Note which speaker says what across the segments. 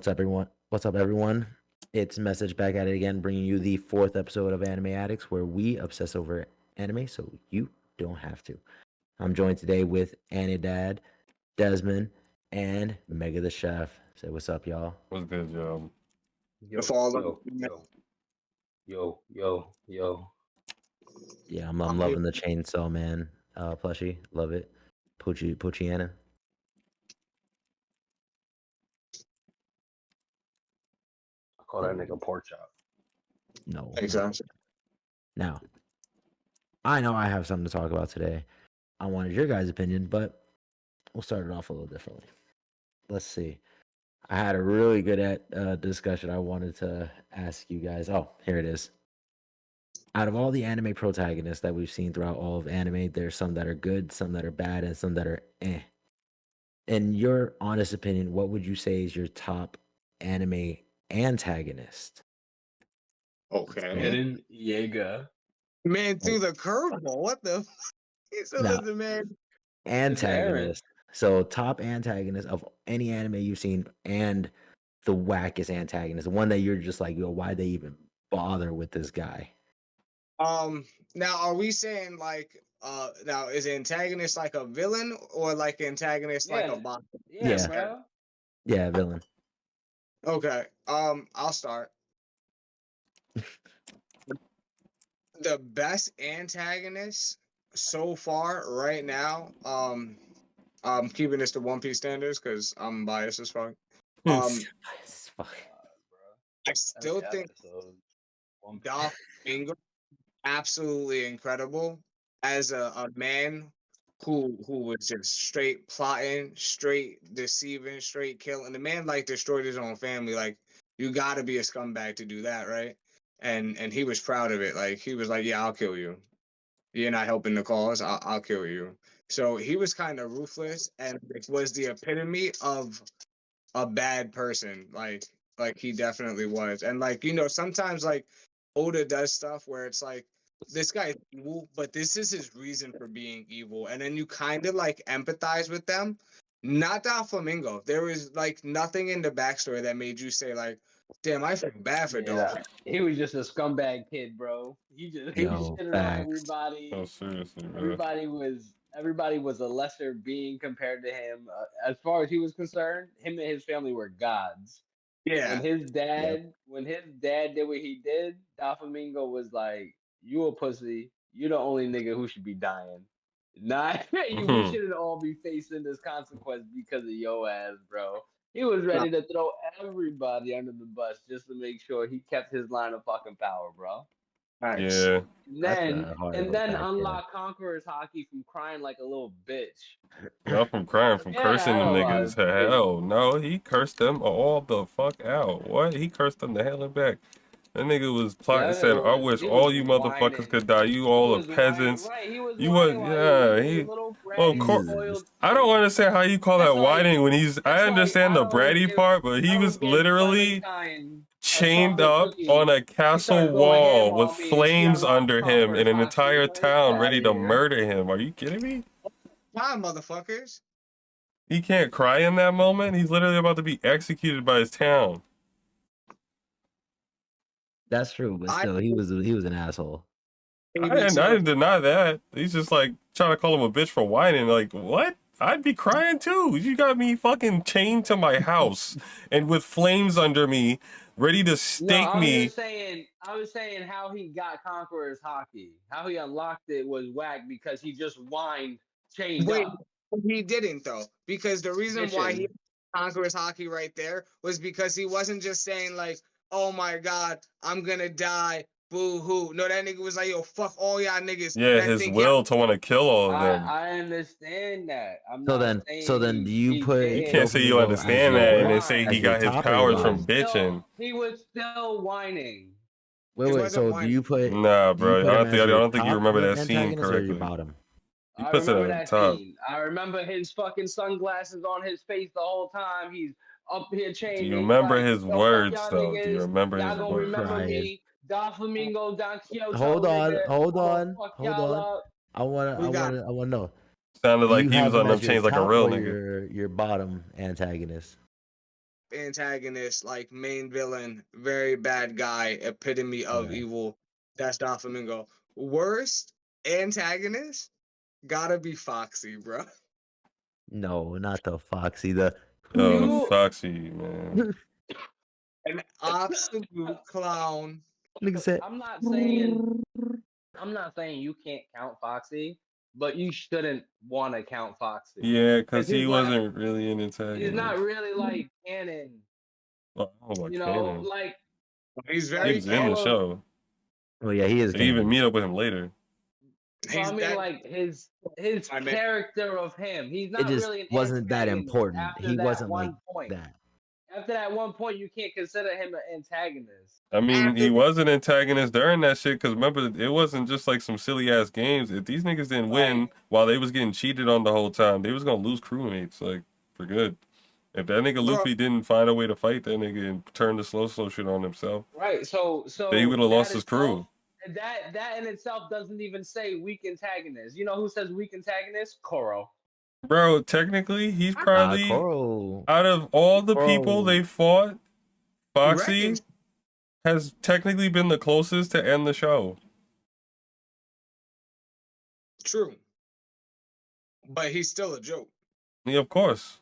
Speaker 1: what's up, everyone? What's up, everyone? It's Message back at it again, bringing you the fourth episode of Anime Addicts, where we obsess over anime so you don't have to. I'm joined today with Anidad, Desmond, and Mega the Chef. Say what's up, y'all.
Speaker 2: What's good, y'all?
Speaker 3: Yo.
Speaker 1: Yeah, I'm loving the chainsaw man plushie. Love it. Poochiana.
Speaker 3: I call that nigga pork chop.
Speaker 1: No.
Speaker 4: Exactly.
Speaker 1: Now, I know I have something to talk about today. I wanted your guys' opinion, but we'll start it off a little differently. Let's see. I had a really good discussion I wanted to ask you guys. Oh, here it is. Out of all the anime protagonists that we've seen throughout all of anime, there's some that are good, some that are bad, and some that are eh. In your honest opinion, what would you say is your top anime antagonist?
Speaker 4: Okay.
Speaker 3: Eren Yeager.
Speaker 4: Man threw the curveball. What the? He said,
Speaker 1: No.
Speaker 4: "Listen, man."
Speaker 1: Antagonist. So top antagonist of any anime you've seen, and the wackest antagonist, the one that you're just like, yo, why they even bother with this guy?
Speaker 4: Now are we saying like now is antagonist like a villain or like antagonist like a boss?
Speaker 1: Yeah.
Speaker 3: Bro.
Speaker 1: Yeah, villain.
Speaker 4: Okay. I'll start. The best antagonist so far right now, I'm keeping this to One Piece standards because I'm biased as fuck. I still think Doflamingo absolutely incredible as a man who was just straight plotting, straight deceiving, straight killing. The man like destroyed his own family. Like, you gotta be a scumbag to do that, right? And he was proud of it. Like, he was like, yeah, I'll kill you. You're not helping the cause. I'll kill you. So he was kind of ruthless and was the epitome of a bad person. Like he definitely was. And like, you know, sometimes like Oda does stuff where it's like, this guy's evil, but this is his reason for being evil. And then you kind of like empathize with them. Not Doflamingo. There was like nothing in the backstory that made you say like, damn, I feel bad for Dolph.
Speaker 3: He was just a scumbag kid, bro. He was shitting on everybody.
Speaker 2: Oh, seriously, bro.
Speaker 3: Everybody was a lesser being compared to him. As far as he was concerned, him and his family were gods.
Speaker 4: Yeah.
Speaker 3: When his dad did what he did, Doflamingo was like, "You a pussy. You the only nigga who should be dying. Not we shouldn't all be facing this consequence because of your ass, bro." He was ready to throw everybody under the bus just to make sure he kept his line of fucking power, bro.
Speaker 4: Nice.
Speaker 2: Yeah.
Speaker 3: And then unlock Conqueror's Hockey from crying like a little bitch.
Speaker 2: Not from crying, from cursing them niggas. Hell no, he cursed them all the fuck out. What? He cursed them the hell and back. That nigga was plotting, said, I wish all you motherfuckers could die. You all are peasants. You was, I don't understand how you call that whining when he's, I understand the bratty part, but he was literally chained up on a castle wall with flames under him and an entire town ready to murder him. Are you kidding me?
Speaker 4: Hi, motherfuckers.
Speaker 2: He can't cry in that moment. He's literally about to be executed by his town.
Speaker 1: That's true, but still, he was an asshole.
Speaker 2: I didn't deny that. He's just like trying to call him a bitch for whining. Like, what? I'd be crying too. You got me fucking chained to my house and with flames under me, ready to stake me.
Speaker 3: I was saying how he got Conqueror's Hockey. How he unlocked it was whack because he just whined chained up.
Speaker 4: He didn't though, because the reason why he Conqueror's Hockey right there was because he wasn't just saying like, oh my god, I'm gonna die, boo hoo. No, that nigga was like, yo, fuck all y'all niggas.
Speaker 2: Yeah, his will to want to kill all of them.
Speaker 3: I understand that.
Speaker 1: So then, do you put?
Speaker 2: You can't say you understand that and then say he got his powers from bitching.
Speaker 3: He was still whining.
Speaker 1: Wait. So do you put?
Speaker 2: Nah, bro. I don't think you remember that scene correctly.
Speaker 3: I remember that scene. I remember his fucking sunglasses on his face the whole time. He's up here chained.
Speaker 2: Do you remember his words, though? Do you remember his words?
Speaker 3: Remember me, Doflamingo, Don Quixote.
Speaker 1: Hold on. I wanna know.
Speaker 2: Sounded like he was on them chains like a real nigga.
Speaker 1: Your bottom antagonist.
Speaker 4: antagonist, like main villain, very bad guy, epitome of
Speaker 1: Right.
Speaker 4: evil. That's Doflamingo. Worst antagonist gotta be Foxy, bro.
Speaker 1: No, not the Foxy. The
Speaker 2: Oh,
Speaker 3: You
Speaker 2: Foxy, man.
Speaker 4: An absolute clown.
Speaker 1: nigga said.
Speaker 3: I'm not saying you can't count Foxy, but you shouldn't want to count Foxy
Speaker 2: Yeah,
Speaker 3: because
Speaker 2: because he wasn't really an
Speaker 3: he's not
Speaker 2: antagonist.
Speaker 3: really like canon.
Speaker 2: Well, I don't know about
Speaker 3: You know,
Speaker 2: canon.
Speaker 4: He's
Speaker 2: He
Speaker 4: very
Speaker 2: was in the
Speaker 3: all
Speaker 4: canon.
Speaker 3: of
Speaker 2: show.
Speaker 1: Oh yeah, he is
Speaker 2: They even
Speaker 1: canon.
Speaker 2: meet up with him later.
Speaker 3: so I
Speaker 4: He's
Speaker 3: mean
Speaker 4: that.
Speaker 3: like his
Speaker 4: I mean,
Speaker 3: character of him. He's
Speaker 1: It
Speaker 3: not
Speaker 1: just
Speaker 3: really an
Speaker 1: wasn't that
Speaker 3: antagonist
Speaker 1: important.
Speaker 3: after
Speaker 1: He
Speaker 3: that
Speaker 1: wasn't like
Speaker 3: one point.
Speaker 1: that.
Speaker 3: After that one point, you can't consider him an antagonist.
Speaker 2: I mean,
Speaker 4: after
Speaker 2: he was an antagonist during that shit, because remember, it wasn't just like some silly ass games. If these niggas didn't win
Speaker 3: Like,
Speaker 2: while they was getting cheated on the whole time, they was gonna lose crewmates, like, for good. If that nigga
Speaker 4: bro,
Speaker 2: Luffy didn't find a way to fight that nigga and turn the slow shit on himself,
Speaker 3: right. So
Speaker 2: then he would have
Speaker 3: that
Speaker 2: lost his
Speaker 3: itself,
Speaker 2: crew.
Speaker 3: that in itself doesn't even say weak antagonist. You know who says weak antagonist? Koro.
Speaker 2: Bro, technically, he's
Speaker 1: Nah,
Speaker 2: probably,
Speaker 1: Coral.
Speaker 2: out of all the people
Speaker 1: Coral.
Speaker 2: they fought,
Speaker 4: you reckon?
Speaker 2: Foxy has technically been the closest to end the show.
Speaker 4: True, but he's still a joke.
Speaker 2: Yeah, of course.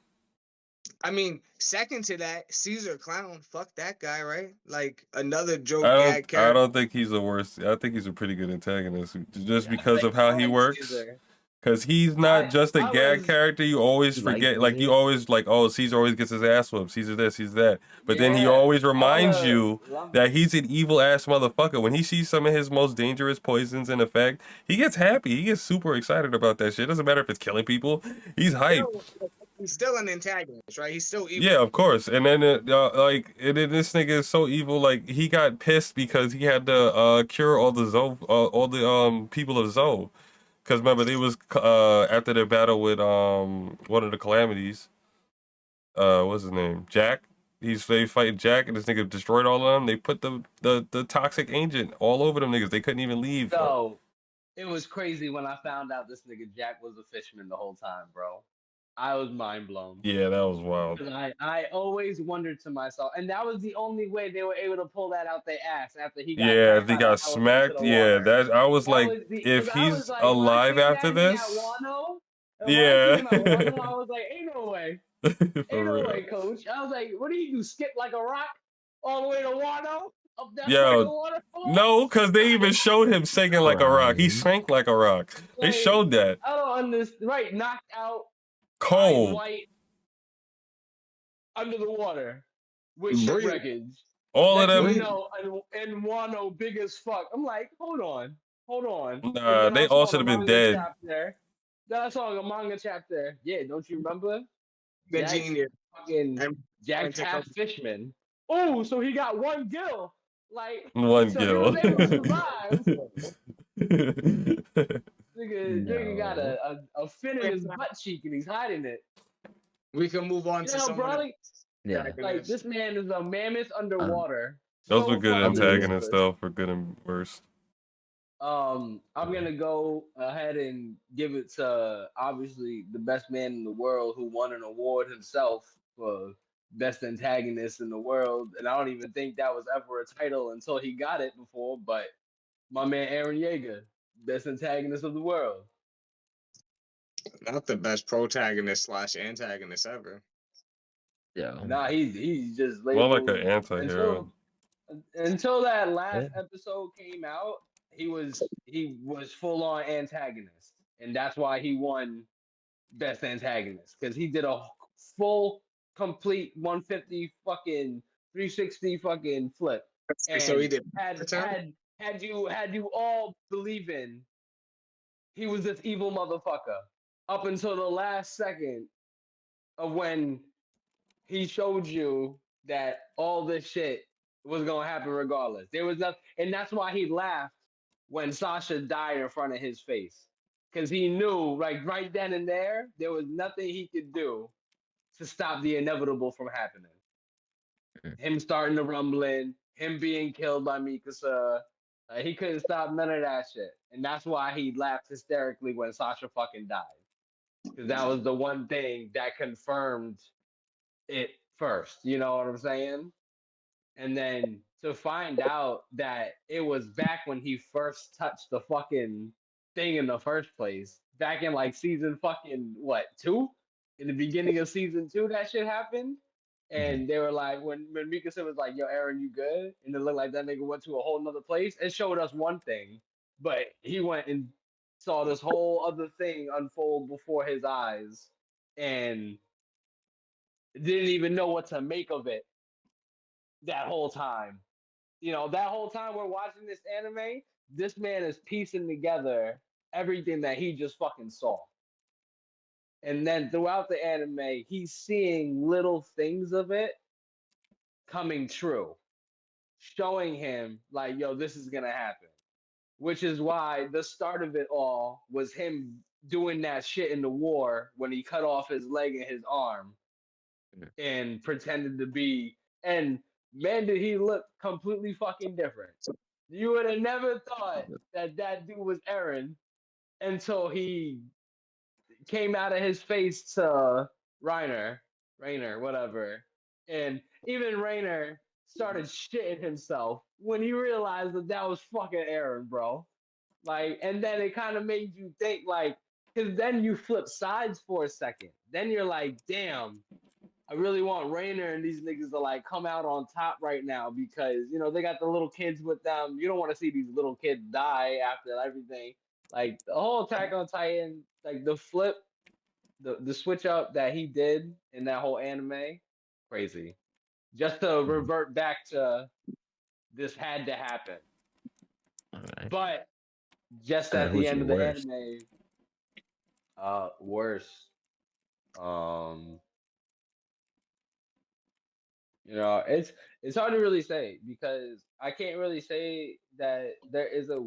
Speaker 4: I mean, second to that, Caesar Clown. Fuck that guy, right? Like another joke
Speaker 2: I
Speaker 4: gag
Speaker 2: don't. I
Speaker 4: character.
Speaker 2: don't think he's the worst. I think he's a pretty good antagonist, just
Speaker 3: Yeah,
Speaker 2: because of how
Speaker 3: I
Speaker 2: he
Speaker 3: like
Speaker 2: works.
Speaker 3: Caesar.
Speaker 2: Because he's not
Speaker 3: I
Speaker 2: just a
Speaker 3: I
Speaker 2: gag
Speaker 3: was
Speaker 2: character. You always
Speaker 1: You like
Speaker 2: forget. Like you
Speaker 1: Caesar?
Speaker 2: always like, oh, Caesar always gets his ass whooped. Caesar this, Caesar that. But then he
Speaker 3: yeah.
Speaker 2: always
Speaker 3: I
Speaker 2: reminds
Speaker 3: wanna
Speaker 2: you
Speaker 3: love
Speaker 2: that he's an evil ass motherfucker. When he sees some of his most dangerous poisons in effect, he gets happy. He gets super excited about that shit. It doesn't matter if it's killing people. He's hyped.
Speaker 4: He's still an antagonist, right? He's still evil.
Speaker 2: Yeah, of course. And then like, and then this nigga is so evil. Like he got pissed because he had to cure all the all the people of Zoe. Because remember, they was after their battle with one of the calamities. What's his name? Jack. They fight Jack, and this nigga destroyed all of them. They put the toxic agent all over them niggas. They couldn't even leave.
Speaker 3: so it was crazy when I found out this nigga Jack was a fisherman the whole time, bro. I was mind blown.
Speaker 2: Yeah, that was wild.
Speaker 3: 'Cause I always wondered to myself, and that was the only way they were able to pull that out their ass after he got
Speaker 2: Yeah,
Speaker 3: cracked
Speaker 2: they
Speaker 3: by the
Speaker 2: got
Speaker 3: elephant into
Speaker 2: smacked.
Speaker 3: the
Speaker 2: Yeah,
Speaker 3: water.
Speaker 2: that I was
Speaker 3: That
Speaker 2: like,
Speaker 3: was the
Speaker 2: if
Speaker 3: because I was
Speaker 2: he's
Speaker 3: like, when I
Speaker 2: alive
Speaker 3: seen
Speaker 2: after
Speaker 3: that he got
Speaker 2: this,
Speaker 3: Wano, and when I seen
Speaker 2: yeah,
Speaker 3: him at Wano, I was like, ain't no way, ain't
Speaker 2: for
Speaker 3: no
Speaker 2: real.
Speaker 3: way, coach. I was like, what do you do? Skip like a rock all the way to Wano up that fucking
Speaker 2: Yo,
Speaker 3: waterfall?
Speaker 2: no, because they even showed him sinking like a rock. He
Speaker 1: Crying.
Speaker 2: sank like a rock. They
Speaker 3: Like,
Speaker 2: showed that.
Speaker 3: I don't understand. Right, knocked out, eyes
Speaker 2: Cold.
Speaker 3: white, under the water with
Speaker 4: Breathe.
Speaker 3: shipwreckage.
Speaker 2: All of
Speaker 3: Next thing you
Speaker 2: them,
Speaker 4: Breathe.
Speaker 3: know, and Wano big as fuck. I'm like, hold on, hold on. And
Speaker 2: nah,
Speaker 3: then
Speaker 2: they
Speaker 3: I
Speaker 2: all
Speaker 3: saw
Speaker 2: should
Speaker 3: the
Speaker 2: have been
Speaker 3: manga
Speaker 2: dead.
Speaker 3: chapter. Then I saw the manga chapter. Yeah, don't you remember?
Speaker 4: The
Speaker 3: Jack's
Speaker 4: genius.
Speaker 3: fucking
Speaker 4: And
Speaker 3: Jack's half fishman. Oh, so he got one gill. Like,
Speaker 2: One
Speaker 3: so he was
Speaker 2: gill.
Speaker 3: able to survive. Nigga got
Speaker 1: No.
Speaker 3: a fin in his butt cheek and he's hiding it.
Speaker 4: we can move on
Speaker 3: You
Speaker 4: to
Speaker 3: know,
Speaker 4: someone else.
Speaker 3: Broly,
Speaker 1: Yeah.
Speaker 3: like this man is a mammoth
Speaker 1: Um,
Speaker 3: underwater.
Speaker 2: Those were
Speaker 3: So
Speaker 2: good
Speaker 3: fucking
Speaker 1: Other
Speaker 2: antagonists,
Speaker 3: useless.
Speaker 2: though, for good and worse.
Speaker 3: I'm gonna go ahead and give it to obviously the best man in the world who won an award himself for best antagonist in the world, and I don't even think that was ever a title until he got it before. But my man Aaron Yeager, best antagonist of the world.
Speaker 4: Not the best protagonist slash antagonist ever.
Speaker 1: yeah.
Speaker 3: Nah, he's just
Speaker 2: More like
Speaker 3: labeled
Speaker 2: an anti-hero.
Speaker 3: until that last
Speaker 1: Yeah.
Speaker 3: episode came out. He was full on antagonist, and that's why he won best antagonist because he did a full complete 150 fucking 360 fucking flip
Speaker 4: So he
Speaker 3: and
Speaker 4: did.
Speaker 3: had you all believing he was this evil motherfucker up until the last second of when he showed you that all this shit was gonna happen regardless. There was nothing, and that's why he laughed when Sasha died in front of his face, because he knew, like right then and there was nothing he could do to stop the inevitable from happening. Him starting the rumbling, him being killed by Mikasa, he couldn't stop none of that shit, and that's why he laughed hysterically when Sasha fucking died, because that was the one thing that confirmed it first. You know what I'm saying? And then to find out that it was back when he first touched the fucking thing in the first place, back in like season fucking what 2, in the beginning of season 2, that shit happened.
Speaker 1: Mhm.
Speaker 3: And they were like, when Mikasa was like, "Yo, Aaron, you good?" And it looked like that nigga went to a whole nother place. It showed us one thing, but he went and saw this whole other thing unfold before his eyes, and didn't even know what to make of it that whole time. You know, that whole time we're watching this anime, this man is piecing together everything that he just fucking saw. And then throughout the anime, he's seeing little things of it coming true, showing him, like, yo, this is going to happen. Which is why the start of it all was him doing that shit in the war when he cut off his leg and his arm and pretended to be. And man, did he look completely fucking different. You would have never thought that that dude was Eren until he came out of his face to Rainer, whatever. And even Rainer started shitting himself when he realized that that was fucking Eren, bro. Like, and then it kind of made you think, like, because then you flip sides for a second. Then you're like, damn, I really want Rainer and these niggas to like come out on top right now because you know they got the little kids with them. You don't want to see these little kids die after everything. Like the whole Attack on Titan, like the flip, the switch up that he did in that whole anime, crazy. Just to
Speaker 1: Mhm.
Speaker 3: revert back to this had to happen,
Speaker 1: All right.
Speaker 3: but just
Speaker 1: And then
Speaker 3: at the
Speaker 1: who's
Speaker 3: end
Speaker 1: your
Speaker 3: of the
Speaker 1: worst?
Speaker 3: anime, worse. Um, You know, it's hard to really say because I can't really say that there is a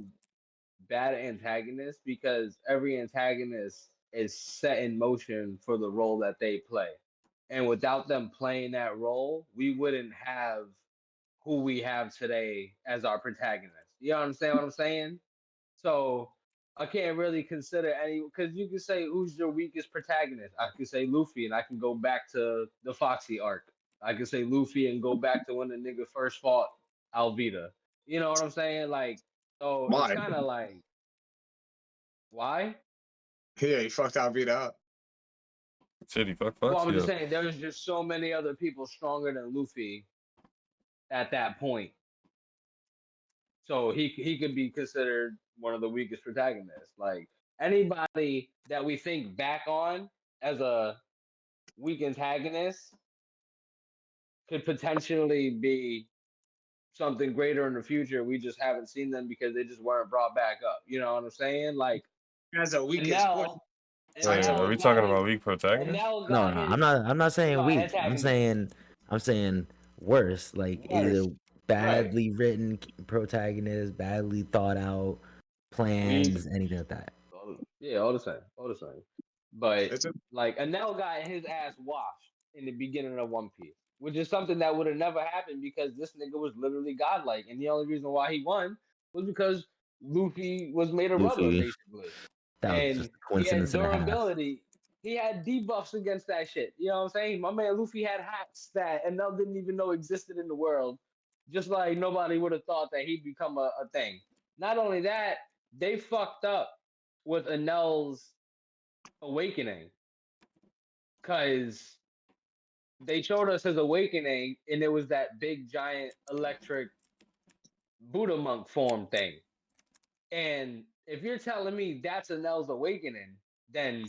Speaker 3: bad antagonist because every antagonist is set in motion for the role that they play. And without them playing that role, we wouldn't have who we have today as our protagonist. You understand what I'm saying? So I can't really consider any because you can say who's your weakest protagonist. I could say Luffy, and I can go back to the Foxy arc. I could say Luffy and go back to when the nigga first fought Alvida. You know what I'm saying? Like, so it's
Speaker 4: Why?
Speaker 3: kind of like why?
Speaker 4: Yeah, he fucked Alvida up.
Speaker 2: Shit, fuck
Speaker 3: Well, I'm
Speaker 2: Foxy
Speaker 3: just
Speaker 2: up.
Speaker 3: saying there's just so many other people stronger than Luffy at that point. So he could be considered one of the weakest protagonists. Like anybody that we think back on as a weak antagonist could potentially be something greater in the future. We just haven't seen them because they just weren't brought back up. You know what I'm saying? Like
Speaker 4: As a weakest what?
Speaker 3: Enel,
Speaker 2: Wait, are we
Speaker 3: Enel got
Speaker 2: talking
Speaker 3: his
Speaker 2: about weak protagonists?
Speaker 3: Enel
Speaker 1: No,
Speaker 3: got
Speaker 1: no,
Speaker 3: his
Speaker 1: I'm not saying
Speaker 3: no
Speaker 1: weak.
Speaker 3: antagonist.
Speaker 1: I'm saying worse. Like
Speaker 3: Worse.
Speaker 1: either
Speaker 3: Right.
Speaker 1: badly written protagonist, badly thought out
Speaker 3: Weak.
Speaker 1: plans, anything like that.
Speaker 3: Yeah, all the same. All the same. But
Speaker 4: It's a,
Speaker 3: like Anel got his ass washed in the beginning of One Piece, which is something that would have never happened because this nigga was literally godlike, and the only reason why he won was because Luffy was made of rubber,
Speaker 1: Luffy,
Speaker 3: basically,
Speaker 1: that was
Speaker 3: and
Speaker 1: just a
Speaker 3: he had
Speaker 1: coincidence and a half.
Speaker 3: durability. He had debuffs against that shit. You know what I'm saying? My man Luffy had hacks that Enel didn't even know existed in the world. Just like nobody would have thought that he'd become a thing. Not only that, they fucked up with Enel's awakening because they showed us his awakening and it was that big giant electric Buddha monk form thing. And if you're telling me that's Enel's awakening, then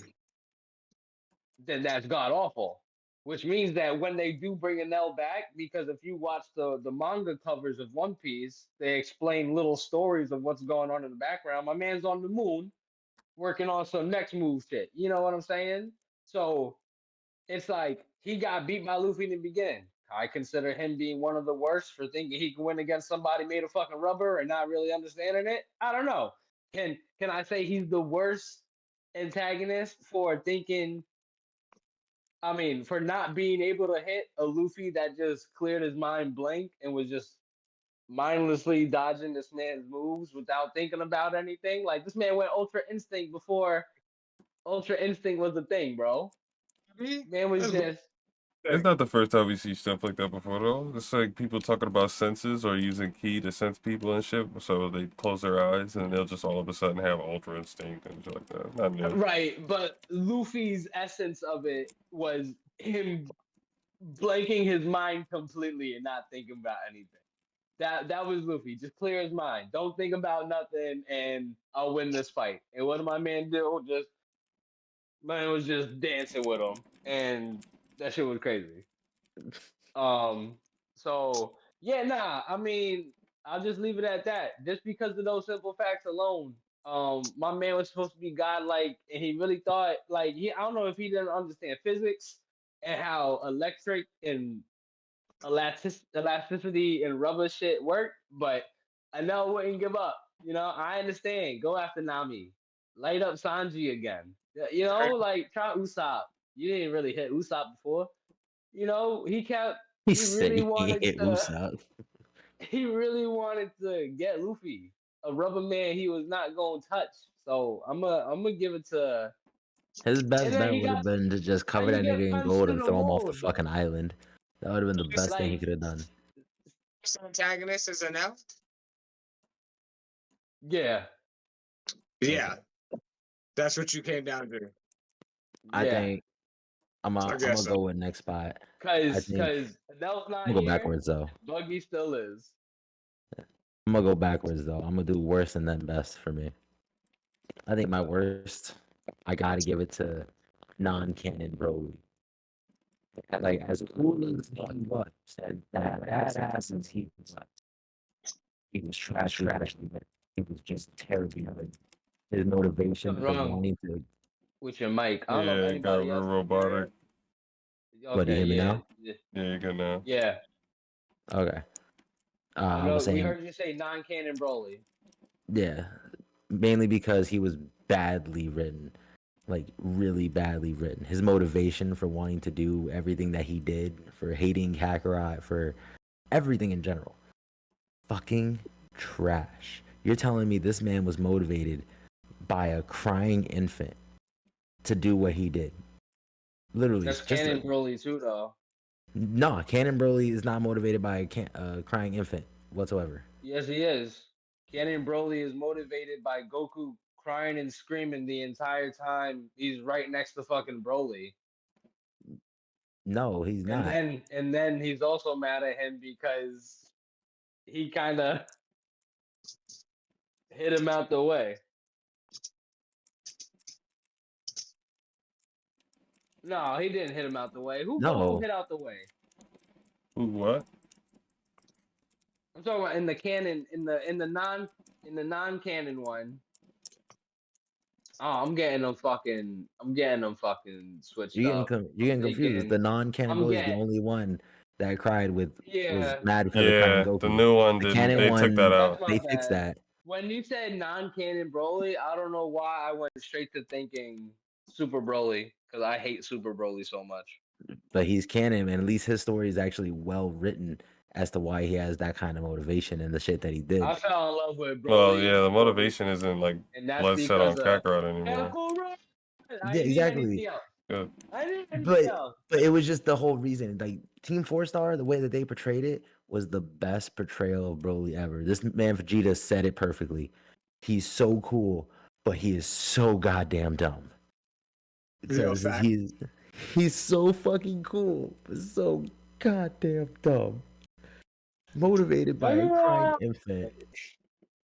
Speaker 3: that's god awful. Which means that when they do bring Enel back, because if you watch the manga covers of One Piece, they explain little stories of what's going on in the background. My man's on the moon working on some next move shit. You know what I'm saying? So it's like he got beat by Luffy in the beginning. I consider him being one of the worst for thinking he can win against somebody made of fucking rubber and not really understanding it. I don't know. Can I say he's the worst antagonist for thinking? I mean, for not being able to hit a Luffy that just cleared his mind blank and was just mindlessly dodging this man's moves without thinking about anything. Like this man went Ultra Instinct before Ultra Instinct was the thing, bro.
Speaker 4: me?
Speaker 3: Man was
Speaker 4: That's
Speaker 3: just
Speaker 2: It's not the first time we see stuff like that before, though. It's like people talking about senses or using key to sense people and shit. So they close their eyes and they'll just all of a sudden have ultra instinct and shit like that. Not new.
Speaker 3: Right, but Luffy's essence of it was him blanking his mind completely and not thinking about anything. That was Luffy. Just clear his mind. Don't think about nothing, and I'll win this fight. And what did my man do? Man was just dancing with him, and that shit was crazy. So yeah, nah. I mean, I'll just leave it at that. Just because of those simple facts alone, my man was supposed to be godlike, and he really thought like I don't know if he didn't understand physics and how electric and elasticity and rubber shit work, but I know I wouldn't give up. I understand. Go after Nami. Light up Sanji again. Like try Usopp. You didn't really hit Usopp before.
Speaker 1: He
Speaker 3: He
Speaker 1: said
Speaker 3: really
Speaker 1: he
Speaker 3: wanted
Speaker 1: hit
Speaker 3: to
Speaker 1: Usopp.
Speaker 3: he really wanted to get Luffy. A rubber man he was not gonna touch. So I'm gonna give it to
Speaker 1: His
Speaker 3: and
Speaker 1: best
Speaker 3: then
Speaker 1: bet
Speaker 3: he
Speaker 1: would
Speaker 3: got
Speaker 1: have been to just
Speaker 3: how
Speaker 1: cover
Speaker 3: you
Speaker 1: that
Speaker 3: get
Speaker 1: nigga in
Speaker 3: punched
Speaker 1: gold
Speaker 3: in
Speaker 1: and
Speaker 3: the
Speaker 1: throw him off the
Speaker 3: road.
Speaker 1: fucking island. That would have been the
Speaker 4: It's
Speaker 1: best thing he
Speaker 3: Like
Speaker 1: could have done.
Speaker 4: Antagonist is an L.
Speaker 3: yeah.
Speaker 4: Yeah, that's what you came down to.
Speaker 1: I
Speaker 3: Yeah.
Speaker 1: think I'm
Speaker 4: I
Speaker 1: gonna
Speaker 4: guess so.
Speaker 1: go with next spot. I
Speaker 3: Cause
Speaker 1: think
Speaker 3: Adele's not
Speaker 1: I'm gonna go
Speaker 3: here.
Speaker 1: backwards though.
Speaker 3: Buggy still is.
Speaker 1: I'm gonna go backwards though. I'm gonna do worse and then best for me. I think my worst, I gotta give it to non-canon Broly. Like as cool as he was, and badass as he was trash. He was just terrible. His motivation
Speaker 3: Something
Speaker 1: was
Speaker 3: wrong
Speaker 1: wanting to.
Speaker 3: with your mic. I don't know if
Speaker 2: Yeah, it got
Speaker 3: anybody
Speaker 2: real
Speaker 3: else can hear
Speaker 2: robotic.
Speaker 3: it.
Speaker 1: What, do you
Speaker 3: Okay,
Speaker 1: hear me
Speaker 3: yeah.
Speaker 1: now?
Speaker 2: Yeah, you're good now.
Speaker 3: Yeah.
Speaker 1: Okay.
Speaker 3: I
Speaker 1: I
Speaker 3: know
Speaker 1: was
Speaker 3: we
Speaker 1: saying,
Speaker 3: heard you say non-canon Broly.
Speaker 1: yeah, mainly because he was badly written, like really badly written. His motivation for wanting to do everything that he did, for hating Kakarot, for everything in general, fucking trash. You're telling me this man was motivated by a crying infant to do what he did? Literally,
Speaker 3: That's
Speaker 1: just
Speaker 3: canon Broly too though.
Speaker 1: nah. Canon Broly is not motivated by a crying infant whatsoever.
Speaker 3: Yes he is. Canon Broly is motivated by Goku crying and screaming the entire time he's right next to fucking Broly.
Speaker 1: No, he's
Speaker 3: And
Speaker 1: not.
Speaker 3: then he's also mad at him because he kinda hit him out the way. No, he didn't hit him out the way. Who Goku
Speaker 1: No,
Speaker 3: hit out the way?
Speaker 2: Ooh, what?
Speaker 3: I'm talking about in the canon, in the non-canon one. Oh, I'm getting them fucking switched up.
Speaker 1: you're
Speaker 3: I'm
Speaker 1: getting confused.
Speaker 3: thinking,
Speaker 1: The non-canon
Speaker 3: I'm
Speaker 1: Broly is the
Speaker 3: getting,
Speaker 1: only one that cried was
Speaker 3: yeah.
Speaker 1: mad because of crying
Speaker 2: Yeah, the
Speaker 1: Goku.
Speaker 2: new one
Speaker 1: The
Speaker 2: didn't.
Speaker 1: canon
Speaker 2: They took that
Speaker 1: one,
Speaker 3: That's
Speaker 2: out.
Speaker 3: my
Speaker 1: they fixed
Speaker 3: bad.
Speaker 1: that.
Speaker 3: When you said non-canon Broly, I don't know why I went straight to thinking Super Broly because I hate Super Broly so much.
Speaker 1: But he's canon, and at least his story is actually well written as to why he has that kind of motivation and the shit that he
Speaker 3: I
Speaker 1: did.
Speaker 3: fell in love with
Speaker 2: Well,
Speaker 3: Broly
Speaker 2: yeah, the
Speaker 3: for
Speaker 2: motivation isn't like
Speaker 3: and that's
Speaker 2: blood set on
Speaker 3: because of
Speaker 2: Kakarot anymore.
Speaker 3: Kakarot. I
Speaker 1: Yeah,
Speaker 3: didn't need
Speaker 1: exactly.
Speaker 3: anything else.
Speaker 2: Good.
Speaker 3: I didn't need anything
Speaker 1: But
Speaker 3: else.
Speaker 1: but it was just the whole reason. Like Team Four Star, the way that they portrayed it was the best portrayal of Broly ever. This man Vegeta said it perfectly. He's so cool, but he is so goddamn dumb.
Speaker 4: Real
Speaker 1: Because
Speaker 4: fact.
Speaker 1: he's so fucking cool, but so goddamn dumb. Motivated by a crying infant.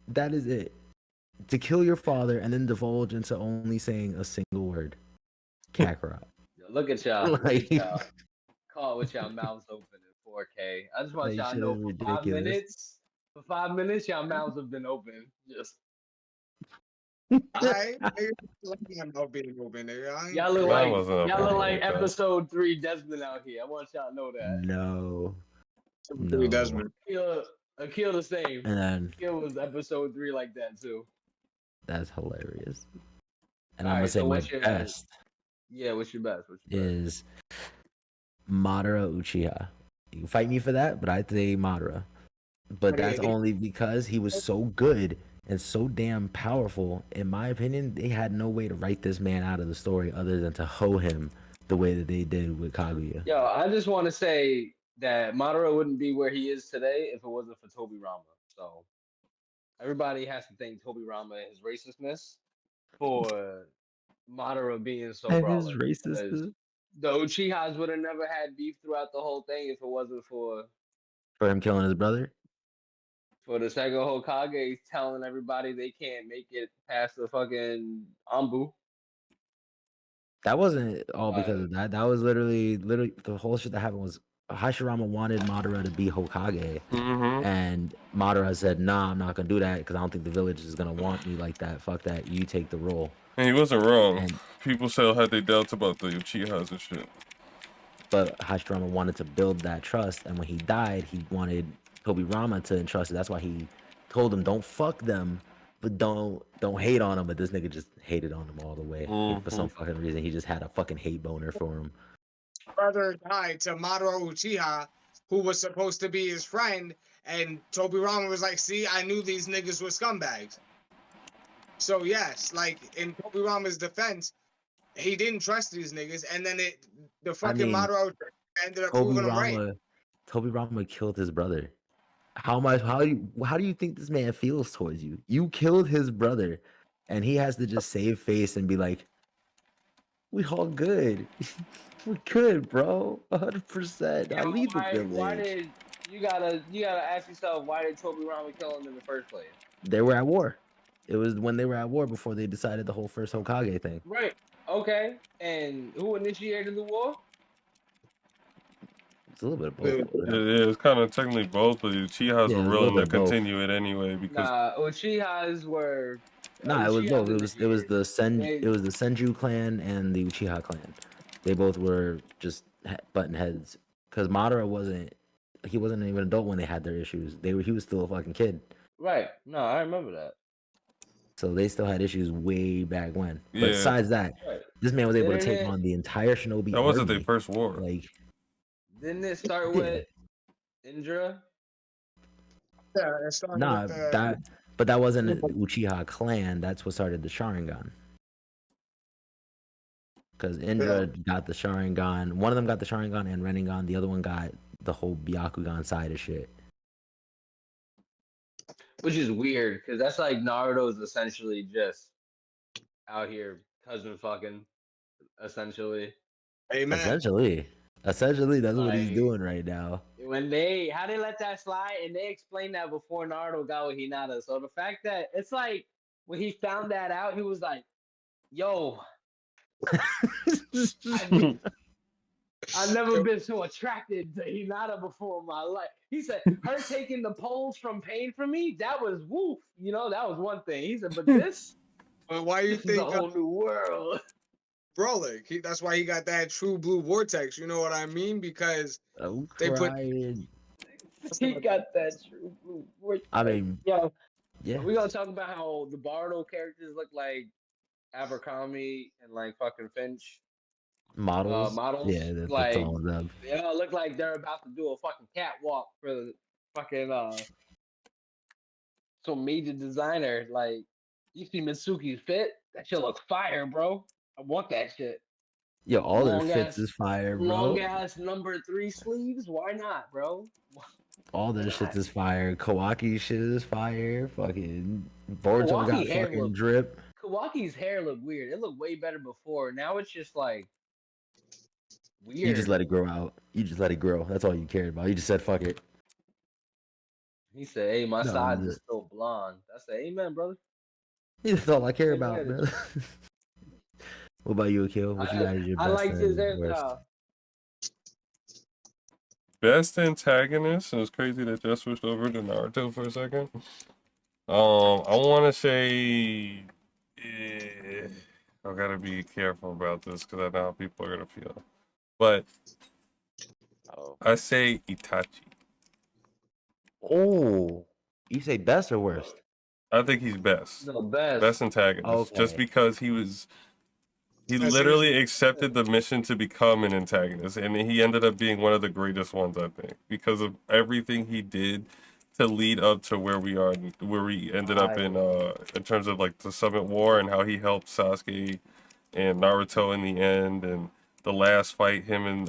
Speaker 1: That is it. To kill your father and then divulge into only saying a single word. Kakarot.
Speaker 3: Look at y'all. Look
Speaker 1: Like,
Speaker 3: at y'all. Call with y'all mouths open in 4K. I just want
Speaker 1: like
Speaker 3: y'all to
Speaker 1: shit
Speaker 3: know
Speaker 1: is
Speaker 3: for 5
Speaker 1: ridiculous.
Speaker 3: minutes. For 5 minutes, y'all mouths have been open. Just
Speaker 4: I like my mouth being open, nigga. I ain't
Speaker 3: y'all look
Speaker 2: Mine
Speaker 3: like
Speaker 2: wasn't up
Speaker 3: y'all look
Speaker 2: anything
Speaker 3: like
Speaker 2: like that.
Speaker 3: episode 3 Desmond out here. I want y'all to know that.
Speaker 1: No.
Speaker 4: really Desmond.
Speaker 3: Akil the same.
Speaker 1: And then
Speaker 3: Akil was episode 3 like that too.
Speaker 1: that's hilarious. And
Speaker 3: All
Speaker 1: I'm gonna
Speaker 3: right,
Speaker 1: say
Speaker 3: so
Speaker 1: my
Speaker 3: what's your
Speaker 1: best
Speaker 3: yeah? What's your best? What's your best?
Speaker 1: is Madara Uchiha. You can fight me for that, but I say Madara. But
Speaker 4: Yeah,
Speaker 1: that's only because he was so good and so damn powerful. In my opinion, they had no way to write this man out of the story other than to hoe him the way that they did with Kaguya.
Speaker 3: Yo, I just want to say that Madara wouldn't be where he is today if it wasn't for Tobirama. So everybody has to thank Tobirama and his racistness for Madara being so
Speaker 1: And his
Speaker 3: brawler.
Speaker 1: racist.
Speaker 3: Because the Uchihas would have never had beef throughout the whole thing if it wasn't for
Speaker 1: For him killing his brother.
Speaker 3: the Sego Hokage telling everybody they can't make it past the fucking Ambu.
Speaker 1: That wasn't all because of
Speaker 3: Like,
Speaker 1: that. That was literally the whole shit that happened was Hashirama wanted Madara to be Hokage,
Speaker 2: Mm-hmm.
Speaker 1: and Madara said, "Nah, I'm not gonna do that because I don't think the village is gonna want me like that. Fuck that. You take the role."
Speaker 2: And he wasn't wrong.
Speaker 1: And
Speaker 2: People still had their doubts about the Uchihas and shit.
Speaker 1: but Hashirama wanted to build that trust, and when he died, he wanted Tobirama to entrust it. That's why he told him, "Don't fuck them, but don't hate on him." But this nigga just hated on him all the way for some fucking reason. He just had a fucking hate boner for him.
Speaker 4: Brother died to Madara Uchiha, who was supposed to be his friend, and Tobirama was like, "See, I knew these niggas were scumbags." So yes, like in Tobirama's defense, he didn't trust these niggas, and then the fucking
Speaker 1: mean,
Speaker 4: Madara ended up proving him right.
Speaker 1: Tobirama killed his brother. How do you think this man feels towards you? You killed his brother, and he has to just save face and be like, "We all good. We're good, bro. 100%. I
Speaker 3: yo,
Speaker 1: lead the
Speaker 3: why
Speaker 1: village."
Speaker 3: did you gotta ask yourself why did Tobirama kill him in the first place?
Speaker 1: They were at war. It was when they were at war before they decided the whole first Hokage thing.
Speaker 3: Right. Okay. And who initiated the war?
Speaker 1: It's a little bit of both.
Speaker 2: It's kind of technically both, but the Uchihas
Speaker 1: Yeah,
Speaker 2: were
Speaker 1: it's a little
Speaker 2: willing
Speaker 1: bit
Speaker 2: to
Speaker 1: of both.
Speaker 2: continue it anyway because
Speaker 3: Nah, Uchihas were.
Speaker 1: Nah, it was
Speaker 3: Uchihas
Speaker 1: both. It was
Speaker 3: initiated
Speaker 1: the
Speaker 3: it.
Speaker 1: it was the Senju clan and the Uchiha clan. They both were just button heads because Madara wasn't. He wasn't even an adult when they had their issues. He was still a fucking kid.
Speaker 3: Right. No, I remember that.
Speaker 1: So they still had issues way back when. But
Speaker 2: Yeah.
Speaker 1: besides that,
Speaker 3: Right.
Speaker 1: this man was able to
Speaker 3: Didn't
Speaker 1: take
Speaker 3: it-
Speaker 1: on the entire Shinobi
Speaker 2: that wasn't their
Speaker 1: army.
Speaker 2: first war.
Speaker 1: Like,
Speaker 3: Didn't it start
Speaker 1: Yeah.
Speaker 3: with Indra?
Speaker 4: Yeah, it started
Speaker 1: nah,
Speaker 4: with
Speaker 1: that wasn't an Uchiha clan. That's what started the Sharingan. Because Indra got the Sharingan. One of them got the Sharingan and Rinnegan. The other one got the whole Byakugan side of shit.
Speaker 3: Which is weird because that's like Naruto's essentially just out here cousin fucking, essentially.
Speaker 4: Amen.
Speaker 1: Essentially, that's what he's
Speaker 3: Like,
Speaker 1: doing right now.
Speaker 3: How they let that slide, and they explained that before Naruto got with Hinata. So the fact that it's like when he found that out, he was like, "Yo, I've never been so attracted to Hinata before in my life." He said, "Her taking the poles from pain from me, that was woof. You know, that was one thing." He said, "But this,
Speaker 4: But why you
Speaker 3: this is a
Speaker 4: think
Speaker 3: whole new world."
Speaker 4: Brolic? That's why he got that true blue vortex. You know what I mean? Because
Speaker 1: I'm
Speaker 4: they put-
Speaker 1: crying.
Speaker 3: He got that true blue voice.
Speaker 1: I mean,
Speaker 3: Yo,
Speaker 1: yeah.
Speaker 3: we gonna talk about how the Bardo characters look like Abercrombie and like fucking Finch
Speaker 1: Models.
Speaker 3: models.
Speaker 1: Yeah, that's
Speaker 3: Like
Speaker 1: all of them.
Speaker 3: they all look like they're about to do a fucking catwalk for the fucking some major designer. Like you see Mitsuki's fit, that shit look fire, bro. I want that shit.
Speaker 1: Yo, all their
Speaker 3: Long
Speaker 1: fits
Speaker 3: ass-
Speaker 1: is fire, bro.
Speaker 3: Long ass number 3 sleeves. Why not, bro?
Speaker 1: All their shit is fire. Kawaki shit is fire. Fucking Boruto
Speaker 3: Kawaki
Speaker 1: got
Speaker 3: hair
Speaker 1: fucking
Speaker 3: look-
Speaker 1: drip.
Speaker 3: Kawaki's hair looked weird. It looked way better before. Now it's just like weird.
Speaker 1: You just let it grow out. You just let it grow. That's all you cared about. You just said fuck it.
Speaker 3: He said, "Hey, my
Speaker 1: No,
Speaker 3: sides
Speaker 1: I'm
Speaker 3: is still blonde." I said, "Amen, brother."
Speaker 1: That's all I care
Speaker 3: Take
Speaker 1: about, man.
Speaker 3: advantage.
Speaker 1: What about you, Akil? What you got as your
Speaker 3: I
Speaker 1: best
Speaker 3: liked his
Speaker 1: and worst?
Speaker 3: hairstyle.
Speaker 2: Best antagonist, and it's crazy that just switched over to Naruto for a second. I want to say, I gotta be careful about this because I know how people are gonna feel. But I say Itachi.
Speaker 1: Oh, you say best or worst?
Speaker 2: I think he's best.
Speaker 3: The best.
Speaker 2: Best antagonist, just
Speaker 1: Okay.
Speaker 2: because he literally accepted the mission to become an antagonist, and he ended up being one of the greatest ones, I think, because of everything he did to lead up to where we are, where we ended up in terms of like the Summit War and how he helped Sasuke and Naruto in the end, and the last fight him and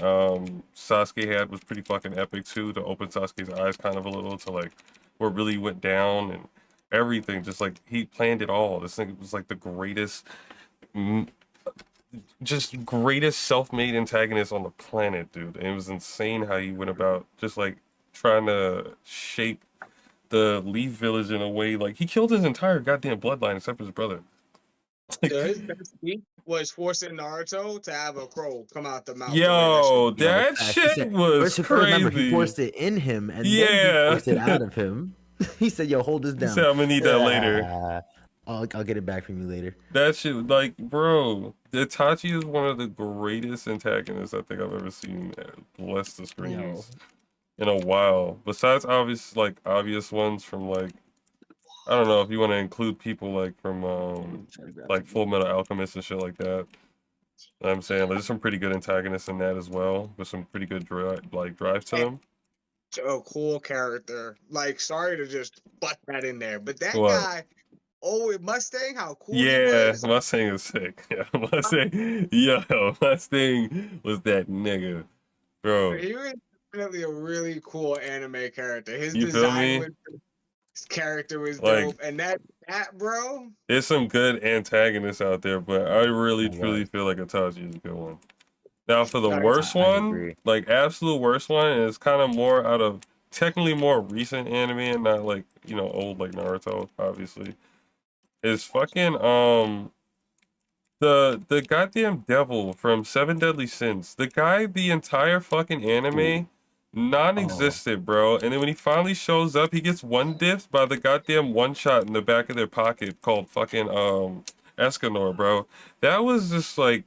Speaker 2: Sasuke had was pretty fucking epic too. To open Sasuke's eyes kind of a little to like what really went down and everything. Just like he planned it all. This thing was like the greatest, just greatest self-made antagonist on the planet, dude. And it was insane how he went about just like trying to shape the Leaf Village in a way like he killed his entire goddamn bloodline except for his brother. Like,
Speaker 4: So his best feat was forcing Naruto to have a crow come out the mouth.
Speaker 2: yo,
Speaker 1: Yo,
Speaker 2: that
Speaker 1: facts. He
Speaker 2: shit
Speaker 1: said,
Speaker 2: was
Speaker 1: first, remember, he
Speaker 2: crazy.
Speaker 1: forced it in him, and then he
Speaker 2: Yeah.
Speaker 1: forced it out of him. He said, "Yo, hold this
Speaker 2: He
Speaker 1: down."
Speaker 2: said, I'm gonna need that later.
Speaker 1: I'll get it back from you later.
Speaker 2: That shit, like, bro, Itachi is one of the greatest antagonists I think I've ever seen bless the screens in a while. Besides obvious ones from like, I don't know if you want to include people like from like Full Metal Alchemist and shit like that. You know what I'm saying there's some pretty good antagonists in that as well, with some pretty good drives to them.
Speaker 4: A cool character. Like, sorry to just butt that in there, but that
Speaker 2: What?
Speaker 4: guy, with Mustang, how cool he
Speaker 2: Yeah,
Speaker 4: was.
Speaker 2: Mustang is sick. Yeah, Mustang was that nigga, bro.
Speaker 4: He was definitely a really cool anime character. His
Speaker 2: You feel
Speaker 4: design
Speaker 2: me?
Speaker 4: was, his character was
Speaker 2: Like,
Speaker 4: dope, and that bro.
Speaker 2: there's some good antagonists out there, but I really
Speaker 1: That
Speaker 2: truly
Speaker 1: was.
Speaker 2: feel like Itachi is a good one. Now, for the
Speaker 4: Sorry,
Speaker 2: worst
Speaker 1: I
Speaker 2: one,
Speaker 1: agree.
Speaker 2: like absolute worst one, and it's kind of more out of technically more recent anime and not like old like Naruto, obviously. Is fucking the goddamn devil from Seven Deadly Sins. The guy, the entire fucking anime,
Speaker 1: Ooh.
Speaker 2: non-existent, bro. And then when he finally shows up, he gets one dipped by the goddamn one shot in the back of their pocket called fucking Escanor, bro. That was just like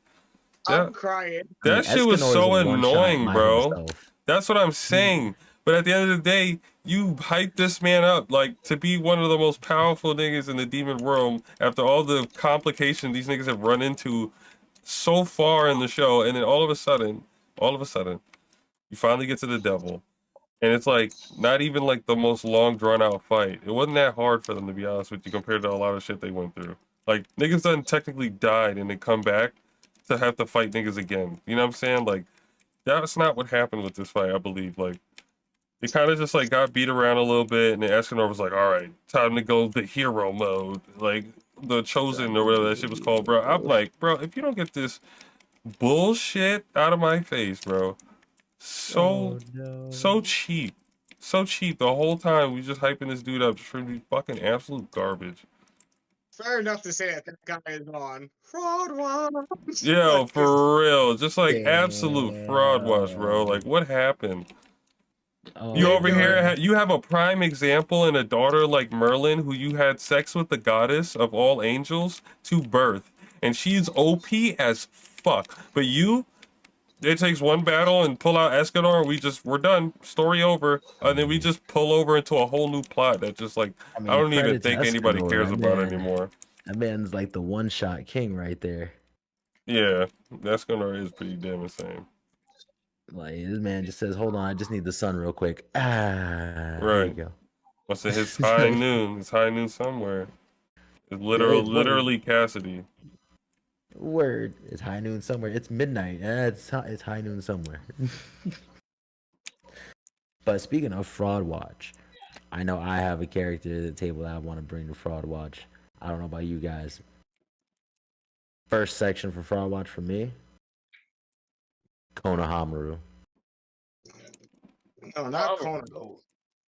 Speaker 4: I'm
Speaker 2: that.
Speaker 4: crying.
Speaker 1: I mean,
Speaker 2: That shit was
Speaker 1: Escanor is a
Speaker 2: so
Speaker 1: one shot
Speaker 2: annoying,
Speaker 1: by
Speaker 2: bro.
Speaker 1: himself.
Speaker 2: That's what I'm saying. But at the end of the day, you hype this man up like to be one of the most powerful niggas in the demon world after all the complications these niggas have run into so far in the show, and then all of a sudden, you finally get to the devil. And it's like not even like the most long drawn out fight. It wasn't that hard for them to be honest with you compared to a lot of shit they went through. Like niggas done technically died and they come back to have to fight niggas again. You know what I'm saying? Like that's not what happened with this fight, I believe. Like they kind of just like got beat around a little bit, and then Escanor was like, "All right, time to go the hero mode, like the chosen or whatever that shit was called, bro." I'm like, bro, if you don't get this bullshit out of my face, bro, so
Speaker 1: Oh no.
Speaker 2: so cheap, so cheap. The whole time we just hyping this dude up just for be fucking absolute garbage.
Speaker 4: Fair enough to say that guy is on fraud watch.
Speaker 2: Yo,
Speaker 4: Like, 'cause
Speaker 2: for real, just like absolute fraud wash, bro. Like
Speaker 1: Damn.
Speaker 2: what happened? You
Speaker 1: Oh
Speaker 2: over
Speaker 4: Nigga,
Speaker 2: here,
Speaker 1: man.
Speaker 2: you have a prime example in a daughter like Merlin, who you had sex with the goddess of all angels to birth, and she's OP as fuck. But you, it takes one battle and pull out Escanor, and we're done, story over, and then we just pull over into a whole new plot that just like
Speaker 1: I
Speaker 2: I
Speaker 1: mean,
Speaker 2: don't even
Speaker 1: credit to
Speaker 2: think anybody
Speaker 1: Escanor.
Speaker 2: cares
Speaker 1: That
Speaker 2: about
Speaker 1: man.
Speaker 2: anymore.
Speaker 1: That man's like the one shot king right there.
Speaker 2: Yeah, Escanor is pretty damn insane.
Speaker 1: Like this man just says, "Hold on, I just need the sun real quick." Here you
Speaker 2: Right.
Speaker 1: go.
Speaker 2: What's it? His
Speaker 1: It's
Speaker 2: high
Speaker 1: like,
Speaker 2: noon. It's high noon somewhere. It's
Speaker 1: it's word.
Speaker 2: literally Cassidy.
Speaker 1: Word. It's high noon somewhere. It's midnight. It's high noon somewhere. But speaking of Fraud Watch, I know I have a character at the table that I want to bring to Fraud Watch. I don't know about you guys. First section for Fraud Watch for me, Konohamaru.
Speaker 4: no, not
Speaker 3: Konohamaru
Speaker 4: Conan.
Speaker 3: a goat.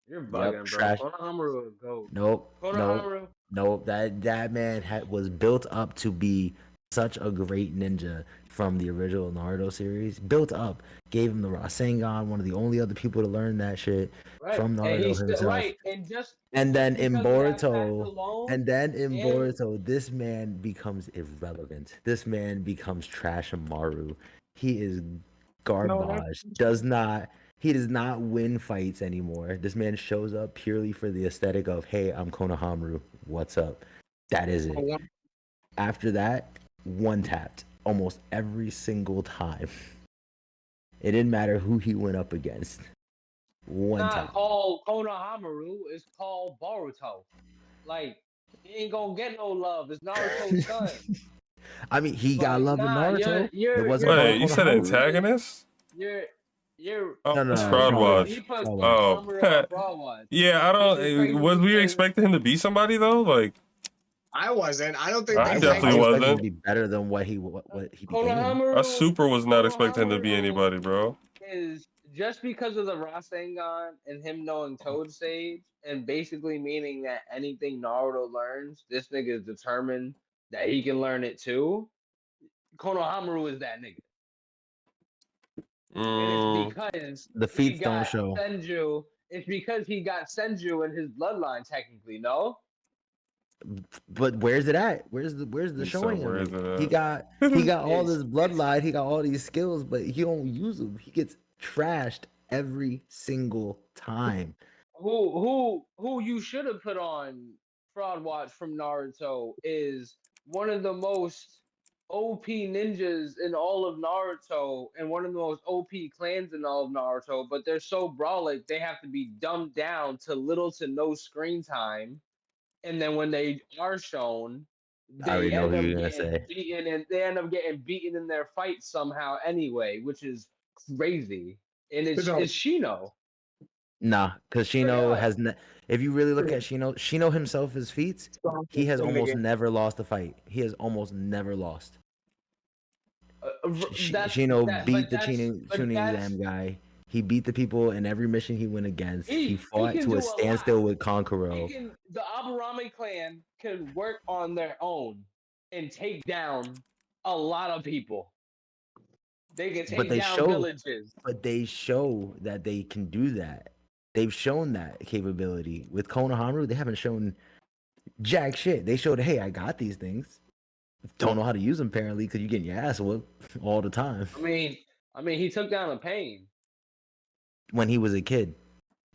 Speaker 3: You're
Speaker 1: Yep,
Speaker 3: bugging, bro.
Speaker 1: trash.
Speaker 3: Konohamaru a goat.
Speaker 1: Nope, nope,
Speaker 3: Konohamaru.
Speaker 1: nope. That man was built up to be such a great ninja from the original Naruto series. Built up, gave him the Rasengan, one of the only other people to learn that shit
Speaker 3: Right.
Speaker 1: from
Speaker 3: And
Speaker 1: Naruto
Speaker 3: he's still
Speaker 1: himself.
Speaker 3: right. And just
Speaker 1: And
Speaker 3: just
Speaker 1: then in
Speaker 3: because of that fact
Speaker 1: Boruto,
Speaker 3: alone,
Speaker 1: and then in
Speaker 3: and
Speaker 1: Boruto, this man becomes irrelevant. This man becomes trash Maru. He is
Speaker 4: No, that's
Speaker 1: garbage. He does not win fights anymore. This man shows up purely for the aesthetic of, hey, I'm Konohamaru. What's up? That is it.
Speaker 4: one.
Speaker 1: After that, one tapped almost every single time. It didn't matter who he went up against. One
Speaker 3: not
Speaker 1: tap.
Speaker 3: called Konohamaru, it's called Boruto. Like, he ain't gonna get no love. It's Naruto's son.
Speaker 1: I mean, he got
Speaker 3: But
Speaker 1: love in
Speaker 3: nah,
Speaker 1: Naruto. It wasn't
Speaker 3: you're
Speaker 1: about
Speaker 2: Wait, you
Speaker 3: getting
Speaker 2: said
Speaker 1: Konohamaru.
Speaker 3: twisted.
Speaker 2: antagonist?
Speaker 3: You're you're
Speaker 2: Oh,
Speaker 1: No, no,
Speaker 2: it's
Speaker 1: no,
Speaker 2: Fraud
Speaker 1: Fraud
Speaker 3: he
Speaker 2: Watch.
Speaker 1: Watch.
Speaker 3: puts
Speaker 1: Fraud Watch.
Speaker 2: Oh,
Speaker 3: Konohamaru on Fraud Watch,
Speaker 2: yeah. I
Speaker 3: which is
Speaker 2: don't.
Speaker 3: crazy
Speaker 2: Was we
Speaker 3: because
Speaker 2: expecting him to be somebody though? Like,
Speaker 4: I wasn't. I don't think
Speaker 2: I
Speaker 4: they
Speaker 1: I
Speaker 2: definitely
Speaker 4: hyped
Speaker 1: was
Speaker 4: him.
Speaker 1: expecting him to
Speaker 2: wasn't.
Speaker 1: be better than what he became.
Speaker 2: I
Speaker 3: Konohamaru
Speaker 2: super was not expecting him to be
Speaker 3: Konohamaru
Speaker 2: anybody, bro.
Speaker 3: is just because of the Rasengan and him knowing Toad Sage and basically meaning that anything Naruto learns, this nigga is determined that he can learn it too. Konohamaru is that nigga. And it's
Speaker 2: Mm,
Speaker 3: because
Speaker 1: The
Speaker 3: he
Speaker 1: feats don't
Speaker 3: got
Speaker 1: show.
Speaker 3: Senju. It's because he got Senju in his bloodline, technically, no?
Speaker 1: But where's it at? Where's the
Speaker 2: he said,
Speaker 1: showing of
Speaker 2: "Where is
Speaker 1: it? He
Speaker 2: it
Speaker 1: got he
Speaker 2: at?"
Speaker 1: got all
Speaker 3: It's
Speaker 1: this bloodline, he got all these skills, but he don't use them. He gets trashed every single time.
Speaker 3: who you should have put on Fraud Watch from Naruto is one of the most OP ninjas in all of Naruto and one of the most OP clans in all of Naruto, but they're so brawlic they have to be dumbed down to little to no screen time. And then when they are shown,
Speaker 1: I already
Speaker 3: they
Speaker 1: know
Speaker 3: end
Speaker 1: who
Speaker 3: up
Speaker 1: you're gonna
Speaker 3: getting
Speaker 1: say.
Speaker 3: beaten and they end up getting beaten in their fights somehow anyway, which is crazy. And
Speaker 4: You know,
Speaker 3: it's Shino.
Speaker 1: Nah, because
Speaker 3: Straight
Speaker 1: Shino
Speaker 3: up.
Speaker 1: has if you really look at Shino himself, his feats, he has
Speaker 4: in the
Speaker 1: almost
Speaker 4: game.
Speaker 1: never lost a fight. He has almost never lost. Shino
Speaker 3: But
Speaker 1: beat the Chunin
Speaker 3: that's
Speaker 1: exam guy. He beat the people in every mission he went against. He
Speaker 3: he
Speaker 1: fought
Speaker 3: can
Speaker 1: to
Speaker 3: do
Speaker 1: a
Speaker 3: a lot.
Speaker 1: standstill with
Speaker 3: He
Speaker 1: Kankuro.
Speaker 3: can the Aburame clan can work on their own and take down a lot of people. They can
Speaker 1: But
Speaker 3: take
Speaker 1: they
Speaker 3: down
Speaker 1: show
Speaker 3: villages.
Speaker 1: but they show that they can do that. They've shown that capability. With Konohamaru, they haven't shown jack shit. They showed, hey, I got these things. Don't know how to use them apparently because you're getting your ass whooped all the time.
Speaker 3: I mean, he took down a pain.
Speaker 1: When he was a kid,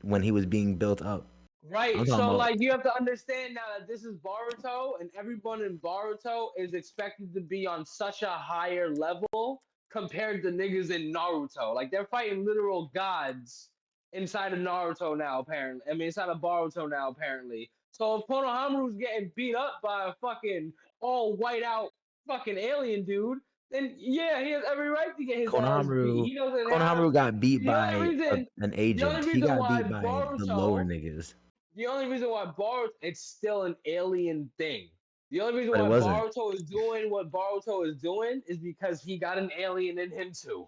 Speaker 1: when he was being built up. I'm
Speaker 3: Right.
Speaker 1: talking
Speaker 3: So
Speaker 1: about
Speaker 3: like you have to understand now that this is Boruto and everyone in Boruto is expected to be on such a higher level compared to niggas in Naruto. Like they're fighting literal gods inside of Naruto now, apparently. I mean inside of Boruto now, apparently. So if Konohamaru's getting beat up by a fucking all white out fucking alien dude, then yeah, he has every right to get his ass beat.
Speaker 1: Konohamaru.
Speaker 3: He doesn't have
Speaker 1: Konohamaru got beat
Speaker 3: the only
Speaker 1: by
Speaker 3: reason
Speaker 1: an
Speaker 3: the
Speaker 1: agent.
Speaker 3: only
Speaker 1: He
Speaker 3: reason
Speaker 1: got
Speaker 3: why
Speaker 1: beat by the lower
Speaker 3: Boruto
Speaker 1: niggas,
Speaker 3: the only reason why Boruto it's still an alien thing. The only reason
Speaker 1: but it
Speaker 3: why
Speaker 1: wasn't.
Speaker 3: Boruto is doing what Boruto is doing is because he got an alien in him too.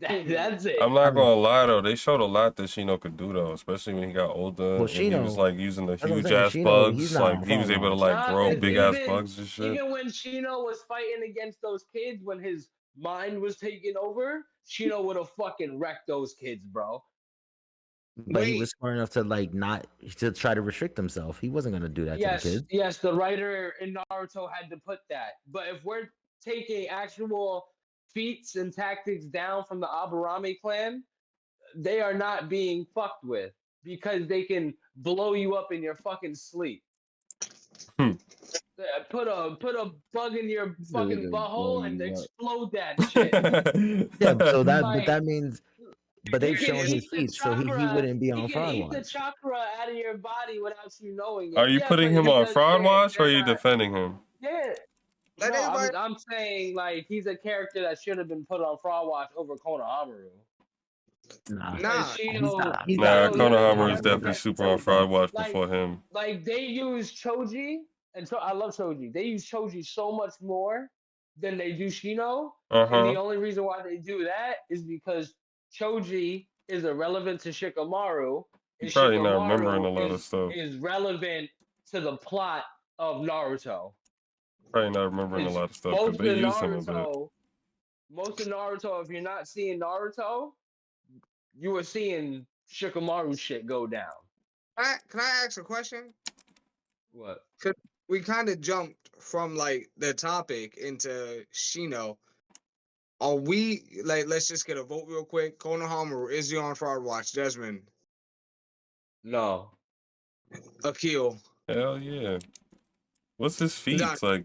Speaker 3: That's it.
Speaker 2: I'm
Speaker 1: I
Speaker 2: not
Speaker 1: mean,
Speaker 2: gonna lie though, they showed a lot that Shino could do though, especially when he got older
Speaker 1: well,
Speaker 2: and he was
Speaker 1: Shino.
Speaker 2: like using the
Speaker 1: That's what I'm
Speaker 2: huge
Speaker 1: saying.
Speaker 2: ass
Speaker 1: Shino, he's
Speaker 2: bugs.
Speaker 1: not on
Speaker 2: Like he
Speaker 1: Front
Speaker 2: was able to
Speaker 1: Watch.
Speaker 2: like
Speaker 3: Nah,
Speaker 2: grow
Speaker 3: because
Speaker 2: big ass bugs and shit.
Speaker 3: even when Shino was fighting against those kids when his mind was taken over, Shino would have fucking wrecked those kids, bro.
Speaker 1: But he
Speaker 4: Wait,
Speaker 1: was smart enough to like not to try to restrict himself. He wasn't gonna do that to the
Speaker 3: Yes,
Speaker 1: kids.
Speaker 3: yes, the writer in Naruto had to put that. But if we're taking actual feats and tactics down from the Aburame clan, they are not being fucked with because they can blow you up in your fucking sleep.
Speaker 2: Hmm.
Speaker 3: Put a bug in your
Speaker 1: So they
Speaker 3: fucking
Speaker 1: can blow
Speaker 3: butthole and
Speaker 1: you up.
Speaker 3: explode that shit.
Speaker 1: Yeah, so
Speaker 3: Like
Speaker 1: that means, but
Speaker 3: he
Speaker 1: they've
Speaker 3: can
Speaker 1: shown
Speaker 4: is
Speaker 1: his
Speaker 3: eat the
Speaker 1: feet, so he
Speaker 3: chakra.
Speaker 1: wouldn't be
Speaker 3: He
Speaker 1: on
Speaker 3: can
Speaker 1: Fraud
Speaker 3: eat the
Speaker 1: Watch.
Speaker 3: chakra out of your body without you knowing
Speaker 2: Are
Speaker 3: it.
Speaker 2: you
Speaker 3: Yeah,
Speaker 2: putting
Speaker 3: but
Speaker 2: him
Speaker 3: he
Speaker 2: on
Speaker 3: does.
Speaker 2: Fraud Watch or are
Speaker 3: They're
Speaker 2: you
Speaker 3: not.
Speaker 2: defending him?
Speaker 3: Yeah,
Speaker 4: that
Speaker 3: no,
Speaker 4: is my
Speaker 3: I'm saying like he's a character that should have been put on Fraud Watch over Konohamaru
Speaker 1: Nah,
Speaker 3: because
Speaker 4: nah.
Speaker 1: he's not
Speaker 2: Nah,
Speaker 3: Shino literally
Speaker 2: Konohamaru is
Speaker 1: Konohamaru.
Speaker 3: doesn't
Speaker 2: definitely
Speaker 3: get
Speaker 2: super on Fraud Watch
Speaker 3: like
Speaker 2: before him.
Speaker 3: they use Choji and so I love Choji. They use Choji so much more than they do Shino, and the
Speaker 2: Uh-huh.
Speaker 3: only reason why they do that is because Choji is irrelevant to Shikamaru,
Speaker 2: You
Speaker 3: and
Speaker 2: probably not remembering
Speaker 3: Shikamaru
Speaker 2: a lot of stuff.
Speaker 3: is relevant to the plot of Naruto.
Speaker 2: Probably not remembering a
Speaker 3: Because
Speaker 2: lot of stuff because they used him a bit.
Speaker 3: Most of Naruto, if you're not seeing Naruto, you are seeing Shikamaru shit go down.
Speaker 4: Can I ask a question?
Speaker 3: What?
Speaker 4: Cause we kind of jumped from like the topic into Shino. Are we like? Let's just get a vote real quick. Konohamaru, is he on Fraud Watch? Desmond,
Speaker 3: No.
Speaker 4: Akil,
Speaker 2: Hell yeah. What's his
Speaker 4: done.
Speaker 2: feats? Like,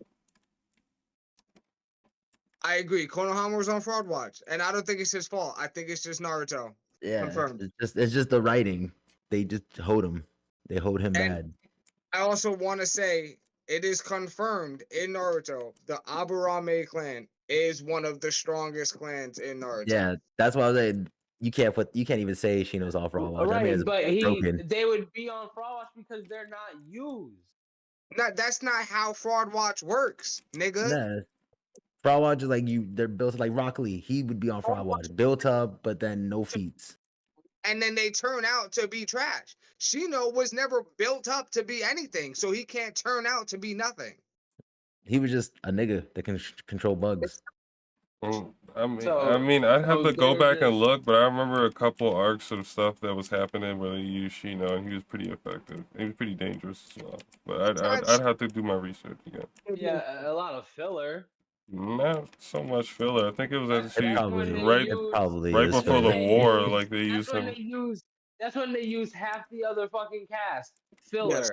Speaker 4: I agree. Konohamaru's on Fraud Watch, and I don't think it's his fault. I think it's just Naruto.
Speaker 1: Yeah,
Speaker 4: Confirmed.
Speaker 1: it's just the writing. They just hold him. They hold him
Speaker 4: And
Speaker 1: bad.
Speaker 4: I also want to say it is confirmed in Naruto the Aburame clan is one of the strongest clans in Naruto.
Speaker 1: Yeah, that's why I was like, you can't even say Shino's off Fraud Watch. That
Speaker 3: Right,
Speaker 1: man's
Speaker 3: but
Speaker 1: broken.
Speaker 3: they would be on Fraud Watch because they're not used.
Speaker 4: That's not how Fraud Watch works, nigga.
Speaker 1: Nah, Fraud Watch is like they're built like Rock Lee. He would be on Fraud Watch, built up, but then no feats.
Speaker 4: And then they turn out to be trash. Shino was never built up to be anything, so he can't turn out to be nothing.
Speaker 1: He was just a nigga that can control bugs.
Speaker 2: I mean, I'd have to go back and look, but I remember a couple arcs of stuff that was happening where they used Shino, and he was pretty effective. He was pretty dangerous as well. But I'd have to do my research again.
Speaker 3: Yeah, a lot of filler.
Speaker 2: Not so much filler. I think it was actually
Speaker 1: Probably
Speaker 2: right
Speaker 1: is
Speaker 2: before the
Speaker 1: filler.
Speaker 2: war, like they used him.
Speaker 3: That's when they use half the other fucking cast filler. Yes.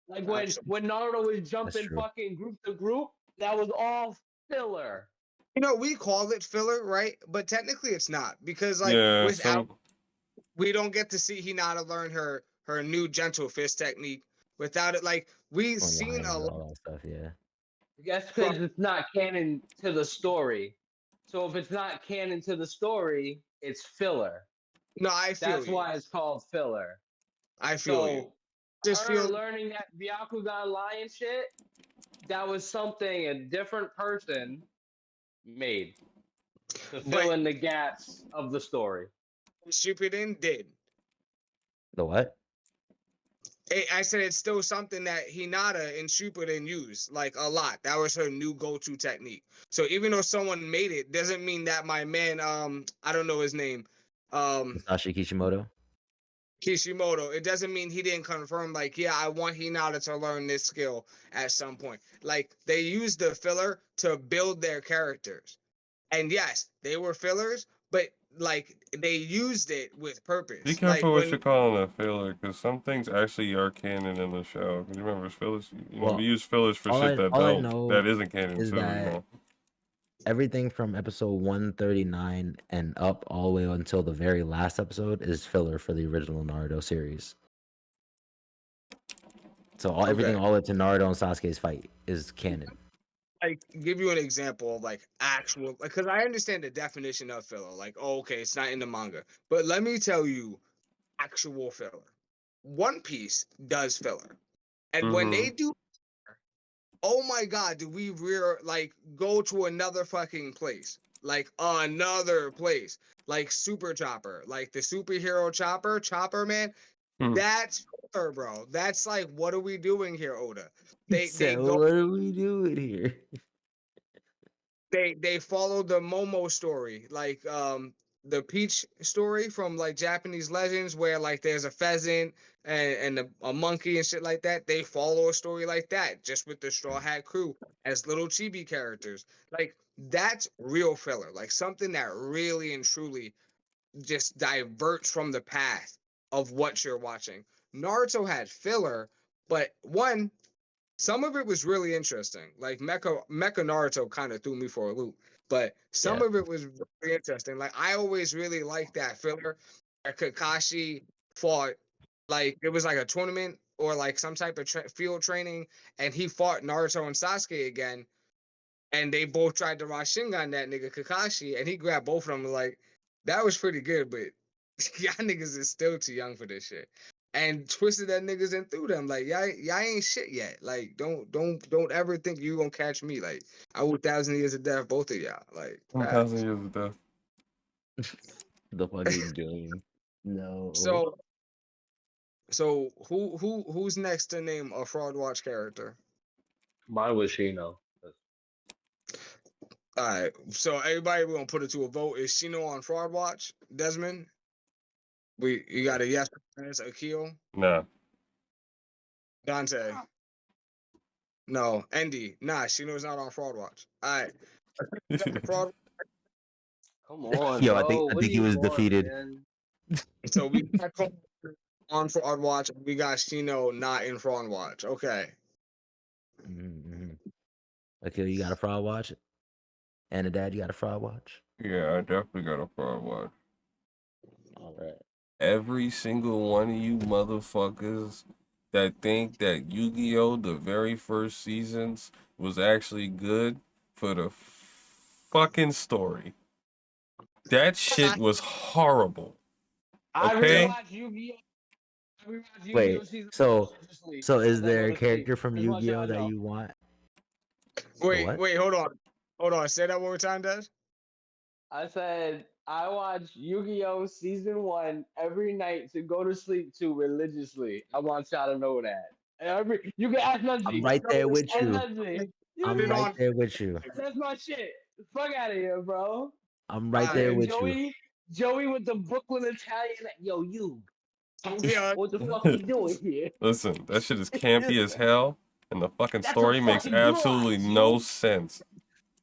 Speaker 3: Like when Naruto was jumping fucking group to group, that was all filler.
Speaker 4: You know, we call it filler, right? But technically it's not, because like we don't get to see Hinata learn her new gentle fist technique without it. Like we've seen a lot
Speaker 1: of stuff, yeah.
Speaker 3: That's because it's not canon to the story. So if it's not canon to the story, it's filler.
Speaker 4: No, I feel
Speaker 3: that's why it's called filler.
Speaker 4: I feel you.
Speaker 3: Just learning that Byakugan lion shit, that was something a different person made to fill in the gaps of the story.
Speaker 4: Shippuden did.
Speaker 1: The what?
Speaker 4: I said it's still something that Hinata and Shippuden use like a lot. That was her new go-to technique. So even though someone made it, doesn't mean that my man, I don't know his name,
Speaker 1: Masashi Kishimoto.
Speaker 4: It doesn't mean he didn't confirm, like, yeah, I want Hinata to learn this skill at some point. Like, they used the filler to build their characters. And yes, they were fillers, but like they used it with purpose.
Speaker 2: Be careful what you're calling a filler, because some things actually are canon in the show. Because you remember fillers, we use fillers for shit that isn't canon too.
Speaker 1: That everything from episode 139 and up all the way until the very last episode is filler for the original Naruto series. So everything all the way to Naruto and Sasuke's fight is canon.
Speaker 4: Like, give you an example of like actual, like, because I understand the definition of filler. Like, oh, okay, it's not in the manga, but let me tell you, actual filler. One Piece does filler, and when they do, oh my god, do we go to another fucking place, like another place, like Super Chopper, like the superhero Chopper man. That's filler, bro. That's like, what are we doing here, Oda?
Speaker 1: What are we doing here?
Speaker 4: They follow the Momo story, like the Peach story from like Japanese legends, where like there's a pheasant and a monkey and shit like that. They follow a story like that, just with the Straw Hat crew as little chibi characters. Like, that's real filler, like something that really and truly just diverts from the path of what you're watching. Naruto had filler, but some of it was really interesting. Like Mecha Naruto kind of threw me for a loop, but some of it was really interesting. Like, I always really liked that filler where Kakashi fought, like it was like a tournament or like some type of field training, and he fought Naruto and Sasuke again, and they both tried to Rasengan that nigga Kakashi, and he grabbed both of them. Like, that was pretty good, but y'all niggas is still too young for this shit. And twisted that niggas and threw them. Like, y'all ain't shit yet. Like, don't ever think you gonna catch me. Like, I would 1,000 years of death, both of y'all. Like,
Speaker 2: 1,000 years of death.
Speaker 1: The fucking game. No.
Speaker 4: So who's next to name a Fraud Watch character?
Speaker 3: Mine was Shino.
Speaker 4: All right. So everybody, we're gonna put it to a vote. Is Shino on Fraud Watch? Desmond? You got a yes? Akil?
Speaker 2: Nah.
Speaker 4: Dante? No. Andy? Nah, Shino's not on Fraud Watch. All right. Fraud.
Speaker 3: Come on,
Speaker 1: yo,
Speaker 3: bro.
Speaker 1: I think he was defeated.
Speaker 4: So we got on Fraud Watch. We got Shino not in Fraud Watch. Okay.
Speaker 1: Okay, you got a Fraud Watch? And a dad, you got a Fraud Watch?
Speaker 2: Yeah, I definitely got a Fraud Watch.
Speaker 1: All right.
Speaker 2: Every single one of you motherfuckers that think that Yu-Gi-Oh! The very first seasons was actually good for the fucking story. That shit was horrible.
Speaker 3: I
Speaker 2: Okay?
Speaker 3: rewatched Yu-Gi-Oh! I rewatched Yu-Gi-Oh!
Speaker 1: Wait,
Speaker 3: season one
Speaker 1: so
Speaker 3: religiously
Speaker 1: so is
Speaker 3: as I
Speaker 1: there
Speaker 3: go
Speaker 1: a
Speaker 3: to sleep.
Speaker 1: character from
Speaker 3: Just want
Speaker 1: Yu-Gi-Oh
Speaker 3: y'all to
Speaker 1: that
Speaker 3: know.
Speaker 1: you want?
Speaker 4: Wait,
Speaker 1: What?
Speaker 4: wait, hold on. Say that one more time, Dad.
Speaker 3: I said I watch Yu-Gi-Oh! Season 1 every night to go to sleep to religiously. I want y'all to know that. You can ask
Speaker 1: I'm
Speaker 3: Nunji.
Speaker 1: right there with
Speaker 3: Ask
Speaker 1: you.
Speaker 3: Nunji.
Speaker 1: I'm
Speaker 4: Been
Speaker 1: right
Speaker 4: on.
Speaker 1: there with you.
Speaker 3: That's my shit. Fuck out of here, bro.
Speaker 1: I'm right there
Speaker 4: Alright.
Speaker 1: with you.
Speaker 3: Joey with the Brooklyn Italian. Yo, you.
Speaker 4: Yeah.
Speaker 3: What the fuck we doing here?
Speaker 2: Listen, that shit is campy as hell, and the fucking
Speaker 3: That's a
Speaker 2: story makes
Speaker 3: fucking
Speaker 2: absolutely
Speaker 3: garage,
Speaker 2: no
Speaker 3: you.
Speaker 2: sense.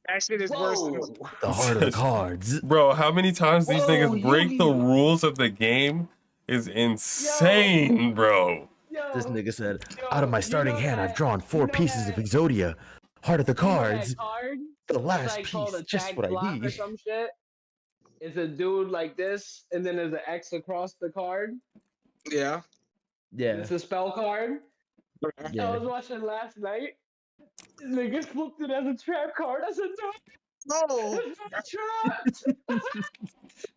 Speaker 4: That shit is worse than
Speaker 3: Whoa.
Speaker 1: The heart of the cards.
Speaker 2: Bro, how many times these
Speaker 3: Whoa,
Speaker 2: niggas break the
Speaker 3: Yu-Gi-Oh!
Speaker 2: rules of the game is insane, bro.
Speaker 1: This
Speaker 3: Yo,
Speaker 1: nigga said, out of
Speaker 3: yo,
Speaker 1: my starting hand, I've drawn
Speaker 3: you
Speaker 1: 4
Speaker 3: know
Speaker 1: pieces of
Speaker 3: that,
Speaker 1: Exodia. Heart of the
Speaker 3: you know that
Speaker 1: cards.
Speaker 3: card
Speaker 1: The
Speaker 3: that's
Speaker 1: last
Speaker 3: like called
Speaker 1: piece.
Speaker 3: a
Speaker 1: Just
Speaker 3: tag
Speaker 1: what I
Speaker 3: block or
Speaker 1: need.
Speaker 3: some shit? It's a dude like this, and then there's an X across the card,
Speaker 4: Yeah.
Speaker 3: and
Speaker 1: Yeah.
Speaker 3: it's a spell card. I
Speaker 1: Yeah.
Speaker 3: was watching last night. Niggas flipped it as a trap card. I said,
Speaker 4: No.
Speaker 3: it's not trapped.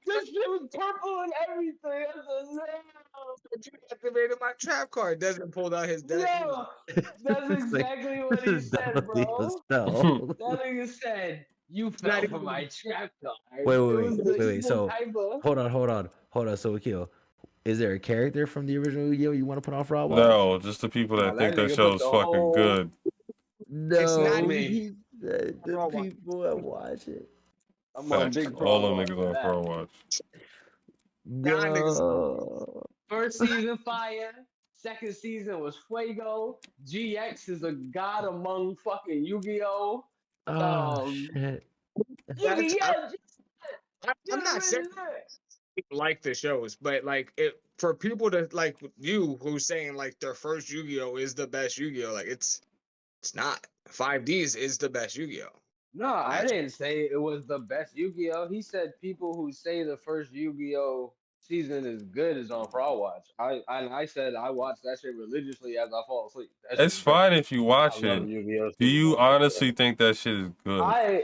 Speaker 3: This shit was purple and everything. I said, no.
Speaker 4: You activated my trap card. Desmond pulled out his deck.
Speaker 3: No, that's
Speaker 1: It's like,
Speaker 3: exactly what
Speaker 1: this
Speaker 3: he
Speaker 1: is
Speaker 3: said,
Speaker 1: definitely a
Speaker 3: bro.
Speaker 1: spell.
Speaker 3: That nigga said, you
Speaker 4: Not
Speaker 3: fell for
Speaker 4: even.
Speaker 3: my trap card.
Speaker 1: Wait,
Speaker 3: It
Speaker 1: wait,
Speaker 3: was
Speaker 1: wait,
Speaker 3: the
Speaker 1: wait, wait.
Speaker 3: evil
Speaker 1: So,
Speaker 3: Kaiba.
Speaker 1: hold on. So, Akil, is there a character from the original Yu-Gi-Oh you want to put on Fraud Watch?
Speaker 2: No, just the people
Speaker 3: Nah,
Speaker 2: that think
Speaker 3: that
Speaker 2: that
Speaker 3: nigga put
Speaker 2: show's
Speaker 3: the
Speaker 2: fucking
Speaker 3: whole.
Speaker 2: good.
Speaker 4: It's not
Speaker 1: No,
Speaker 3: me.
Speaker 1: he said the
Speaker 4: Fraud Watch.
Speaker 1: people that watch it.
Speaker 3: I'm on
Speaker 2: Facts.
Speaker 3: big
Speaker 2: All
Speaker 3: fraud
Speaker 2: them
Speaker 3: watch
Speaker 2: niggas
Speaker 3: for
Speaker 2: on
Speaker 3: that.
Speaker 2: Pro Watch.
Speaker 4: Y'all niggas.
Speaker 1: No.
Speaker 3: First season, fire. Second season was Fuego. GX is a god among fucking Yu-Gi-Oh!
Speaker 1: Oh, shit.
Speaker 4: That's.
Speaker 3: Yu-Gi-Oh!
Speaker 4: I'm not saying people like the shows, but like it for people to like you who's saying like their first Yu-Gi-Oh is the best Yu-Gi-Oh, like it's not. 5Ds is the best Yu-Gi-Oh.
Speaker 3: No, I
Speaker 4: That's
Speaker 3: didn't say it was the best Yu-Gi-Oh! He said people who say the first Yu-Gi-Oh! Season is good is on Fraud Watch. I said I watch that shit religiously as I fall asleep. That shit
Speaker 2: It's
Speaker 3: is great.
Speaker 2: fine if you
Speaker 3: I
Speaker 2: watch
Speaker 3: love
Speaker 2: it.
Speaker 3: Yu-Gi-Oh!
Speaker 2: Do
Speaker 3: Season
Speaker 2: you
Speaker 3: 1.
Speaker 2: honestly think that shit is good?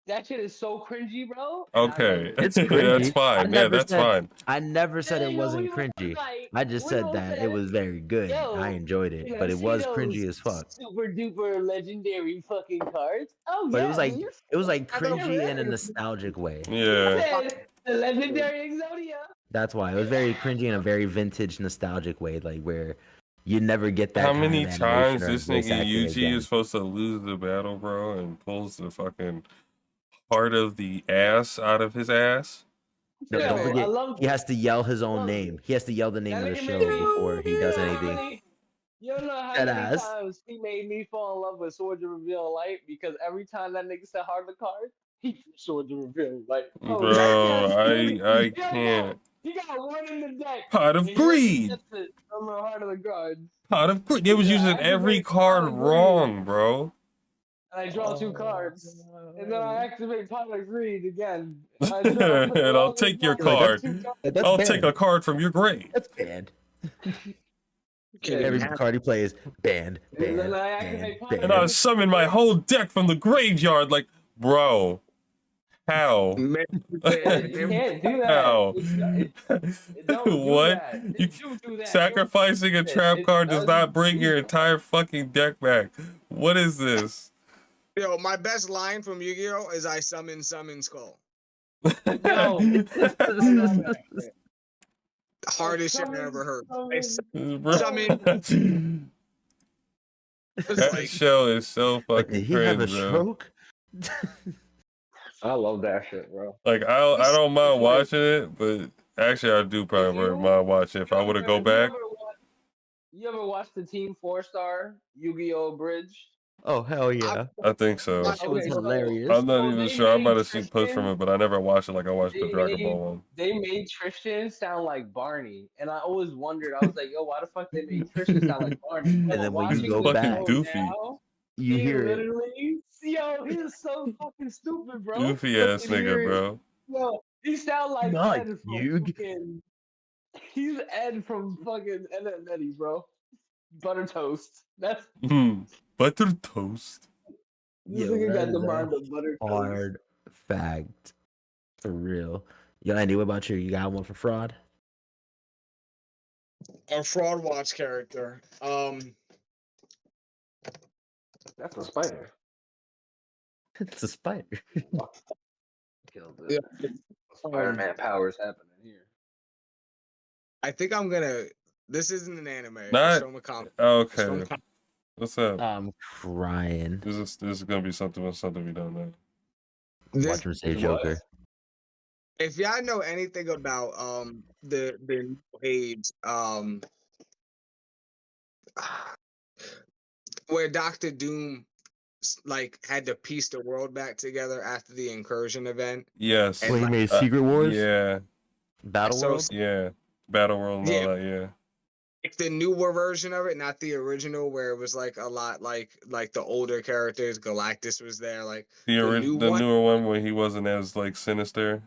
Speaker 3: That shit is so cringy, bro, and I love
Speaker 2: Okay,
Speaker 3: it.
Speaker 1: It's
Speaker 2: that's
Speaker 1: cringy.
Speaker 2: fine. Yeah, that's fine.
Speaker 1: I never said it
Speaker 3: Hey, yo,
Speaker 1: wasn't cringy. I just said that it was very good. I
Speaker 3: yo,
Speaker 1: enjoyed it,
Speaker 3: can I
Speaker 1: but it
Speaker 3: see
Speaker 1: was
Speaker 3: those
Speaker 1: cringy as fuck.
Speaker 3: super duper legendary fucking cards? Oh
Speaker 1: But
Speaker 3: yeah, dude.
Speaker 1: it was like
Speaker 4: I know.
Speaker 1: cringy in a nostalgic way.
Speaker 3: He
Speaker 2: Yeah.
Speaker 3: said the legendary Exodia.
Speaker 1: That's why it was very cringy in a very vintage nostalgic way, like where you never get
Speaker 2: How
Speaker 1: that kind
Speaker 2: many
Speaker 1: of animation
Speaker 2: times
Speaker 1: or
Speaker 2: this
Speaker 1: voice
Speaker 2: nigga
Speaker 1: acting
Speaker 2: Yuji is
Speaker 1: again.
Speaker 2: supposed to lose the battle, bro, and pulls the fucking part of the ass out of his ass?
Speaker 1: No, don't
Speaker 3: Yo, I
Speaker 1: forget
Speaker 3: loved
Speaker 1: he
Speaker 3: it.
Speaker 1: has to yell his
Speaker 3: I
Speaker 1: own
Speaker 3: loved it.
Speaker 1: name. He has to yell the name
Speaker 3: That
Speaker 1: of the
Speaker 3: nigga made
Speaker 1: show
Speaker 3: me.
Speaker 1: before he does anything.
Speaker 3: You don't know how
Speaker 1: That
Speaker 3: many
Speaker 1: ass.
Speaker 3: times he made me fall in love with Swords of Reveal Light because every time that nigga said hard the card, he threw Swords of Reveal Light. Oh,
Speaker 2: Bro,
Speaker 3: yes, dude.
Speaker 2: I
Speaker 3: Yo,
Speaker 2: can't.
Speaker 3: he got one in the deck.
Speaker 2: Pot
Speaker 3: And
Speaker 2: of
Speaker 3: he already
Speaker 2: greed.
Speaker 3: gets it from the heart of the cards.
Speaker 2: Pot of greed. They was
Speaker 3: Yeah, I
Speaker 2: using every
Speaker 3: activate
Speaker 2: card
Speaker 3: Pot of Greed,
Speaker 2: wrong, bro.
Speaker 3: and I draw 2 cards. And then I activate Pot of Greed again. I draw
Speaker 2: And I'll
Speaker 3: all the
Speaker 2: take your
Speaker 1: You're like,
Speaker 3: fucking
Speaker 2: card.
Speaker 3: 2 cards.
Speaker 1: that's
Speaker 2: I'll take
Speaker 1: banned.
Speaker 2: a card from your grave.
Speaker 1: That's banned.
Speaker 4: Can't
Speaker 3: Yeah.
Speaker 4: even
Speaker 1: Every
Speaker 4: have
Speaker 1: card he plays, banned,
Speaker 3: And then
Speaker 1: banned,
Speaker 3: I
Speaker 1: banned,
Speaker 3: activate Pot of
Speaker 2: And I'll
Speaker 1: banned.
Speaker 3: Greed.
Speaker 2: summon my whole deck from the graveyard. Like, bro, how?
Speaker 4: man,
Speaker 3: You can't do that.
Speaker 2: How?
Speaker 3: It don't do
Speaker 2: What?
Speaker 3: that.
Speaker 2: You
Speaker 3: It do that.
Speaker 2: sacrificing a trap
Speaker 3: It
Speaker 2: card does
Speaker 3: does
Speaker 2: not bring
Speaker 3: do
Speaker 2: your
Speaker 3: that.
Speaker 2: entire fucking deck back. What is this?
Speaker 4: Yo, my best line from Yu-Gi-Oh is I summon Skull.
Speaker 3: Yo, I love that shit.
Speaker 4: The hardest shit I ever heard. I summon. It's
Speaker 2: That
Speaker 4: like
Speaker 2: show is so
Speaker 1: Like,
Speaker 2: fucking
Speaker 1: did he have a
Speaker 2: cringe, bro.
Speaker 1: stroke?
Speaker 3: I love that shit, bro.
Speaker 2: Like I don't mind
Speaker 3: It's like
Speaker 2: watching it, but actually I do
Speaker 3: if
Speaker 2: probably
Speaker 3: you
Speaker 2: mind watching it. If I were to go back.
Speaker 3: you ever watch the Team 4-Star Yu-Gi-Oh! Bridge?
Speaker 1: Oh, hell yeah.
Speaker 2: I think so.
Speaker 1: That shit was
Speaker 3: Okay,
Speaker 1: hilarious.
Speaker 2: I'm not
Speaker 3: so
Speaker 2: even
Speaker 3: they
Speaker 2: sure. I might
Speaker 3: made
Speaker 2: have seen clips from
Speaker 3: Tristan.
Speaker 2: it, but I never watched it like I watched the
Speaker 3: They
Speaker 2: Dragon Ball
Speaker 3: made
Speaker 2: one.
Speaker 3: they made Tristan sound like Barney, and I always wondered. I was like, "Yo, why the fuck they made Tristan sound like Barney?"
Speaker 1: And then when you
Speaker 2: He's
Speaker 1: go
Speaker 3: The
Speaker 2: fucking
Speaker 1: back,
Speaker 3: show
Speaker 2: goofy.
Speaker 3: now,
Speaker 1: you
Speaker 3: he
Speaker 1: hear it.
Speaker 3: literally, yo, he's so fucking stupid, bro.
Speaker 2: Goofy
Speaker 1: But
Speaker 2: ass
Speaker 1: you hear
Speaker 2: nigga,
Speaker 1: it.
Speaker 2: bro.
Speaker 3: Yo, he sound like
Speaker 1: Not
Speaker 3: Ed from
Speaker 1: you.
Speaker 3: fucking. He's Ed from fucking Ed and Eddie, bro. Butter toast. That's
Speaker 2: Butter toast.
Speaker 3: this
Speaker 1: Yo,
Speaker 3: nigga
Speaker 1: that
Speaker 3: got the
Speaker 1: is a
Speaker 3: mind of butter toast.
Speaker 1: hard fact. For real. Yo, Andy, what about you? You got one for fraud?
Speaker 4: A fraud watch character.
Speaker 3: That's a spider.
Speaker 1: It's a spider.
Speaker 3: Killed
Speaker 4: Yeah.
Speaker 3: it. Spider-Man powers happening here.
Speaker 4: I think I'm gonna. This isn't an anime. It's
Speaker 2: Not
Speaker 4: from a comic. It's from
Speaker 2: okay.
Speaker 4: a comic.
Speaker 2: What's up?
Speaker 1: I'm crying.
Speaker 2: This is gonna be something we don't know.
Speaker 4: This,
Speaker 1: Watch him say
Speaker 3: What?
Speaker 1: Joker.
Speaker 4: if y'all know anything about the new age where Doctor Doom like had to piece the world back together after the incursion event.
Speaker 2: Yes.
Speaker 4: And
Speaker 1: Wait, he
Speaker 4: like,
Speaker 1: made Secret Wars?
Speaker 2: Yeah.
Speaker 1: Battle
Speaker 4: so
Speaker 1: World?
Speaker 2: Yeah. Battle World and all
Speaker 4: Yeah.
Speaker 2: that. Yeah.
Speaker 4: like the newer version of it, not the original, where it was like a lot like the older characters. Galactus was there, like
Speaker 2: The
Speaker 4: the new
Speaker 2: the
Speaker 4: one.
Speaker 2: newer one where he wasn't as like sinister.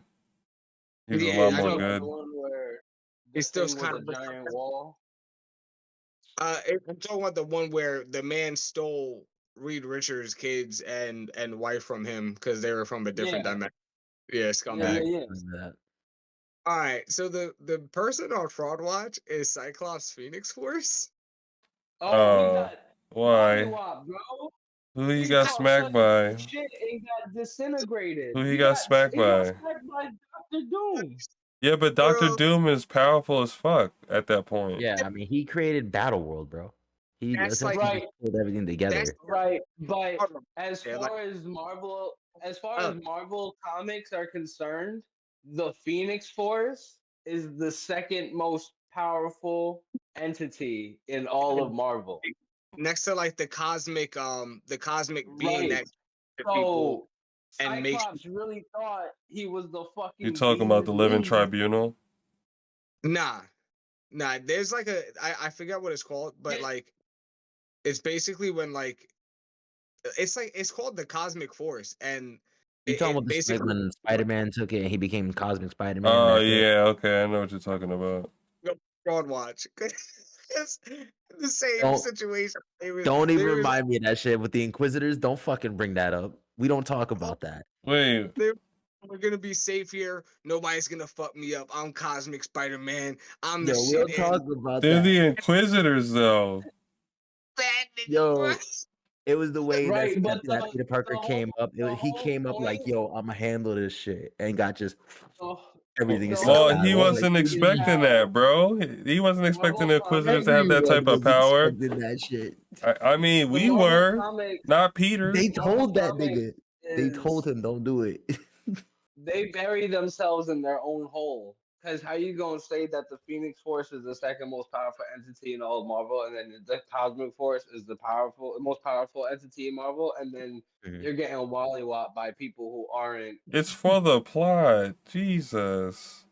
Speaker 2: He was a
Speaker 4: Yeah,
Speaker 2: lot
Speaker 3: You
Speaker 2: more
Speaker 3: talking about
Speaker 2: good.
Speaker 3: the one where the
Speaker 4: He still
Speaker 3: thing was
Speaker 4: kind
Speaker 3: a
Speaker 4: of
Speaker 3: giant wall?
Speaker 4: I'm talking about the one where the man stole Reed Richards' kids and wife from him because they were from a different
Speaker 3: Yeah.
Speaker 4: dimension. Yeah,
Speaker 3: Yeah,
Speaker 4: scumbag.
Speaker 3: yeah.
Speaker 1: That.
Speaker 4: All right, so the person on Fraud Watch is Cyclops Phoenix Force.
Speaker 3: Oh, he got
Speaker 2: Why?
Speaker 3: mollywop, bro.
Speaker 2: Who he
Speaker 3: He
Speaker 2: got
Speaker 3: talked such
Speaker 2: smacked by?
Speaker 3: shit and got disintegrated.
Speaker 2: Who he got smacked by?
Speaker 3: smacked by Dr. Doom.
Speaker 2: Yeah, but Doctor
Speaker 4: Bro,
Speaker 2: Doom is powerful as fuck at that point.
Speaker 1: Yeah, I mean, he created Battle World, bro. He
Speaker 4: That's like-
Speaker 1: essentially
Speaker 3: Right.
Speaker 1: just pulled everything together.
Speaker 4: That's
Speaker 3: Right, but
Speaker 4: hold on.
Speaker 3: as
Speaker 4: Yeah,
Speaker 3: far as Marvel,
Speaker 4: Oh.
Speaker 3: Marvel comics are concerned, the Phoenix Force is the second most powerful entity in all of Marvel.
Speaker 4: next to like the cosmic being
Speaker 3: Right.
Speaker 4: that people
Speaker 3: So
Speaker 4: and makes
Speaker 3: Cyclops really thought he was the fucking.
Speaker 2: You talking about the Living
Speaker 3: demon
Speaker 2: Tribunal?
Speaker 4: nah. There's like I forget what it's called, but
Speaker 3: Yeah.
Speaker 4: like it's basically when like it's called the Cosmic Force, and
Speaker 1: You talking
Speaker 4: it
Speaker 1: about this like
Speaker 4: basically
Speaker 1: when Spider-Man took it and he became Cosmic Spider-Man?
Speaker 2: Oh
Speaker 1: that's it?
Speaker 2: yeah, okay, I know what you're talking about.
Speaker 4: Fraud Watch. It's the same
Speaker 1: Don't-
Speaker 4: situation.
Speaker 1: Don't even
Speaker 4: there is-
Speaker 1: remind me of that shit with the Inquisitors. Don't fucking bring that up. We don't talk about that.
Speaker 2: Wait,
Speaker 4: We're gonna be safe here. Nobody's gonna fuck me up. I'm Cosmic Spider-Man. I'm the
Speaker 1: Yo,
Speaker 4: shit.
Speaker 1: we'll talk about
Speaker 2: they're
Speaker 1: that.
Speaker 2: the Inquisitors though.
Speaker 4: Bad nigga,
Speaker 1: Yo,
Speaker 4: bro.
Speaker 1: it was the way
Speaker 3: Right,
Speaker 1: that,
Speaker 3: but
Speaker 1: that Peter Parker
Speaker 3: the
Speaker 1: came up.
Speaker 3: the
Speaker 1: He
Speaker 3: whole
Speaker 1: came up like,
Speaker 3: point-
Speaker 1: yo, I'm gonna handle this shit, and got just
Speaker 3: the-
Speaker 1: everything.
Speaker 3: the
Speaker 1: is
Speaker 3: whole
Speaker 2: Well,
Speaker 1: sucked
Speaker 2: he
Speaker 1: out.
Speaker 3: point
Speaker 2: wasn't
Speaker 3: is
Speaker 2: expecting that, bro. He wasn't expecting the Inquisitors to have that type of
Speaker 1: Everyone was
Speaker 2: power.
Speaker 1: expecting that shit.
Speaker 2: I mean,
Speaker 3: The
Speaker 2: we
Speaker 3: Marvel
Speaker 2: were,
Speaker 3: comics-
Speaker 2: not Peter.
Speaker 1: They
Speaker 3: Marvel
Speaker 1: told that
Speaker 3: Comics
Speaker 1: nigga. They told him, don't do it.
Speaker 3: They bury themselves in their own hole. Because how you gonna say that the Phoenix Force is the second most powerful entity in all of Marvel, and then the Cosmic Force is the most powerful entity in Marvel, and then
Speaker 1: Mhm.
Speaker 3: you're getting wallywopped by people who aren't.
Speaker 2: It's for the plot. Jesus.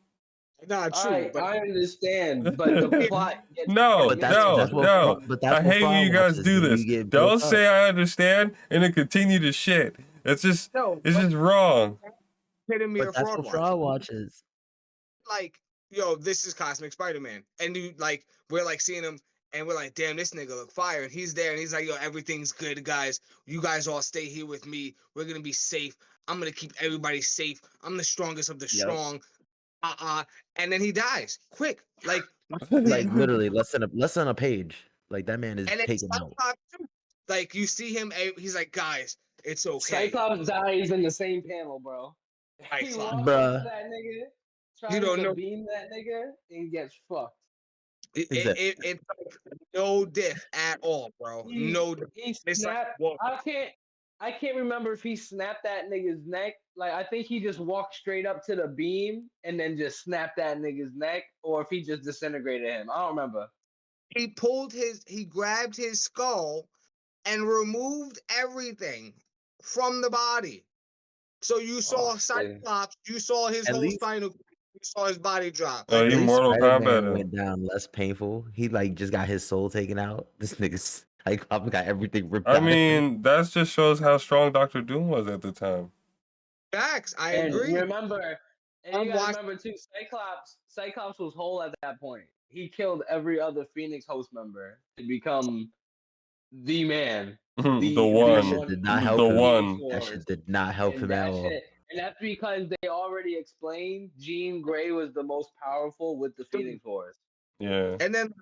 Speaker 4: Nah, true, but
Speaker 3: I understand, but the plot gets
Speaker 2: No,
Speaker 1: But that's
Speaker 2: no,
Speaker 1: what
Speaker 2: no.
Speaker 1: but that's
Speaker 2: I
Speaker 1: what
Speaker 2: hate when
Speaker 1: fraud
Speaker 2: you guys
Speaker 1: watches,
Speaker 2: do
Speaker 1: when
Speaker 2: this.
Speaker 1: you get
Speaker 2: Don't
Speaker 1: built
Speaker 2: say
Speaker 1: up.
Speaker 2: I understand and then continue to shit. It's just
Speaker 4: no,
Speaker 2: it's just wrong.
Speaker 4: hitting me a
Speaker 1: But that's
Speaker 4: Fraud
Speaker 1: what
Speaker 4: Watch.
Speaker 1: fraud watches.
Speaker 4: Like, yo, this is Cosmic Spider-Man. And you like we're like seeing him and we're like, damn, this nigga look fire. And he's there and he's like, yo, everything's good, guys. You guys all stay here with me. We're gonna be safe. I'm gonna keep everybody safe. I'm the strongest of the
Speaker 1: Yep.
Speaker 4: strong. And then he dies. Quick. Like
Speaker 1: Like literally less than a page. Like that man is
Speaker 4: and then
Speaker 1: taken out.
Speaker 4: Cyclops too. Like you see him, he's like, guys, it's okay.
Speaker 3: Cyclops dies in the same panel, bro. He
Speaker 4: Cyclops.
Speaker 3: walks
Speaker 1: Bruh.
Speaker 3: up to that nigga,
Speaker 4: You
Speaker 3: tries
Speaker 4: don't
Speaker 3: to
Speaker 4: know.
Speaker 3: beam that nigga, and gets fucked.
Speaker 1: Exactly.
Speaker 4: It's like no diff at all, bro. No diff.
Speaker 3: He
Speaker 4: It's like,
Speaker 3: snapped.
Speaker 4: whoa.
Speaker 3: I can't remember if he snapped that nigga's neck. Like I think he just walked straight up to the beam and then just snapped that nigga's neck, or if he just disintegrated him. I don't remember.
Speaker 4: He grabbed his skull and removed everything from the body. So you saw Cyclops, you saw his
Speaker 1: At
Speaker 4: whole
Speaker 1: least-
Speaker 4: spinal cord, you saw his body drop.
Speaker 2: Oh,
Speaker 4: Like,
Speaker 2: he
Speaker 1: At least
Speaker 2: Mortal
Speaker 1: Spider-Man
Speaker 2: Kombat.
Speaker 1: went down less painful. He like just got his soul taken out. This nigga's like I've got everything ripped
Speaker 2: I
Speaker 1: out.
Speaker 2: mean, that just shows how strong Doctor Doom was at the time.
Speaker 4: facts, I
Speaker 3: And
Speaker 4: agree.
Speaker 3: remember, and
Speaker 4: I'm
Speaker 3: you gotta
Speaker 4: watching-
Speaker 3: remember too, Cyclops was whole at that point. he killed every other Phoenix host member to become the man,
Speaker 2: The
Speaker 1: That
Speaker 2: one.
Speaker 1: shit
Speaker 3: one
Speaker 1: did not
Speaker 2: The
Speaker 1: help
Speaker 3: in
Speaker 1: him.
Speaker 3: Phoenix
Speaker 2: one.
Speaker 1: That shit
Speaker 3: Force.
Speaker 1: did not help
Speaker 3: And
Speaker 1: him at
Speaker 3: that
Speaker 1: all.
Speaker 3: shit, and that's because they already explained Jean Grey was the most powerful with the Phoenix Force.
Speaker 2: Yeah.
Speaker 4: And then,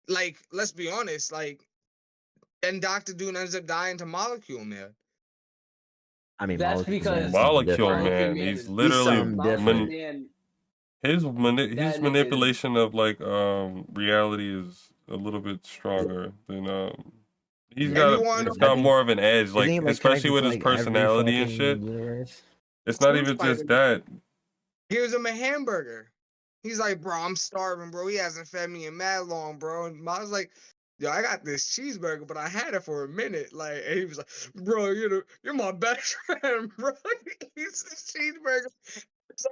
Speaker 4: like, let's be honest, like, then Doctor Doom ends up dying to Molecule Man.
Speaker 1: I mean,
Speaker 3: That's
Speaker 1: Molecule Man is
Speaker 3: because
Speaker 1: something
Speaker 2: Molecule
Speaker 1: different.
Speaker 3: Molecule
Speaker 2: Man.
Speaker 3: Man
Speaker 2: He's
Speaker 3: is
Speaker 1: He's
Speaker 2: literally
Speaker 1: something
Speaker 3: Molecule
Speaker 1: different.
Speaker 3: Man.
Speaker 2: his
Speaker 3: That nigga is
Speaker 2: manipulation of like reality is a little bit stronger than
Speaker 4: And you
Speaker 1: Yeah,
Speaker 4: want to
Speaker 2: he's
Speaker 4: know,
Speaker 1: I
Speaker 2: got
Speaker 1: think
Speaker 2: more of an edge,
Speaker 1: isn't
Speaker 2: like
Speaker 1: he like
Speaker 2: especially
Speaker 1: connected
Speaker 2: with
Speaker 1: to
Speaker 2: his
Speaker 1: like every
Speaker 2: personality and
Speaker 1: fucking
Speaker 2: shit.
Speaker 1: universe?
Speaker 2: It's not
Speaker 4: True
Speaker 2: even just
Speaker 4: Spider-Man
Speaker 2: that.
Speaker 4: gives him a hamburger. He's like, bro, I'm starving, bro. He hasn't fed me in mad long, bro. And I was like, yo, I got this cheeseburger, but I had it for a minute. Like, and he was like, bro, you're my best friend, bro. He eats this cheeseburger. So,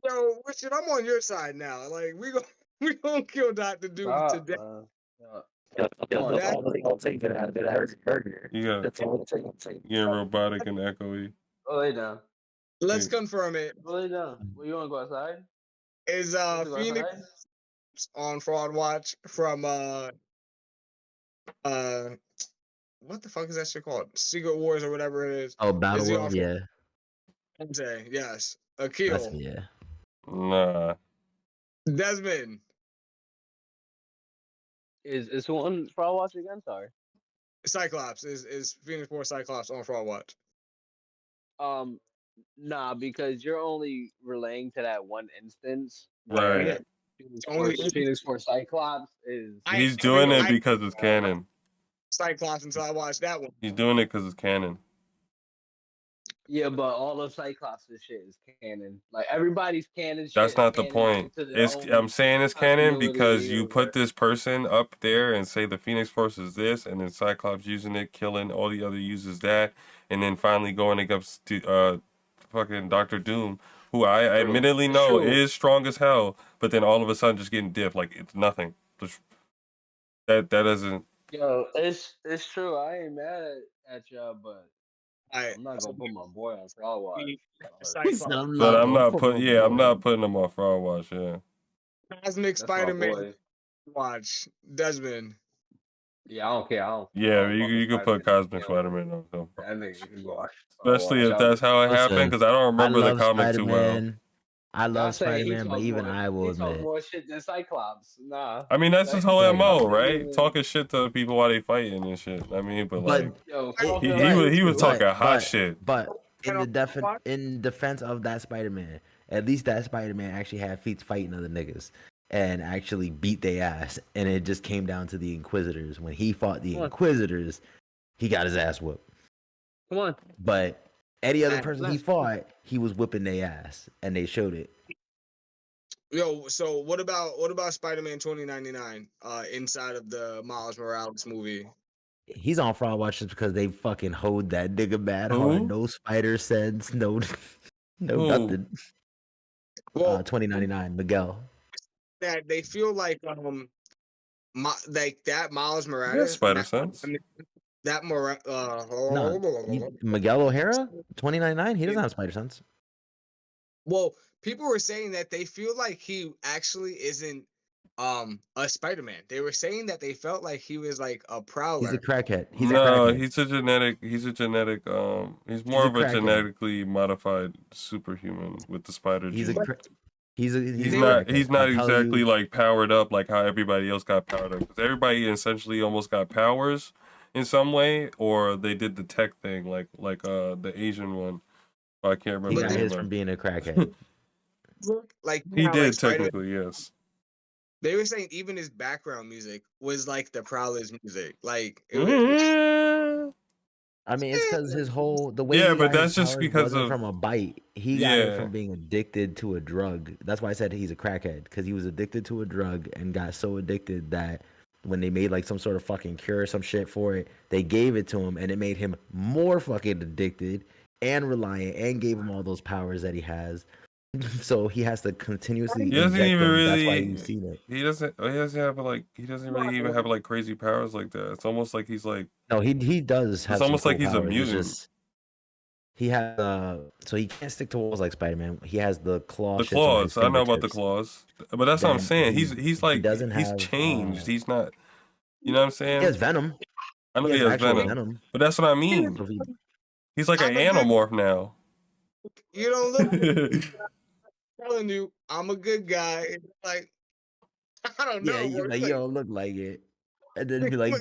Speaker 4: yo, Richard, I'm on your side now. Like, we gonna kill Doctor Doom
Speaker 3: stop.
Speaker 4: today.
Speaker 3: Come on,
Speaker 4: That
Speaker 2: You got getting robotic and echoey.
Speaker 3: go lay down.
Speaker 4: let's
Speaker 2: Wait,
Speaker 4: confirm it.
Speaker 3: Go lay down. Well, you wanna go outside?
Speaker 4: Is
Speaker 3: You want to go
Speaker 4: Phoenix
Speaker 3: outside?
Speaker 4: on Fraud Watch from uh what the fuck is that shit called? Secret Wars or whatever it is.
Speaker 1: Oh,
Speaker 4: Is
Speaker 1: Battle
Speaker 4: he on
Speaker 1: World.
Speaker 4: Fraud
Speaker 1: Yeah,
Speaker 4: Watch? Yes.
Speaker 1: that's
Speaker 4: Akil.
Speaker 1: yeah.
Speaker 2: nah.
Speaker 4: Desmond.
Speaker 3: Is who on Fraud Watch again? Sorry.
Speaker 4: Cyclops. Is Phoenix Force Cyclops on Fraud Watch?
Speaker 3: Um, nah, because you're only relaying to that one instance
Speaker 2: Right.
Speaker 4: Yeah.
Speaker 3: where
Speaker 4: Only
Speaker 3: Phoenix Force Cyclops is
Speaker 2: He's
Speaker 4: I
Speaker 2: doing it
Speaker 3: is
Speaker 2: because it's canon.
Speaker 4: Cyclops until I watched that one.
Speaker 2: He's doing it because it's canon.
Speaker 3: yeah, but all of Cyclops' shit is canon. Like everybody's canon shit
Speaker 2: That's
Speaker 3: is
Speaker 2: not the
Speaker 3: canon
Speaker 2: point.
Speaker 3: into their
Speaker 2: It's I'm
Speaker 3: own
Speaker 2: saying it's canon
Speaker 3: continuity of the
Speaker 2: because you put
Speaker 3: universe.
Speaker 2: this person up there and say the Phoenix Force is this, and then Cyclops using it, killing all the other users that, and then finally going against fucking Doctor Doom, who I
Speaker 3: True.
Speaker 2: admittedly
Speaker 3: It's
Speaker 2: know
Speaker 3: true.
Speaker 2: is strong as hell, but then all of a sudden just getting dipped like it's nothing. That doesn't.
Speaker 3: Yo, it's true. I ain't mad at y'all, but
Speaker 4: I
Speaker 3: I'm not gonna put my boy on Fraud Watch.
Speaker 1: He's
Speaker 4: Cyclops.
Speaker 1: not
Speaker 2: But
Speaker 1: allowed
Speaker 2: I'm
Speaker 1: to
Speaker 2: not
Speaker 1: put my
Speaker 2: putting. Yeah, I'm
Speaker 1: boy.
Speaker 2: not putting them on Fraud Watch. Yeah.
Speaker 4: Cosmic
Speaker 3: That's my
Speaker 4: Spider-Man
Speaker 3: boy.
Speaker 4: watch. Desmond.
Speaker 3: Yeah, I don't care. I
Speaker 2: Yeah,
Speaker 3: don't fuck with
Speaker 2: you could put
Speaker 3: Spider-Man.
Speaker 2: Cosmic
Speaker 3: You know,
Speaker 2: Spider-Man on. No
Speaker 3: that
Speaker 2: problem.
Speaker 3: nigga can watch Fraud
Speaker 2: Especially
Speaker 3: Watch.
Speaker 2: if that's how it happened,
Speaker 1: Listen,
Speaker 2: because I don't
Speaker 1: I
Speaker 2: remember the
Speaker 1: love
Speaker 2: comic too well.
Speaker 1: Spider-Man. I
Speaker 3: Not
Speaker 1: love
Speaker 3: saying
Speaker 1: Spider-Man, but even I will
Speaker 3: he talk
Speaker 1: admit
Speaker 3: more shit than Cyclops. Nah,
Speaker 2: I mean, that's his whole
Speaker 1: like,
Speaker 2: MO,
Speaker 3: Cyclops ain't
Speaker 2: right?
Speaker 3: even.
Speaker 2: Talking shit to people while they fighting and shit. I mean, but like
Speaker 1: but
Speaker 3: Yo,
Speaker 1: it,
Speaker 3: talking
Speaker 2: he
Speaker 3: like
Speaker 2: was
Speaker 3: this.
Speaker 2: talking hot shit.
Speaker 1: but
Speaker 4: And on Fraud Watch,
Speaker 1: in defense of that Spider-Man, at least that Spider-Man actually had feats fighting other niggas and actually beat their ass. And it just came down to the Inquisitors. When he fought the
Speaker 3: Come on,
Speaker 1: Inquisitors, he got his ass whooped.
Speaker 3: come on.
Speaker 1: But any other person he
Speaker 3: Let's.
Speaker 1: fought, he was whipping their ass, and they showed it.
Speaker 4: yo, so what about Spider-Man 2099 inside of the Miles Morales movie?
Speaker 1: He's on fraud watch just because they fucking hold that nigga bad hard.
Speaker 2: Who?
Speaker 1: No spider sense, no, no
Speaker 2: Who?
Speaker 1: nothing.
Speaker 4: Well,
Speaker 1: 2099 Miguel.
Speaker 4: that they feel like like that Miles
Speaker 2: He has
Speaker 4: Morales
Speaker 2: spider sense.
Speaker 4: that
Speaker 1: No, Miguel O'Hara 2099. He doesn't have spider sense.
Speaker 4: well, people were saying that they feel like he actually isn't a Spider-Man. They were saying that they felt like he was like a
Speaker 1: He's a
Speaker 4: prowler.
Speaker 1: crackhead. He's a
Speaker 2: No,
Speaker 1: crackhead.
Speaker 2: he's a genetic. He's a genetic. He's
Speaker 1: He's
Speaker 2: more
Speaker 1: a
Speaker 2: of a
Speaker 1: crackhead.
Speaker 2: genetically modified superhuman with the spider
Speaker 1: He's a
Speaker 2: gene.
Speaker 1: he's a
Speaker 2: He's
Speaker 1: a
Speaker 2: not.
Speaker 1: crackhead.
Speaker 2: He's not
Speaker 1: I'm telling
Speaker 2: exactly
Speaker 1: you,
Speaker 2: like powered up like how everybody else got powered up. Because everybody essentially almost got powers in some way, or they did the tech thing, like the Asian one. I can't remember
Speaker 1: he
Speaker 4: But
Speaker 2: the
Speaker 1: got
Speaker 4: they
Speaker 1: his
Speaker 2: name
Speaker 1: from
Speaker 2: of.
Speaker 1: being a crackhead.
Speaker 4: like
Speaker 2: He
Speaker 4: how like
Speaker 2: did
Speaker 4: Spider-Man.
Speaker 2: technically, yes.
Speaker 4: They were saying even his background music was like the Prowler's music. Like it was.
Speaker 2: Mm.
Speaker 1: I mean, it's because the way
Speaker 2: Yeah,
Speaker 1: he
Speaker 2: but
Speaker 1: got his
Speaker 2: that's just
Speaker 1: powers
Speaker 2: because
Speaker 1: wasn't
Speaker 2: of
Speaker 1: from a bite. He got it
Speaker 2: yeah.
Speaker 1: from being addicted to a drug. That's why I said he's a crackhead, because he was addicted to a drug and got so addicted that when they made like some sort of fucking cure or some shit for it, they gave it to him and it made him more fucking addicted and reliant and gave him all those powers that he has. So he has to continuously
Speaker 2: He doesn't
Speaker 1: inject
Speaker 2: even
Speaker 1: them. That's why you've
Speaker 2: really.
Speaker 1: seen it.
Speaker 2: He doesn't. He doesn't have like. He doesn't really even have like crazy powers like that. It's almost like he's like.
Speaker 1: No, he does
Speaker 2: It's
Speaker 1: have some
Speaker 2: almost like
Speaker 1: cool
Speaker 2: he's a
Speaker 1: powers. It's
Speaker 2: mutant.
Speaker 1: just He has so he can't stick to walls like Spider-Man. He has the claw
Speaker 2: The
Speaker 1: shits on his
Speaker 2: claws. I know about the
Speaker 1: fingertips.
Speaker 2: claws. But that's what I'm
Speaker 1: Then
Speaker 2: saying. He's
Speaker 1: he
Speaker 2: like
Speaker 1: doesn't
Speaker 2: he's
Speaker 1: have
Speaker 2: changed. He's not. You know what I'm
Speaker 1: he has
Speaker 2: saying?
Speaker 1: venom.
Speaker 2: I know
Speaker 1: He
Speaker 2: he
Speaker 1: has
Speaker 2: has
Speaker 1: actual
Speaker 2: venom,
Speaker 1: venom.
Speaker 2: but that's what I
Speaker 1: So
Speaker 2: mean.
Speaker 1: he,
Speaker 2: He's like an
Speaker 4: I'm a good.
Speaker 2: animorph now.
Speaker 4: You don't look. I'm telling you, I'm a good guy. It's like I don't
Speaker 1: yeah,
Speaker 4: know,
Speaker 1: you
Speaker 4: bro.
Speaker 1: like
Speaker 4: It's
Speaker 1: you don't look like it. And then be like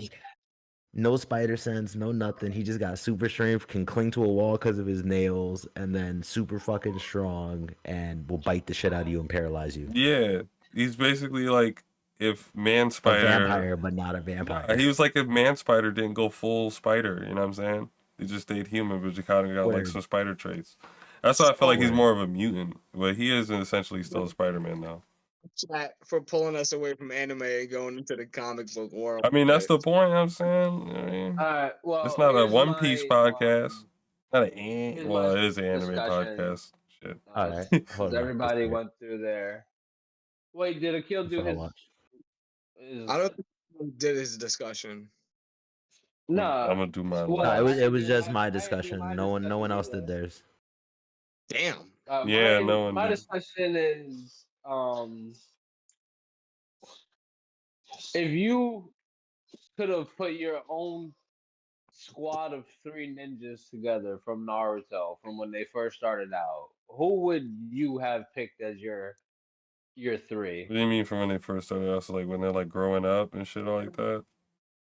Speaker 1: no spider sense, no nothing. He just got super strength, can cling to a wall because of his nails, and then super fucking strong and will bite the shit out of you and paralyze you.
Speaker 2: Yeah, he's basically like if Man
Speaker 1: A
Speaker 2: Spider.
Speaker 1: vampire, but not a
Speaker 2: Nah,
Speaker 1: vampire.
Speaker 2: he was like if Man Spider didn't go full spider. You know what I'm saying? He just stayed human, but he kind of got like
Speaker 1: Word.
Speaker 2: some spider traits. That's why I feel like he's
Speaker 1: Word.
Speaker 2: more of a mutant, but he is essentially still Spider-Man now.
Speaker 4: Chat for pulling us away from anime and going into the comic book world.
Speaker 2: I mean, that's
Speaker 4: but
Speaker 2: the point. You know what I'm saying. I mean,
Speaker 3: All right.
Speaker 2: it's
Speaker 3: Well,
Speaker 2: not a
Speaker 3: here's
Speaker 2: One Piece
Speaker 3: my
Speaker 2: podcast. Not an
Speaker 3: here's my
Speaker 2: well, it is an anime
Speaker 3: discussion.
Speaker 2: podcast. Shit.
Speaker 1: All right,
Speaker 3: Since
Speaker 1: hold on. Let's
Speaker 3: everybody
Speaker 1: hear it.
Speaker 3: went through there. Wait, did Akil do
Speaker 1: Before I
Speaker 3: his?
Speaker 1: watch.
Speaker 4: I don't think we did his discussion.
Speaker 2: I'm
Speaker 3: Nah.
Speaker 2: gonna do mine
Speaker 1: No,
Speaker 3: Well,
Speaker 2: last.
Speaker 3: I
Speaker 1: it
Speaker 3: didn't
Speaker 1: was
Speaker 3: do
Speaker 1: just
Speaker 3: my
Speaker 1: my
Speaker 3: I didn't do my
Speaker 1: discussion. No one
Speaker 3: discussion
Speaker 1: else did
Speaker 3: either.
Speaker 1: theirs.
Speaker 4: Damn.
Speaker 2: Yeah, no one
Speaker 3: My
Speaker 2: did.
Speaker 3: discussion is if you could have put your own squad of 3 ninjas together from Naruto from when they first started out, who would you have picked as your three?
Speaker 2: What do you mean from when they first started out? So like when they're like growing up and shit like that?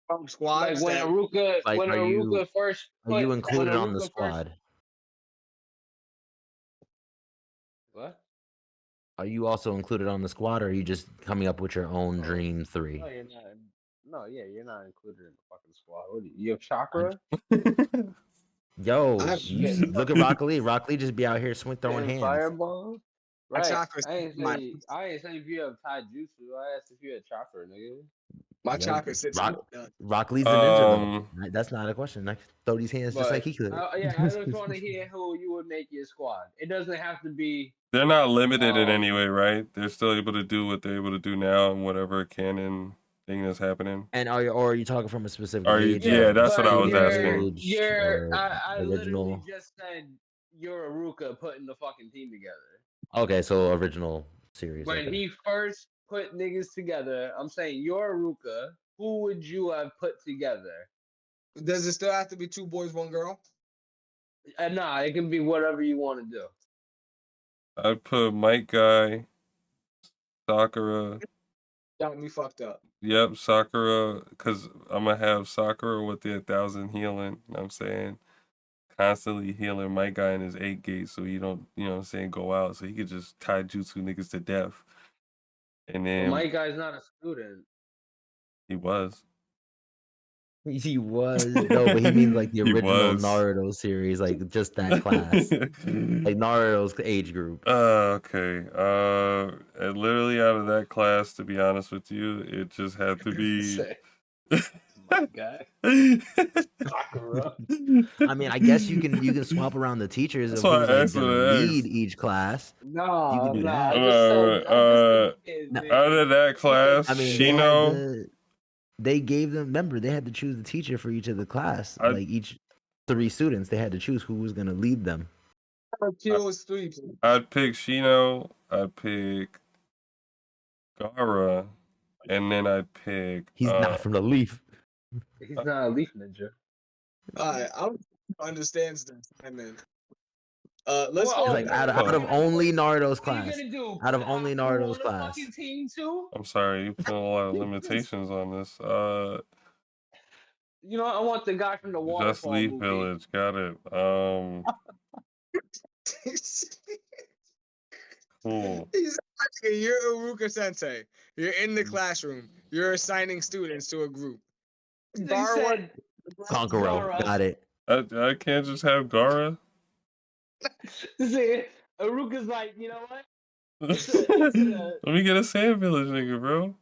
Speaker 4: From
Speaker 3: Like
Speaker 4: squads
Speaker 3: when
Speaker 4: that
Speaker 3: Aruka
Speaker 1: Like,
Speaker 3: when Aruka first
Speaker 1: are you
Speaker 3: put when
Speaker 1: included on the
Speaker 3: Aruka first
Speaker 1: squad?
Speaker 3: what?
Speaker 1: Are you also included on the squad, or are you just coming up with your own
Speaker 3: No,
Speaker 1: dream three?
Speaker 3: no, you're not. No, yeah, you're not included in the fucking squad. What do you have chakra?
Speaker 1: Yo,
Speaker 4: I
Speaker 1: you
Speaker 3: Spitting,
Speaker 1: look at Rock Lee. Rock Lee just be out here swing throwing
Speaker 3: spitting
Speaker 1: hands.
Speaker 3: fireball?
Speaker 4: my
Speaker 3: Right.
Speaker 4: chakras.
Speaker 3: I ain't say if you have taijutsu. I asked if you had chakra, nigga.
Speaker 4: My
Speaker 1: Yo,
Speaker 4: chakra sits.
Speaker 1: Rock Lee's a ninja though.
Speaker 2: um,
Speaker 1: That's not a question. I could throw these hands just like
Speaker 3: But
Speaker 1: he could.
Speaker 3: yeah, I just want to hear who you would make your squad. It doesn't have to be
Speaker 2: they're not limited in any
Speaker 3: um
Speaker 2: way, right? They're still able to do what they're able to do now and whatever canon thing that's happening.
Speaker 1: And are you talking from a specific
Speaker 2: Are you?
Speaker 1: age,
Speaker 3: yeah,
Speaker 2: Yeah,
Speaker 1: like
Speaker 2: that's what I
Speaker 3: but
Speaker 2: was
Speaker 1: student
Speaker 2: asking.
Speaker 1: age or
Speaker 3: I literally
Speaker 1: original?
Speaker 3: just said you're Aruka putting the fucking team together.
Speaker 1: Okay, so original series.
Speaker 3: When
Speaker 1: Okay.
Speaker 3: he first put niggas together, I'm saying you're Aruka. Who would you have put together?
Speaker 4: Does it still have to be 2 boys, 1 girl?
Speaker 3: Nah, it can be whatever you want to do.
Speaker 2: I'd put Mike Guy, Sakura.
Speaker 4: Got me fucked up.
Speaker 2: Yep, Sakura, because I'm gonna have Sakura with the 1,000 healing. You know what I'm saying? Constantly healing my guy in his 8 gate so he don't, you know what I'm saying, go out. So he could just tie jutsu niggas to death. And
Speaker 3: But
Speaker 2: then
Speaker 3: my guy's not a student.
Speaker 2: he was.
Speaker 1: He was no, but he means like the
Speaker 2: He
Speaker 1: original
Speaker 2: was.
Speaker 1: Naruto series, like just that class, like Naruto's age group.
Speaker 2: Okay. And literally out of that class, to be honest with you, it just had to be.
Speaker 3: My guy. Sakura.
Speaker 1: I mean, I guess you can swap around the teachers
Speaker 2: That's
Speaker 1: of
Speaker 2: why
Speaker 1: who's
Speaker 2: I
Speaker 1: like
Speaker 2: asked what
Speaker 1: gonna
Speaker 2: I
Speaker 1: lead
Speaker 2: asked.
Speaker 1: each class. You can
Speaker 3: No,
Speaker 1: do
Speaker 3: no.
Speaker 1: that.
Speaker 3: I just said kids,
Speaker 1: No,
Speaker 3: nigga.
Speaker 2: Out of that class,
Speaker 1: I mean,
Speaker 2: Shino.
Speaker 1: they gave them. Remember, they had to choose the teacher for each of the class.
Speaker 2: I
Speaker 1: Like each 3 students, they had to choose who was gonna lead them.
Speaker 4: Kills 3.
Speaker 2: I'd pick Shino. I'd pick Gara, and then I'd pick.
Speaker 1: He's not from the Leaf.
Speaker 3: He's not a leaf ninja.
Speaker 4: Alright, I don't understands this. And then let's
Speaker 3: Well,
Speaker 1: It's
Speaker 4: go.
Speaker 1: like
Speaker 3: okay,
Speaker 1: out of,
Speaker 3: what
Speaker 1: out
Speaker 3: are
Speaker 1: of
Speaker 3: you gonna
Speaker 1: only
Speaker 3: do?
Speaker 1: Naruto's
Speaker 3: What are you
Speaker 1: class.
Speaker 3: gonna do?
Speaker 1: Out
Speaker 3: Put
Speaker 1: of only
Speaker 3: Haku
Speaker 1: Naruto's
Speaker 3: on the
Speaker 1: class.
Speaker 3: fucking team too?
Speaker 2: I'm sorry, you put a lot of limitations on this.
Speaker 3: You know, I want the guy from the
Speaker 2: Just
Speaker 3: waterfall
Speaker 2: Leaf
Speaker 3: movie.
Speaker 2: Village, got it. Cool.
Speaker 4: He's asking, you're Uruka Sensei. You're in the classroom. You're assigning students to a group.
Speaker 3: He
Speaker 4: Garwa,
Speaker 3: said
Speaker 1: Kankuro,
Speaker 3: Gaara.
Speaker 1: got it.
Speaker 2: I can't just have Gara.
Speaker 3: See, Aruka's like, you know what?
Speaker 2: Let me get a Sand Village nigga, bro.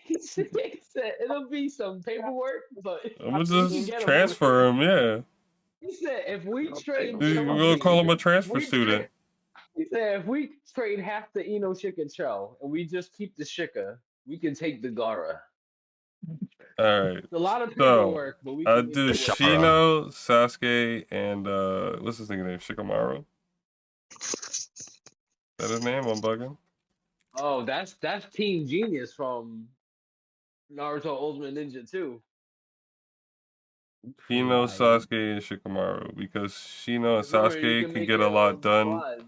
Speaker 3: He said it'll be some paperwork, but
Speaker 2: I'm gonna
Speaker 3: you can
Speaker 2: just
Speaker 3: get him over
Speaker 2: transfer
Speaker 3: here.
Speaker 2: him, yeah.
Speaker 3: He said if we trade
Speaker 2: We're
Speaker 3: some of
Speaker 2: gonna call
Speaker 3: the,
Speaker 2: him a
Speaker 3: if
Speaker 2: transfer
Speaker 3: we
Speaker 2: student.
Speaker 3: trade, he said if we trade half the Ino Shika Cho and we just keep the Shika, we can take the Gara.
Speaker 2: All right.
Speaker 3: It's a lot of
Speaker 2: So
Speaker 3: paperwork, but we
Speaker 2: I
Speaker 3: can make
Speaker 2: do
Speaker 3: it work.
Speaker 1: Shara.
Speaker 2: Shino, Sasuke, and what's his name? Shikamaru. Is that his name? I'm bugging.
Speaker 3: Oh, that's Team Genius from Naruto Ultimate Ninja 2.
Speaker 2: Shino,
Speaker 1: Right.
Speaker 2: Sasuke, and Shikamaru, because Shino and
Speaker 3: Remember, you
Speaker 2: Sasuke
Speaker 3: can
Speaker 2: can
Speaker 3: make
Speaker 2: get a
Speaker 3: your
Speaker 2: lot
Speaker 3: own
Speaker 2: done
Speaker 3: squads.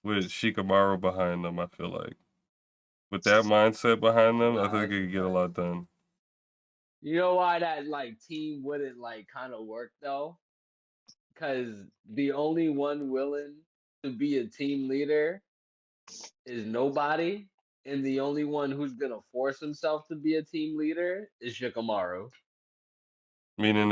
Speaker 2: with Shikamaru behind them. I feel like with that mindset behind them, I think
Speaker 3: Nah,
Speaker 2: they could get a lot done.
Speaker 3: you know why that like team wouldn't like kind of work though? Because the only one willing to be a team leader is nobody, and the only one who's gonna force himself to be a team leader is Shikamaru.
Speaker 2: Meaning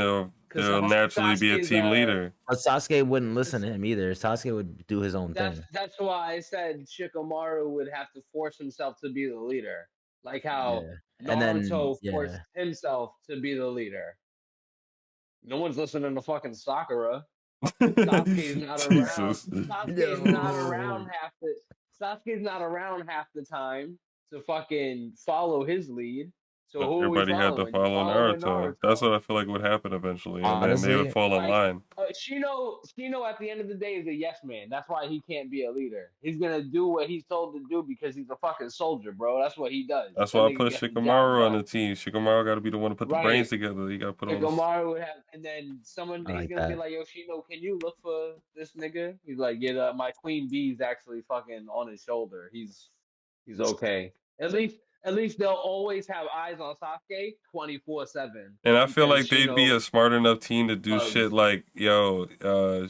Speaker 3: Because
Speaker 2: they'll naturally be a
Speaker 3: Sasuke's
Speaker 2: team leader.
Speaker 1: But Sasuke wouldn't listen to him either. Sasuke would do his own thing.
Speaker 3: that's why I said Shikamaru would have to force himself to be the leader, like how
Speaker 1: Yeah. And then
Speaker 3: Naruto forced himself to be the leader. No one's listening to fucking Sakura. Sasuke's not around.
Speaker 2: Jesus.
Speaker 3: Sasuke's not
Speaker 1: No.
Speaker 3: around half the. Sasuke's not around half the time to fucking follow his lead. So who are we
Speaker 2: Everybody had to
Speaker 3: following? We
Speaker 2: follow
Speaker 3: following
Speaker 2: Naruto. That's
Speaker 3: Naruto.
Speaker 2: what I feel like would happen eventually, and then they would
Speaker 1: Honestly,
Speaker 2: fall in
Speaker 3: Like
Speaker 2: line.
Speaker 3: Shino at the end of the day is a yes man. That's why he can't be a leader. He's gonna do what he's told to do because he's a fucking soldier, bro. That's what he does.
Speaker 2: That's
Speaker 3: That
Speaker 2: why I
Speaker 3: nigga
Speaker 2: put
Speaker 3: gets the job
Speaker 2: Shikamaru on the
Speaker 3: done.
Speaker 2: team. Shikamaru got to be the one to put the brains
Speaker 3: Right.
Speaker 2: together. He got to put on this.
Speaker 3: Shikamaru would have, and then someone
Speaker 1: I
Speaker 3: he's
Speaker 1: like
Speaker 3: gonna be
Speaker 1: that.
Speaker 3: like, "Yo, Shino, can you look for this nigga?" He's like, "Yeah, my queen bee's actually fucking on his shoulder. He's okay." At least they'll always have eyes on Sasuke 24/7
Speaker 2: And I feel
Speaker 3: because
Speaker 2: like they'd be a
Speaker 3: Shino
Speaker 2: smart enough team to do shit
Speaker 3: bugs.
Speaker 2: like,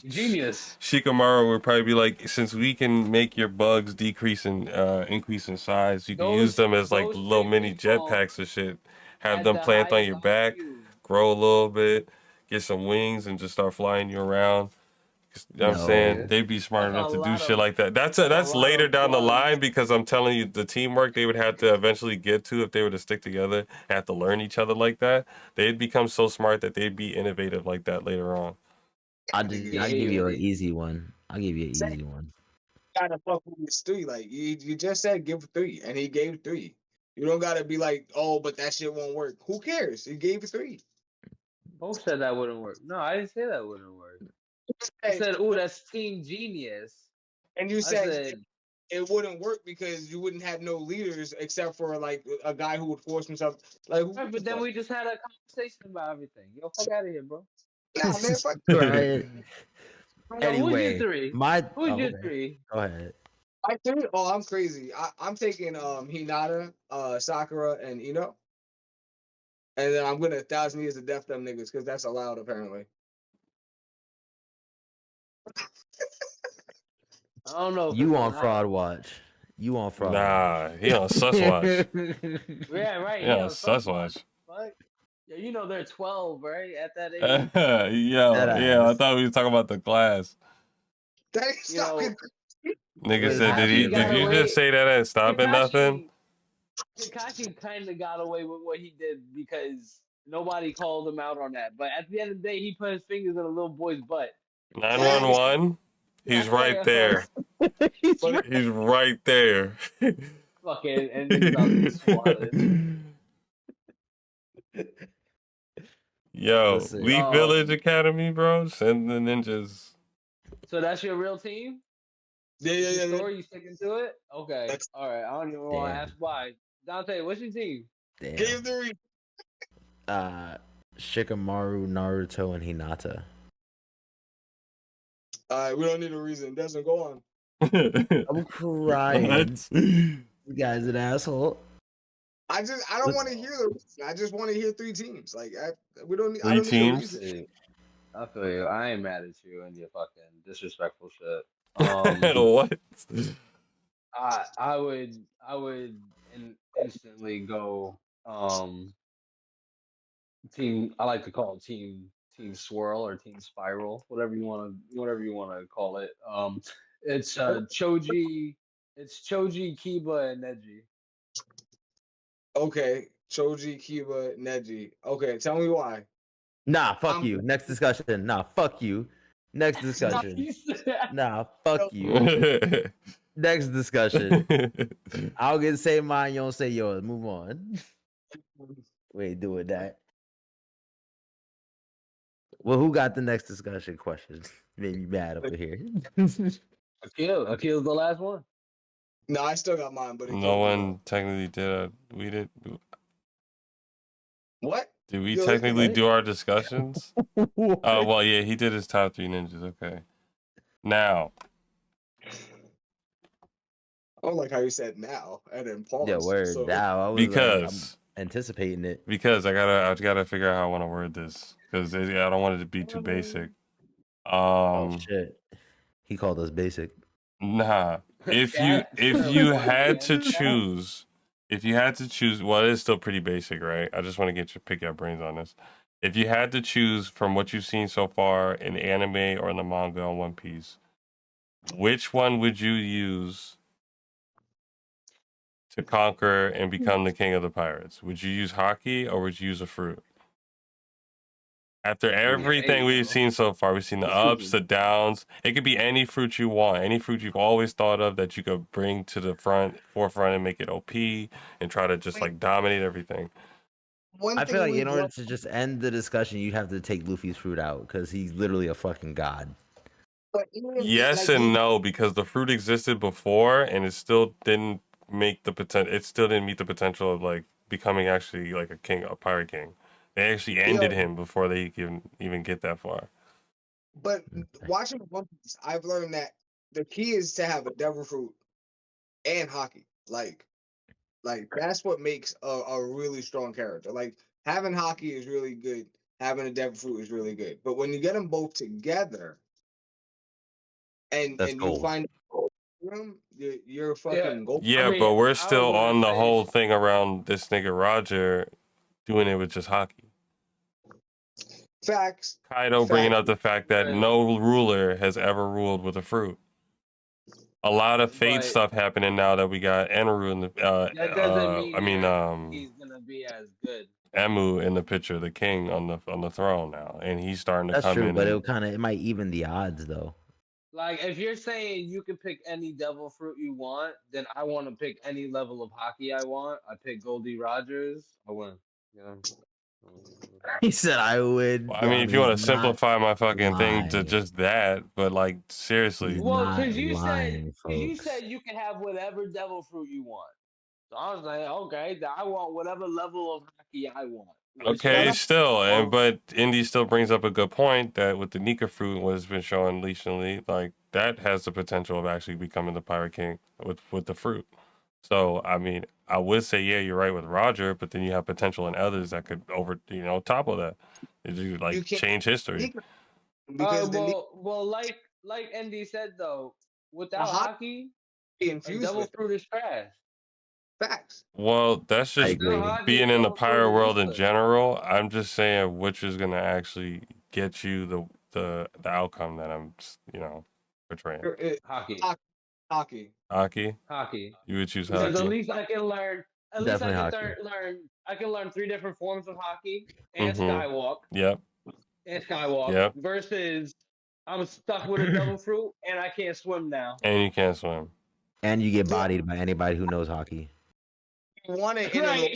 Speaker 3: Genius.
Speaker 2: Shikamaru would probably be like, since we can make your bugs decrease in increase in size, you can use them as like
Speaker 3: Those
Speaker 2: little
Speaker 3: three
Speaker 2: mini
Speaker 3: people
Speaker 2: jetpacks and shit. Have
Speaker 3: had
Speaker 2: them
Speaker 3: the
Speaker 2: plant on
Speaker 3: highest
Speaker 2: your back,
Speaker 3: IQ.
Speaker 2: grow a little bit, get some wings, and just start flying you around. You know what I'm saying?
Speaker 1: No.
Speaker 2: They'd be smart
Speaker 3: That's a
Speaker 2: enough to do
Speaker 3: lot
Speaker 2: shit
Speaker 3: of
Speaker 2: like that. That's
Speaker 3: that's a
Speaker 2: that's
Speaker 3: lot
Speaker 2: later
Speaker 3: of
Speaker 2: down the
Speaker 3: bugs.
Speaker 2: line because I'm telling you the teamwork they would have to eventually get to if they were to stick together, have to learn each other like that. They'd become so smart that they'd be innovative like that later on.
Speaker 1: I'll
Speaker 3: Yeah,
Speaker 1: give you an
Speaker 3: he,
Speaker 1: easy one. I'll give you an easy one.
Speaker 4: Gotta fuck with his three. Like you just said, give 3, and he gave 3. You don't gotta be like, oh, but that shit won't work. Who cares? He gave 3.
Speaker 3: both said that wouldn't work. No, I didn't say that wouldn't work. I
Speaker 4: And
Speaker 3: said, "Ooh, that's team genius."
Speaker 4: you
Speaker 3: I
Speaker 4: said
Speaker 3: said,
Speaker 4: it wouldn't work because you wouldn't have no leaders except for like a guy who would force himself. Like who
Speaker 3: right,
Speaker 4: the
Speaker 3: but then
Speaker 4: fuck?
Speaker 3: we just had a conversation about everything. Yo, fuck out of here, bro.
Speaker 4: Nah, man, fuck.
Speaker 1: Right.
Speaker 3: Who's your
Speaker 1: Anyway,
Speaker 3: three?
Speaker 1: my
Speaker 3: Who's your
Speaker 1: okay.
Speaker 3: three?
Speaker 1: Go ahead.
Speaker 4: I think. Oh, I'm crazy. I'm taking Hinata, Sakura, and Ino, and then I'm gonna 1,000 years of death them niggas because that's allowed apparently.
Speaker 3: I don't know if it's
Speaker 1: You on
Speaker 3: allowed.
Speaker 1: fraud watch. You on fraud
Speaker 2: Nah,
Speaker 1: watch.
Speaker 2: he on sus watch.
Speaker 3: Yeah, right.
Speaker 2: He
Speaker 3: He
Speaker 2: on
Speaker 3: on some
Speaker 2: sus
Speaker 3: watch.
Speaker 2: watch.
Speaker 3: Fuck. Yeah, you know they're 12, right? At that age,
Speaker 1: That
Speaker 2: Yeah, I
Speaker 1: ass.
Speaker 2: thought we was talking about the class.
Speaker 4: That ain't
Speaker 3: you know,
Speaker 4: stopping.
Speaker 2: Nigga
Speaker 1: It's
Speaker 2: said,
Speaker 3: Kakashi
Speaker 2: did
Speaker 3: got
Speaker 1: happening.
Speaker 2: you just
Speaker 3: away.
Speaker 2: say that ain't stopping nothing?
Speaker 3: Kakashi kind of got away with what he did because nobody called him out on that. But at the end of the day, he put his fingers in a little boy's butt. That's
Speaker 2: 911, he's right there.
Speaker 1: He's
Speaker 4: But
Speaker 2: He's right there.
Speaker 3: fucking and niggas out getting swatted.
Speaker 2: Yo,
Speaker 1: Listen,
Speaker 2: Leaf Village Academy, bro. Send the ninjas.
Speaker 3: So that's your real team?
Speaker 4: yeah,
Speaker 3: It's your
Speaker 4: yeah, yeah.
Speaker 3: story. You sticking to it? Okay.
Speaker 4: That's
Speaker 3: All right. I don't even want to
Speaker 1: damn,
Speaker 3: ask why. Dante, what's your team?
Speaker 1: damn.
Speaker 4: gave 3.
Speaker 1: Shikamaru, Naruto, and Hinata.
Speaker 4: All right, we don't need a reason. Doesn't go on.
Speaker 1: I'm crying.
Speaker 2: What?
Speaker 1: You guy's an asshole.
Speaker 4: I don't want to hear the reason. I just want to hear 3 teams. Like we don't need. I
Speaker 2: 3
Speaker 4: don't need a
Speaker 2: teams?
Speaker 4: reason.
Speaker 3: I feel you. I ain't mad at you and your fucking disrespectful shit.
Speaker 2: What?
Speaker 3: I would instantly go team. I like to call it team swirl or team spiral, whatever you want to call it. It's Choji, Kiba, and Neji.
Speaker 4: Okay, Choji, Kiba, Neji. Okay, tell me why.
Speaker 1: Nah, fuck
Speaker 4: I'm
Speaker 1: you. Next discussion. Nah, fuck you. Next discussion. Nah, fuck you. Next discussion. I'll get to say mine. You don't say yours. Move on. We ain't doing that. Well, who got the next discussion question? Made me mad up in here.
Speaker 3: Akil's the last one.
Speaker 4: No, I still got mine, but
Speaker 2: No one technically did. We did.
Speaker 4: What?
Speaker 2: Did we
Speaker 4: Yo,
Speaker 2: technically
Speaker 1: what?
Speaker 2: do our discussions? Oh well, yeah, he did his top 3 ninjas. Okay. Now,
Speaker 4: I don't like how you said now and then pause.
Speaker 1: Yeah, word.
Speaker 4: So
Speaker 1: Now I was like, I'm anticipating it.
Speaker 2: because I gotta figure out how I want to word this because I don't want it to be too basic.
Speaker 1: Oh shit. He called us basic.
Speaker 2: Nah. If you
Speaker 3: Cat?
Speaker 2: had to
Speaker 3: Cat?
Speaker 2: choose, well, it's still pretty basic, right? I just want to pick your brains on this. If you had to choose from what you've seen so far in anime or in the manga on One Piece, which one would you use to conquer and become the king of the pirates? Would you use hockey or would you use a fruit? After everything we've seen so far, we've seen the ups, the downs. It could be any fruit you want, any fruit you've always thought of that you could bring to the forefront and make it OP and try to just like dominate everything.
Speaker 1: I feel like in order to just end the discussion, you have to take Luffy's fruit out because he's literally a fucking god.
Speaker 2: Yes and no, because the fruit existed before and it still didn't make the potential. It still didn't meet the potential of like becoming actually like a pirate king. They actually ended him before they can even get that far.
Speaker 4: But watching One Piece, I've learned that the key is to have a devil fruit and hockey. Like that's what makes a really strong character. Like having hockey is really good. Having a devil fruit is really good. But when you get them both together, and
Speaker 1: That's
Speaker 4: you
Speaker 1: goals.
Speaker 4: find them, you're fucking gold.
Speaker 2: Yeah, but we're still on the whole thing around this nigga Roger doing it with just hockey.
Speaker 4: Facts.
Speaker 2: Kaido bringing up the fact that no ruler has ever ruled with a fruit. A lot of fate stuff happening now that we got Enru in the
Speaker 3: That doesn't mean he's gonna be as good.
Speaker 2: Emu in the picture, the king on the throne now, and he's starting to
Speaker 1: That's
Speaker 2: come
Speaker 1: true,
Speaker 2: in.
Speaker 1: but it might even the odds though.
Speaker 3: Like if you're saying you can pick any devil fruit you want, then I want to pick any level of hockey I want. I pick Goldie Rogers. I win. Yeah.
Speaker 1: He said I would.
Speaker 2: Well, I mean, if you want to simplify my fucking thing to
Speaker 1: lying.
Speaker 2: just that, but like seriously.
Speaker 3: Well, because you
Speaker 1: lying,
Speaker 3: said you can have whatever devil fruit you want. So I was like, okay, I want whatever level of hockey I want.
Speaker 2: Okay, still, but Indy still brings up a good point that with the Nika fruit, what has been shown recently, like that has the potential of actually becoming the Pirate King with the fruit. So I mean, I would say yeah, you're right with Roger, but then you have potential in others that could topple that. You like change history.
Speaker 4: Because
Speaker 3: well, like Andy said though, without hockey, a devil fruit is trash.
Speaker 4: Facts.
Speaker 2: Well, that's just being in the pirate world in general. I'm just saying which is gonna actually get you the outcome that I'm portraying.
Speaker 3: Hockey.
Speaker 2: Hockey. You would choose hockey.
Speaker 3: Because at least I can learn. At least I
Speaker 1: Definitely
Speaker 3: can learn. I can learn 3 different forms of hockey and
Speaker 2: Mhm.
Speaker 3: skywalk.
Speaker 2: Yep.
Speaker 3: And skywalk.
Speaker 2: Yep.
Speaker 3: Versus I'm stuck with a devil fruit and I can't swim now.
Speaker 2: And you can't swim.
Speaker 1: And you get bodied by anybody who knows hockey.
Speaker 4: Want it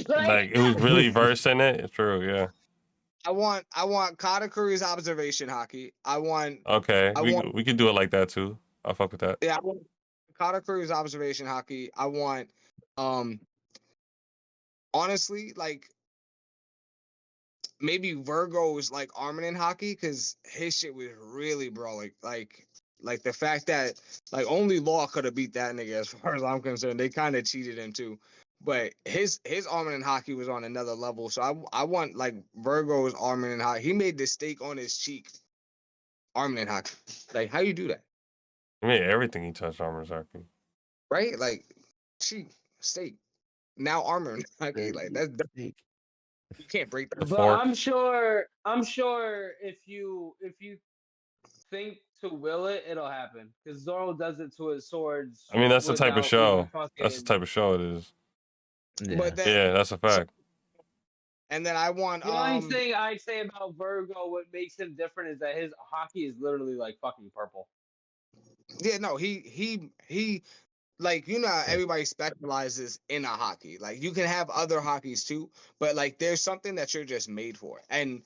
Speaker 2: like who's really versed in it? It's true, yeah.
Speaker 4: I want Katakuri's observation hockey.
Speaker 2: Okay, we could do it like that too. I'll fuck with that.
Speaker 4: Yeah, I want Katakuri's observation hockey. I want honestly, like maybe Virgo's like armament hockey because his shit was really brawling. Like the fact that like only Law could have beat that nigga as far as I'm concerned. They kind of cheated him too. But his armament hockey was on another level. So I want like Virgo's armament hockey. He made the stake on his cheek. Armament hockey. Like how you do that?
Speaker 2: He made everything he touched armament hockey.
Speaker 4: Right? Like cheek, stake. Now armament hockey. Like that's you can't break that.
Speaker 3: But I'm sure if you think to will it, it'll happen. Because Zoro does it to his swords.
Speaker 2: I mean, that's the type of show. That's the type of show it is.
Speaker 1: Yeah,
Speaker 4: but then,
Speaker 2: yeah, that's a fact.
Speaker 4: And then I want.
Speaker 3: The only thing I'd say about Virgo, what makes him different, is that his hockey is literally like fucking purple.
Speaker 4: Yeah, no, he like, you know how everybody specializes in a hockey. Like, you can have other hockeys too, but like there's something that you're just made for. And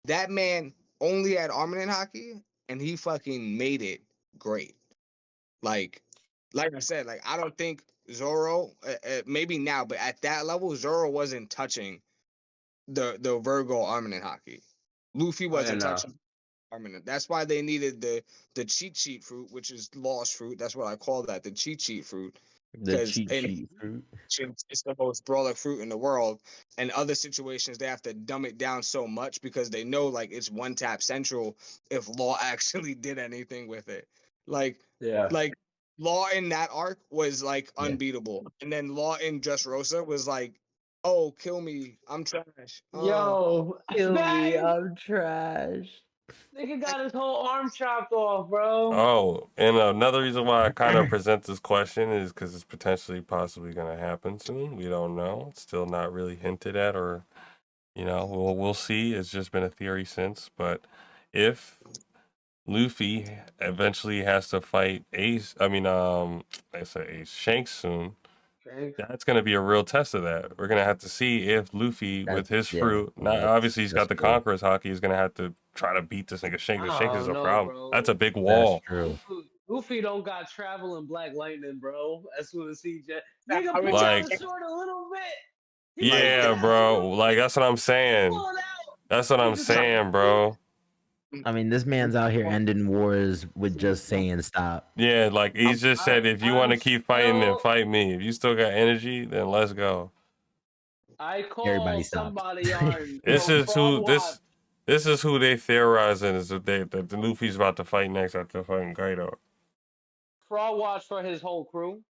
Speaker 4: that man only had armament hockey, and he fucking made it great. Like I said, like I don't think Zoro, maybe now, but at that level, Zoro wasn't touching the Virgo armament hockey. Luffy
Speaker 3: Oh, yeah,
Speaker 4: wasn't
Speaker 3: no.
Speaker 4: touching armament. That's why they needed the cheat sheet fruit, which is lost fruit. That's what I call that, the cheat sheet fruit.
Speaker 1: The
Speaker 4: Because
Speaker 1: cheat sheet fruit.
Speaker 4: it's the most brawler fruit in the world. And other situations, they have to dumb it down so much because they know like it's one tap central if Law actually did anything with it. Like,
Speaker 3: Yeah.
Speaker 4: like Law in that arc was like
Speaker 1: Yeah.
Speaker 4: unbeatable, and then Law in Dressrosa was like, "Oh, kill me, I'm trash."
Speaker 3: Yo,
Speaker 1: Kill me,
Speaker 3: that
Speaker 1: I'm trash.
Speaker 3: nigga got his whole arm chopped off, bro.
Speaker 2: Oh, and another reason why I kind of present this question is because it's potentially possibly going to happen soon. We don't know. It's still not really hinted at, or we'll see. It's just been a theory since. But if Luffy eventually has to fight Ace, I said Ace Shanks soon. That's going to be a real test of that. We're going to have to see if Luffy, with his fruit, obviously he's got the
Speaker 1: true.
Speaker 2: Conqueror's hockey, is going to have to try to beat this nigga Shanks. Shanks is a
Speaker 3: No,
Speaker 2: problem.
Speaker 3: bro.
Speaker 2: That's a big
Speaker 1: That's
Speaker 2: wall.
Speaker 1: true.
Speaker 3: Goofy don't got traveling Black Lightning, bro. As soon as he just
Speaker 4: I
Speaker 3: nigga
Speaker 4: mean,
Speaker 3: pull out
Speaker 2: Like,
Speaker 3: his sword a little bit. He
Speaker 2: yeah,
Speaker 3: pull it out a
Speaker 2: bro.
Speaker 3: little
Speaker 2: Like,
Speaker 3: bit.
Speaker 2: that's what I'm saying.
Speaker 3: Pull it out.
Speaker 2: That's what
Speaker 3: He
Speaker 2: I'm
Speaker 3: just
Speaker 2: saying, bro.
Speaker 1: I mean, this man's out here ending wars with just saying stop.
Speaker 2: Yeah, like he's just said, if you want to
Speaker 3: I'm
Speaker 2: keep fighting, then
Speaker 3: still,
Speaker 2: fight me. If you still got energy, then let's go.
Speaker 3: I
Speaker 1: Everybody
Speaker 3: call
Speaker 1: stopped.
Speaker 3: somebody on
Speaker 2: This
Speaker 3: yo
Speaker 2: is
Speaker 3: Frog
Speaker 2: who
Speaker 3: Watch.
Speaker 2: this is who they theorizing is that the Luffy's about to fight next after fighting Kaido.
Speaker 3: Frog Watch for his whole crew.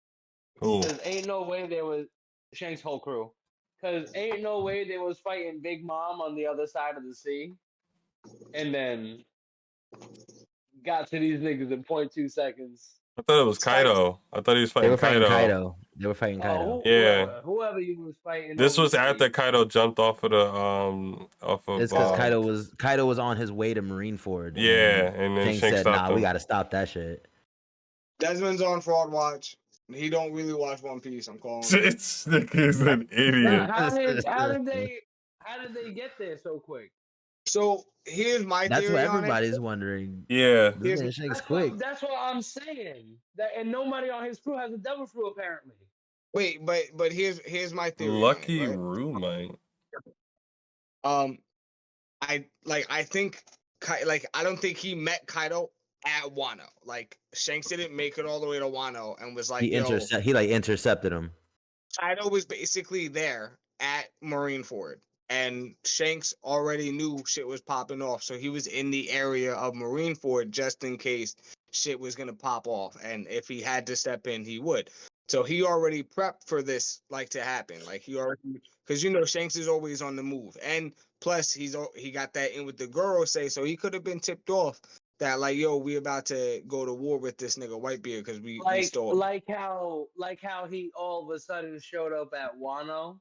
Speaker 2: Who?
Speaker 3: Cause ain't no way there was Shank's whole crew. Cause ain't no way they was fighting Big Mom on the other side of the sea. And then got to these niggas in 0.2 seconds.
Speaker 2: I thought it was Kaido. I thought he was
Speaker 1: They
Speaker 2: fighting
Speaker 1: were fighting
Speaker 2: Kaido.
Speaker 1: Kaido. They were fighting Kaido.
Speaker 3: Oh,
Speaker 2: Yeah.
Speaker 3: whoever you was fighting
Speaker 2: This
Speaker 3: over
Speaker 2: was
Speaker 3: the
Speaker 2: after
Speaker 3: sea.
Speaker 2: Kaido jumped off of the
Speaker 1: It's because Kaido was on his way to Marineford.
Speaker 2: yeah, and then
Speaker 1: Shanks
Speaker 2: Shanks
Speaker 1: said,
Speaker 2: stopped
Speaker 1: "Nah, we
Speaker 2: him.
Speaker 1: got to stop that shit."
Speaker 4: Desmond's on Fraud Watch. He don't really watch One Piece. I'm calling it.
Speaker 2: This nigga's an idiot.
Speaker 3: How did they get there so quick?
Speaker 4: So here's my
Speaker 1: That's what
Speaker 4: theory on it.
Speaker 1: everybody's wondering.
Speaker 2: Yeah.
Speaker 1: This man Shanks quick.
Speaker 3: That's what I'm saying. That and nobody on his crew has a devil fruit apparently.
Speaker 4: Wait, but here's my theory
Speaker 2: Lucky
Speaker 4: on it,
Speaker 2: roommate.
Speaker 4: right? I think I don't think he met Kaido at Wano. Like Shanks didn't make it all the way to Wano and was like,
Speaker 1: He intercepted him.
Speaker 4: Kaido was basically there at Marineford, and Shanks already knew shit was popping off, so he was in the area of Marineford just in case shit was gonna pop off, and if he had to step in, he would. So he already prepped for this to happen. Like he already, because Shanks is always on the move, and plus he got that in with the girl say, so he could have been tipped off that yo, we about to go to war with this nigga Whitebeard because we stole him.
Speaker 3: like how he all of a sudden showed up at Wano.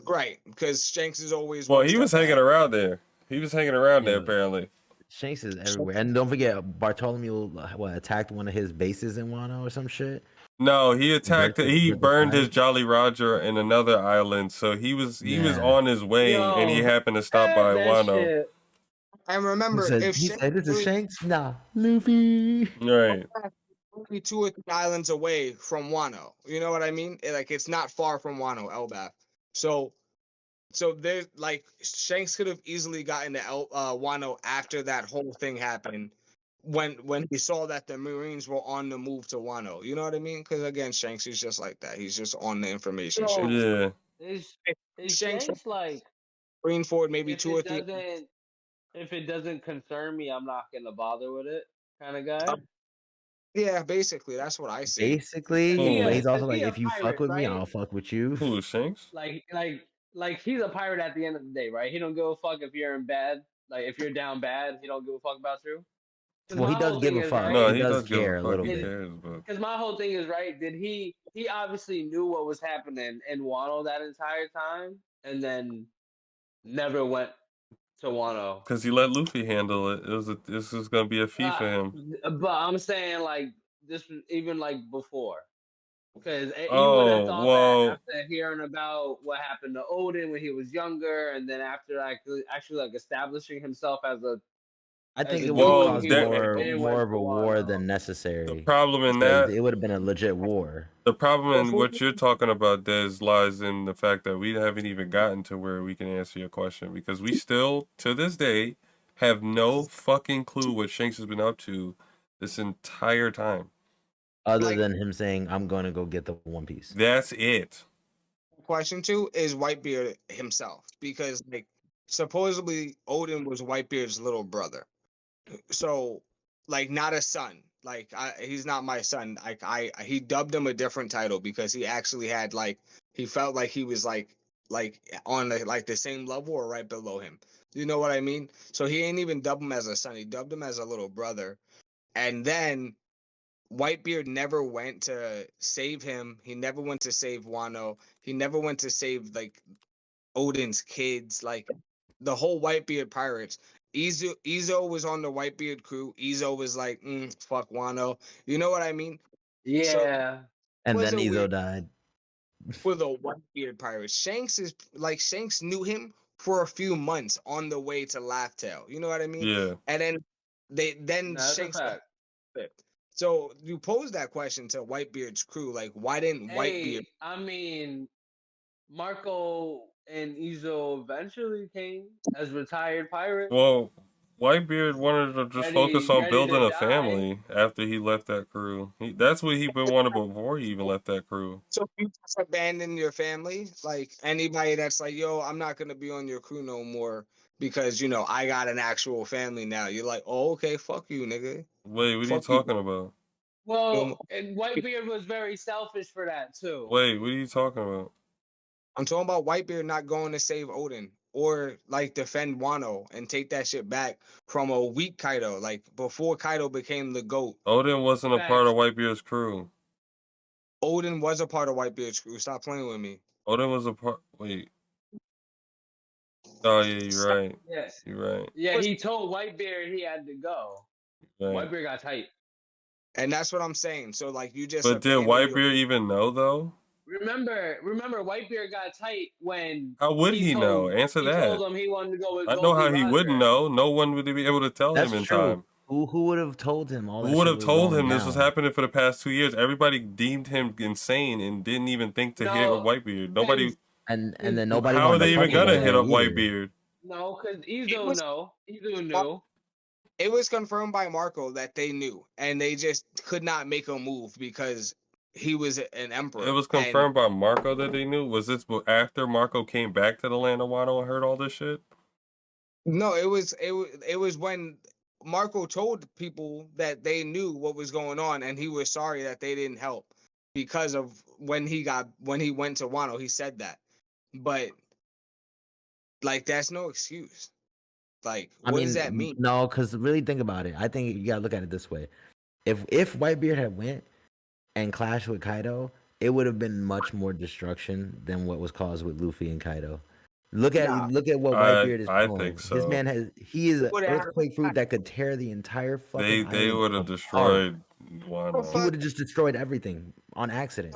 Speaker 4: Right, because Shanks is always.
Speaker 2: Well, he was hanging around there. He was hanging around there apparently.
Speaker 1: Shanks is everywhere, and don't forget Bartholomew attacked one of his bases in Wano or some shit.
Speaker 2: No, he attacked. He burned his
Speaker 1: fight.
Speaker 2: Jolly Roger in another island, so he was on his way, and he happened to stop by Wano.
Speaker 3: Shit.
Speaker 4: And remember,
Speaker 1: he said, "This is Shanks, nah, Luffy."
Speaker 2: Right.
Speaker 4: Only 2 or 3 islands away from Wano. You know what I mean? It's not far from Wano, Elbaf. So there's Shanks could have easily gotten to Wano after that whole thing happened. When he saw that the Marines were on the move to Wano, you know what I mean? Because again, Shanks is just like that. He's just on the information shit.
Speaker 2: Yeah.
Speaker 3: Is Shanks like
Speaker 4: Marineford, maybe 2 or 3.
Speaker 3: If it doesn't concern me, I'm not gonna bother with it, kind of guy.
Speaker 4: Yeah, basically, that's what I see.
Speaker 1: Basically, but he's also like, if you
Speaker 3: pirate,
Speaker 1: fuck with me,
Speaker 3: right?
Speaker 1: I'll fuck with you.
Speaker 2: Who, Shanks?
Speaker 3: Like he's a pirate at the end of the day, right? He don't give a fuck if you're in bad, like if you're down bad, he don't give a fuck about you.
Speaker 1: Well, he does give a fuck.
Speaker 3: Right,
Speaker 2: no,
Speaker 1: he does care
Speaker 2: give
Speaker 1: a little
Speaker 2: he
Speaker 1: bit.
Speaker 2: cares, but
Speaker 3: because my whole thing is right. Did he obviously knew what was happening in Wano that entire time, and then never went to Wano
Speaker 2: because he let Luffy handle it. This is gonna be a fee for him.
Speaker 3: But I'm saying this was even before. Because you would have
Speaker 2: Oh,
Speaker 3: thought that
Speaker 2: well,
Speaker 3: after hearing about what happened to Odin when he was younger, and then after actually like establishing himself
Speaker 1: I
Speaker 3: as
Speaker 1: think
Speaker 3: a
Speaker 1: it would have
Speaker 2: well,
Speaker 3: dude,
Speaker 1: caused
Speaker 3: he went
Speaker 1: more
Speaker 3: and
Speaker 1: more
Speaker 3: went
Speaker 1: of
Speaker 3: to
Speaker 1: a war
Speaker 3: Wano.
Speaker 1: than
Speaker 2: the
Speaker 1: necessary
Speaker 2: problem in
Speaker 1: because
Speaker 2: that
Speaker 1: it would have been a legit war.
Speaker 2: The problem in
Speaker 4: Before
Speaker 2: what you're talking about, Des, lies in the fact that we haven't even gotten to where we can answer your question because we still, to this day, have no fucking clue what Shanks has been up to this entire time.
Speaker 1: Other
Speaker 4: like
Speaker 1: than him saying, "I'm going to go get the One Piece."
Speaker 2: That's it.
Speaker 4: question two is Whitebeard himself because like supposedly Odin was Whitebeard's little brother. So like not a son. Like he's not my son. Like he dubbed him a different title because he actually had like he felt like he was like on the same level or right below him. You know what I mean? So he ain't even dubbed him as a son. He dubbed him as a little brother. And then Whitebeard never went to save him. He never went to save Wano. He never went to save like Odin's kids, like the whole Whitebeard pirates. Izo was on the Whitebeard crew. Izo was like, fuck Wano. You know what I mean? So it
Speaker 3: Yeah.
Speaker 1: And
Speaker 4: was
Speaker 1: then
Speaker 4: a
Speaker 1: Izo
Speaker 4: weird
Speaker 1: died.
Speaker 4: for the Whitebeard pirates. Shanks knew him for a few months on the way to Laugh-Tale. You know what I mean?
Speaker 2: Yeah.
Speaker 4: And then
Speaker 3: No, that's a
Speaker 4: Shanks got
Speaker 3: fact.
Speaker 4: flipped. So you pose that question to Whitebeard's crew, like why didn't Whitebeard?
Speaker 3: Hey, I mean, Marco and Izo eventually came as retired pirates,
Speaker 2: Well, Whitebeard wanted to just focus on
Speaker 3: ready
Speaker 2: building
Speaker 3: to
Speaker 2: a
Speaker 3: die.
Speaker 2: family after he left that crew. That's what he been wanting before he even left that crew.
Speaker 4: So you just abandon your family? Like anybody that's like, yo, I'm not gonna be on your crew no more because I got an actual family now. You're like, oh, okay, fuck you, nigga.
Speaker 2: Wait, what are you
Speaker 4: Fuck you.
Speaker 2: talking about?
Speaker 3: Well, and Whitebeard was very selfish for that too.
Speaker 2: Wait, what are you talking about?
Speaker 4: I'm talking about Whitebeard not going to save Odin or like defend Wano and take that shit back from a weak Kaido, like before Kaido became the GOAT.
Speaker 2: Odin wasn't a part of
Speaker 3: Facts.
Speaker 2: Whitebeard's crew.
Speaker 4: Odin was a part of Whitebeard's crew. Stop playing with me.
Speaker 2: Odin was a part. Wait. Oh yeah, you're
Speaker 4: Stop.
Speaker 2: right.
Speaker 3: Yeah.
Speaker 2: You're right.
Speaker 3: Yeah, he told Whitebeard he had to go.
Speaker 2: Right.
Speaker 3: Whitebeard got tight.
Speaker 4: And that's what I'm saying. So like you just
Speaker 2: But did
Speaker 4: abandon your
Speaker 2: Whitebeard even know though?
Speaker 3: Remember, Whitebeard got tight when
Speaker 2: How would
Speaker 3: he
Speaker 2: he know?
Speaker 3: told
Speaker 2: Answer
Speaker 3: he told
Speaker 2: that.
Speaker 3: him he wanted to go with
Speaker 2: I know
Speaker 3: Goldie
Speaker 2: how he wouldn't
Speaker 3: Roger.
Speaker 2: know. No one would be able to tell him
Speaker 1: That's
Speaker 2: in
Speaker 1: true.
Speaker 2: time.
Speaker 1: Who would have told him all
Speaker 2: Who
Speaker 1: that
Speaker 2: would
Speaker 1: shit
Speaker 2: have
Speaker 1: was
Speaker 2: told
Speaker 1: going
Speaker 2: him this was
Speaker 1: down?
Speaker 2: happening for the past 2 years? Everybody deemed him insane and didn't even think to hit
Speaker 3: No,
Speaker 2: Whitebeard. Nobody.
Speaker 1: And then nobody
Speaker 2: How are
Speaker 1: wanted to
Speaker 2: they even
Speaker 1: fuck with
Speaker 2: gonna hit
Speaker 1: Whitebeard
Speaker 2: up
Speaker 1: either.
Speaker 2: Whitebeard?
Speaker 3: no, because
Speaker 4: it was
Speaker 3: Izo knew.
Speaker 4: it was confirmed by Marco that they knew and they just could not make a move because he was an
Speaker 2: It
Speaker 4: emperor.
Speaker 2: was
Speaker 4: And
Speaker 2: confirmed by Marco that they knew. Was this after Marco came back to the land of Wano and heard all this shit?
Speaker 4: no, it was when Marco told people that they knew what was going on and he was sorry that they didn't help because of when he went to Wano, he said that. But like that's no excuse. Like
Speaker 1: I
Speaker 4: what does that
Speaker 1: mean,
Speaker 4: mean?
Speaker 1: no, because really think about it. I think you gotta look at it this way. If Whitebeard had went and clashed with Kaido, it would have been much more destruction than what was caused with Luffy and Kaido. Look at
Speaker 4: Nah,
Speaker 1: what Whitebeard is
Speaker 2: I think
Speaker 1: pulling. His
Speaker 2: so.
Speaker 1: man he is
Speaker 4: it
Speaker 1: an
Speaker 4: would have
Speaker 1: earthquake fruit that could tear the entire fucking
Speaker 2: They
Speaker 1: island
Speaker 2: would have
Speaker 1: apart.
Speaker 2: destroyed
Speaker 1: He
Speaker 2: Wano.
Speaker 1: would have just destroyed everything on accident.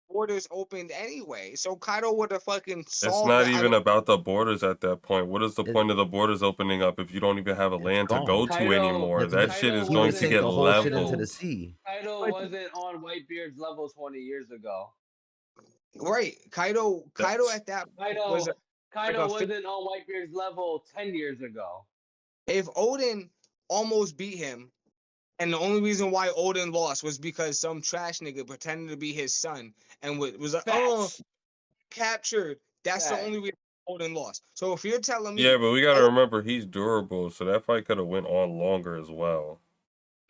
Speaker 4: borders opened anyway. So Kaido would have fucking
Speaker 2: It's
Speaker 4: solved
Speaker 2: not
Speaker 4: that. I
Speaker 2: even
Speaker 4: mean,
Speaker 2: about the borders at that point. What is the
Speaker 1: It,
Speaker 2: point of the borders opening up if you don't even have a
Speaker 1: it's
Speaker 2: land to go
Speaker 1: gone.
Speaker 2: to
Speaker 3: Kaido
Speaker 2: anymore?
Speaker 1: It's
Speaker 2: That
Speaker 1: go-
Speaker 2: shit
Speaker 3: Kaido
Speaker 2: is
Speaker 1: he
Speaker 2: going
Speaker 1: would
Speaker 2: to
Speaker 3: wasn't
Speaker 1: sink
Speaker 2: get
Speaker 1: the whole shit into the
Speaker 2: leveled.
Speaker 1: sea.
Speaker 3: Kaido wasn't on Whitebeard's level 20 years ago.
Speaker 4: right, Kaido
Speaker 2: That's
Speaker 4: at that point was
Speaker 3: Kaido
Speaker 4: like
Speaker 3: Kaido wasn't on Whitebeard's level 10 years ago.
Speaker 4: if Odin almost beat him, and the only reason why Odin lost was because some trash nigga pretended to be his son and was like, oh,
Speaker 3: Facts.
Speaker 4: captured. That's the
Speaker 3: Facts.
Speaker 4: only reason Odin lost. So if you're telling
Speaker 2: yeah,
Speaker 4: me,
Speaker 2: but we got to
Speaker 4: oh,
Speaker 2: remember he's durable, so that fight could have went on longer as well.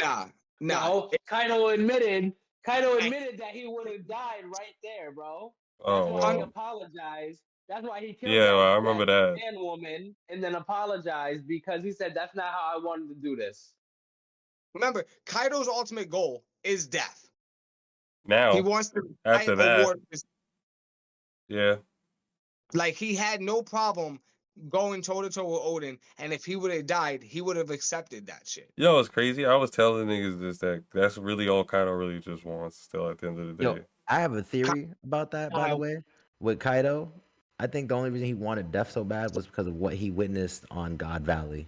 Speaker 4: nah,
Speaker 3: No, Kaido admitted that he would have died right there, bro. That's
Speaker 2: Oh
Speaker 3: why he
Speaker 2: well,
Speaker 3: apologized. That's why he killed
Speaker 2: yeah, well, I
Speaker 3: that
Speaker 2: remember that.
Speaker 3: man woman and then apologized because he said that's not how I wanted to do this.
Speaker 4: remember, Kaido's ultimate goal is death. He
Speaker 2: Now,
Speaker 4: wants to fight
Speaker 2: after
Speaker 4: a
Speaker 2: that,
Speaker 4: war.
Speaker 2: yeah,
Speaker 4: Like he had no problem going toe to toe with Odin, and if he would have died, he would have accepted that shit.
Speaker 2: you know what's crazy? I was telling niggas this that that's really all Kaido really just wants. Still, at the end of the
Speaker 1: Yo,
Speaker 2: day,
Speaker 1: I have a theory about that, by the
Speaker 4: Kyle,
Speaker 1: way. With Kaido, I think the only reason he wanted death so bad was because of what he witnessed on God Valley.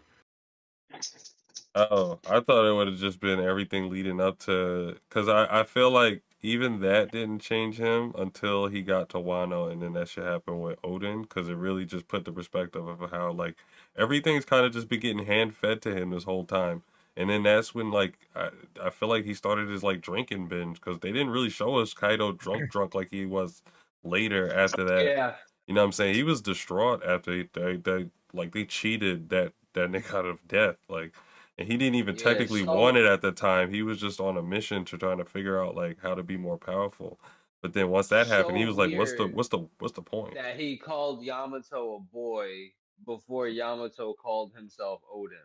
Speaker 2: Oh, I thought it would have just been everything leading up to, because I feel like even that didn't change him until he got to Wano, and then that shit happened with Odin, because it really just put the perspective of how like everything's kind of just been getting hand fed to him this whole time, and then that's when like I feel like he started his like drinking binge, because they didn't really show us Kaido drunk like he was later after that.
Speaker 3: Yeah.
Speaker 2: You know what I'm saying? He was distraught after they cheated that nigga out of death, like. And he didn't even
Speaker 3: Yeah.
Speaker 2: technically want
Speaker 3: So
Speaker 2: it at the time. He was just on a mission to trying to figure out like how to be more powerful. But then once that happened, he
Speaker 3: so
Speaker 2: was like,
Speaker 3: weird
Speaker 2: what's the point?"
Speaker 3: that he called Yamato a boy before Yamato called himself Odin.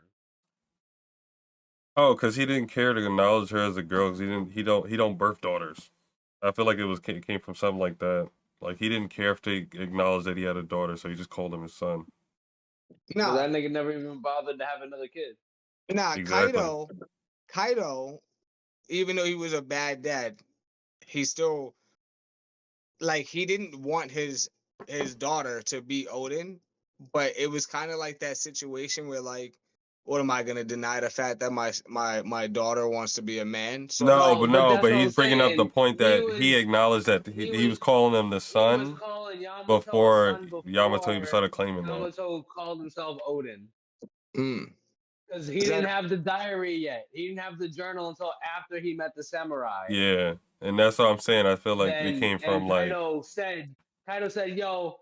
Speaker 2: Oh, because he didn't care to acknowledge her as a girl. Because he don't birth daughters. I feel like it came from something like that. Like he didn't care if they acknowledged that he had a daughter, so he just called him his son.
Speaker 3: But
Speaker 4: nah,
Speaker 3: that nigga never even bothered to have another kid.
Speaker 4: nah,
Speaker 2: Exactly.
Speaker 4: Kaido, even though he was a bad dad, he still like he didn't want his daughter to be Odin, but it was kind of like that situation where like, what am I gonna deny the fact that my daughter wants to be a man? So
Speaker 2: No,
Speaker 4: like,
Speaker 3: No, but that's
Speaker 2: but
Speaker 3: what I'm
Speaker 2: he's bringing up the
Speaker 3: saying.
Speaker 2: point that he acknowledged that
Speaker 3: He
Speaker 2: he was
Speaker 3: was
Speaker 2: calling him the
Speaker 3: he was
Speaker 2: son
Speaker 3: calling Yamato a
Speaker 2: before
Speaker 3: son
Speaker 2: Yamato even
Speaker 3: before
Speaker 2: started claiming that.
Speaker 3: Yamato called himself Odin.
Speaker 4: mm,
Speaker 3: Because he
Speaker 4: is
Speaker 3: didn't
Speaker 4: that
Speaker 3: have the diary yet. He didn't have the journal until after he met the samurai.
Speaker 2: Yeah, and that's what I'm saying. I feel
Speaker 3: And
Speaker 2: like it
Speaker 3: then
Speaker 2: came
Speaker 3: and
Speaker 2: from like
Speaker 3: Kaido said, yo,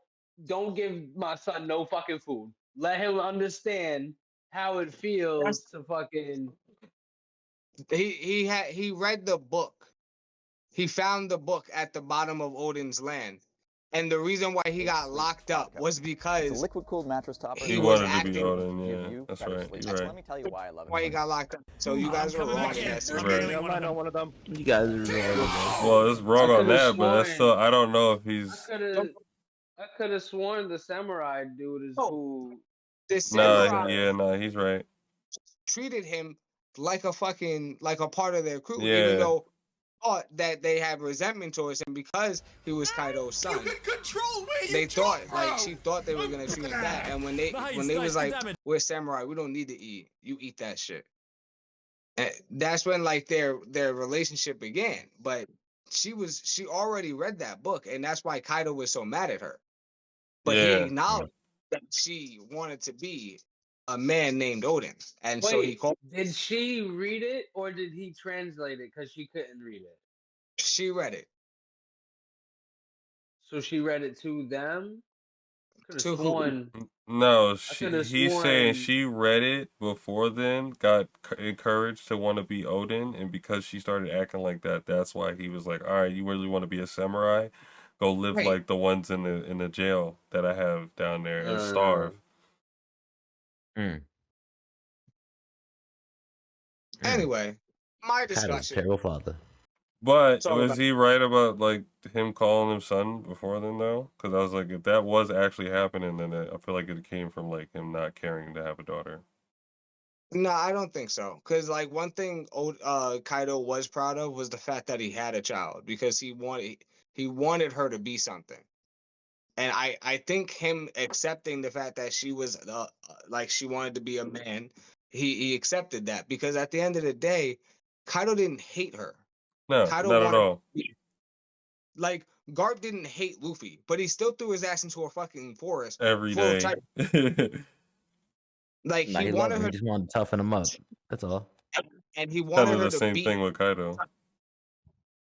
Speaker 3: don't give my son no fucking food. Let him understand how it feels
Speaker 4: that's
Speaker 3: to fucking
Speaker 4: he read the book. He found the book at the bottom of Odin's land. And the reason why he got locked up was because
Speaker 5: liquid-cooled mattress topper.
Speaker 2: he
Speaker 4: he was
Speaker 2: wanted to be
Speaker 4: acting
Speaker 2: Odin. Yeah, that's right. You're right.
Speaker 5: Let me tell you why I love it.
Speaker 4: why he got locked up. So you guys are wrong in that
Speaker 2: You're
Speaker 4: situation.
Speaker 2: right.
Speaker 6: I might know one of them.
Speaker 1: You guys are wrong.
Speaker 2: Well, it's
Speaker 3: I
Speaker 2: wrong on
Speaker 3: could have
Speaker 2: that, but that's still.
Speaker 3: sworn
Speaker 2: I don't know if
Speaker 3: I
Speaker 2: he's.
Speaker 3: could have I could have sworn the samurai dude is
Speaker 4: Oh,
Speaker 3: who
Speaker 4: the
Speaker 2: Nah,
Speaker 3: is
Speaker 4: samurai
Speaker 2: he's right.
Speaker 4: treated him like a fucking like a part of their crew, even
Speaker 2: Yeah.
Speaker 4: though thought that they had resentment towards him because he was Kaido's son. They thought like she thought they were gonna treat him bad, and when they was like, "We're samurai, we don't need to eat. You eat that shit." And that's when like their relationship began. But she already read that book, and that's why Kaido was so mad at her. But he
Speaker 2: Yeah.
Speaker 4: acknowledged that she wanted to be a man named Odin, and so he
Speaker 3: Wait,
Speaker 4: called.
Speaker 3: did she read it or did he translate it because she couldn't read it?
Speaker 4: She read it
Speaker 3: So she read it to them? Could have
Speaker 4: to who?
Speaker 3: sworn
Speaker 2: No,
Speaker 3: I could have
Speaker 2: he's saying
Speaker 3: sworn
Speaker 2: she read it before then, got encouraged to want to be Odin, and because she started acting like that, that's why he was like, "All right, you really want to be a samurai? Go live
Speaker 4: Right.
Speaker 2: like the ones in the jail that I have down there and
Speaker 3: uh,
Speaker 2: starve."
Speaker 1: Mm, mm.
Speaker 4: Anyway, my
Speaker 1: Kaido's a
Speaker 4: discussion.
Speaker 1: terrible father.
Speaker 2: But
Speaker 4: It's all
Speaker 2: was
Speaker 4: about.
Speaker 2: he right about like him calling him son before then though? Because I was like, if that was actually happening, then I feel like it came from like him not caring to have a daughter.
Speaker 4: No, I don't think so. Because like one thing Kaido was proud of was the fact that he had a child because he wanted her to be something. And I think him accepting the fact that she was like she wanted to be a man, he accepted that because at the end of the day, Kaido didn't hate her.
Speaker 2: No,
Speaker 4: Kaido
Speaker 2: not at
Speaker 4: wanted
Speaker 2: all.
Speaker 4: like Garp didn't hate Luffy, but he still threw his ass into a fucking forest
Speaker 2: Every
Speaker 4: full of
Speaker 2: day.
Speaker 4: type. Like
Speaker 1: Nah,
Speaker 4: he
Speaker 1: he loved
Speaker 4: wanted
Speaker 1: him. He
Speaker 4: her,
Speaker 1: just wanted to toughen him up. That's all.
Speaker 4: and he
Speaker 2: Kind
Speaker 4: wanted
Speaker 2: of
Speaker 4: her
Speaker 2: the
Speaker 4: to
Speaker 2: same
Speaker 4: be
Speaker 2: thing with Kaido.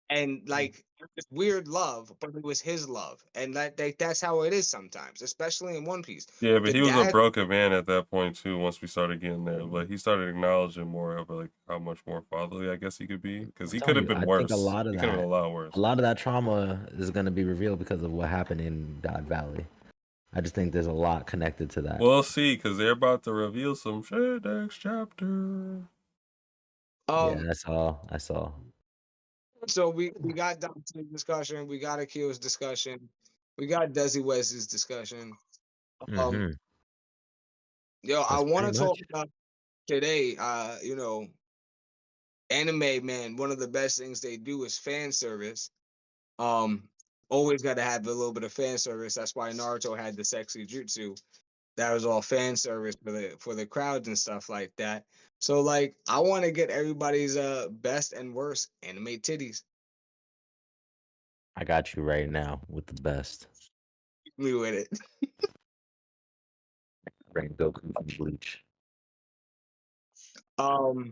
Speaker 4: and like this weird love, but it was his love, and that's how it is sometimes, especially in One Piece.
Speaker 2: Yeah, but
Speaker 4: The
Speaker 2: he was a
Speaker 4: dad,
Speaker 2: broken man at that point too. Once we started getting there, but he started acknowledging more of like how much more fatherly I guess he could be because
Speaker 1: I'm
Speaker 2: he could
Speaker 1: telling
Speaker 2: have
Speaker 1: you,
Speaker 2: been
Speaker 1: I think
Speaker 2: worse. He could have been a lot worse.
Speaker 1: a lot of that trauma is going to be revealed because of what happened in God Valley. I just think there's a lot connected to that.
Speaker 2: We'll see because they're about to reveal some shit next chapter.
Speaker 1: Yeah,
Speaker 4: um,
Speaker 1: I saw. I saw.
Speaker 4: so we got Dante's discussion, we got Akil's discussion, we got Desi West's discussion. Um,
Speaker 1: Hmm.
Speaker 4: yo, I
Speaker 1: That's
Speaker 4: want
Speaker 1: pretty
Speaker 4: to
Speaker 1: much.
Speaker 4: talk about today. Anime, man, one of the best things they do is fan service. Always got to have a little bit of fan service. That's why Naruto had the sexy jutsu. That was all fan service for the crowds and stuff like that. So like, I want to get everybody's best and worst anime titties.
Speaker 1: I got you right now with the best.
Speaker 4: Me with it.
Speaker 1: Goku from Bleach.
Speaker 2: You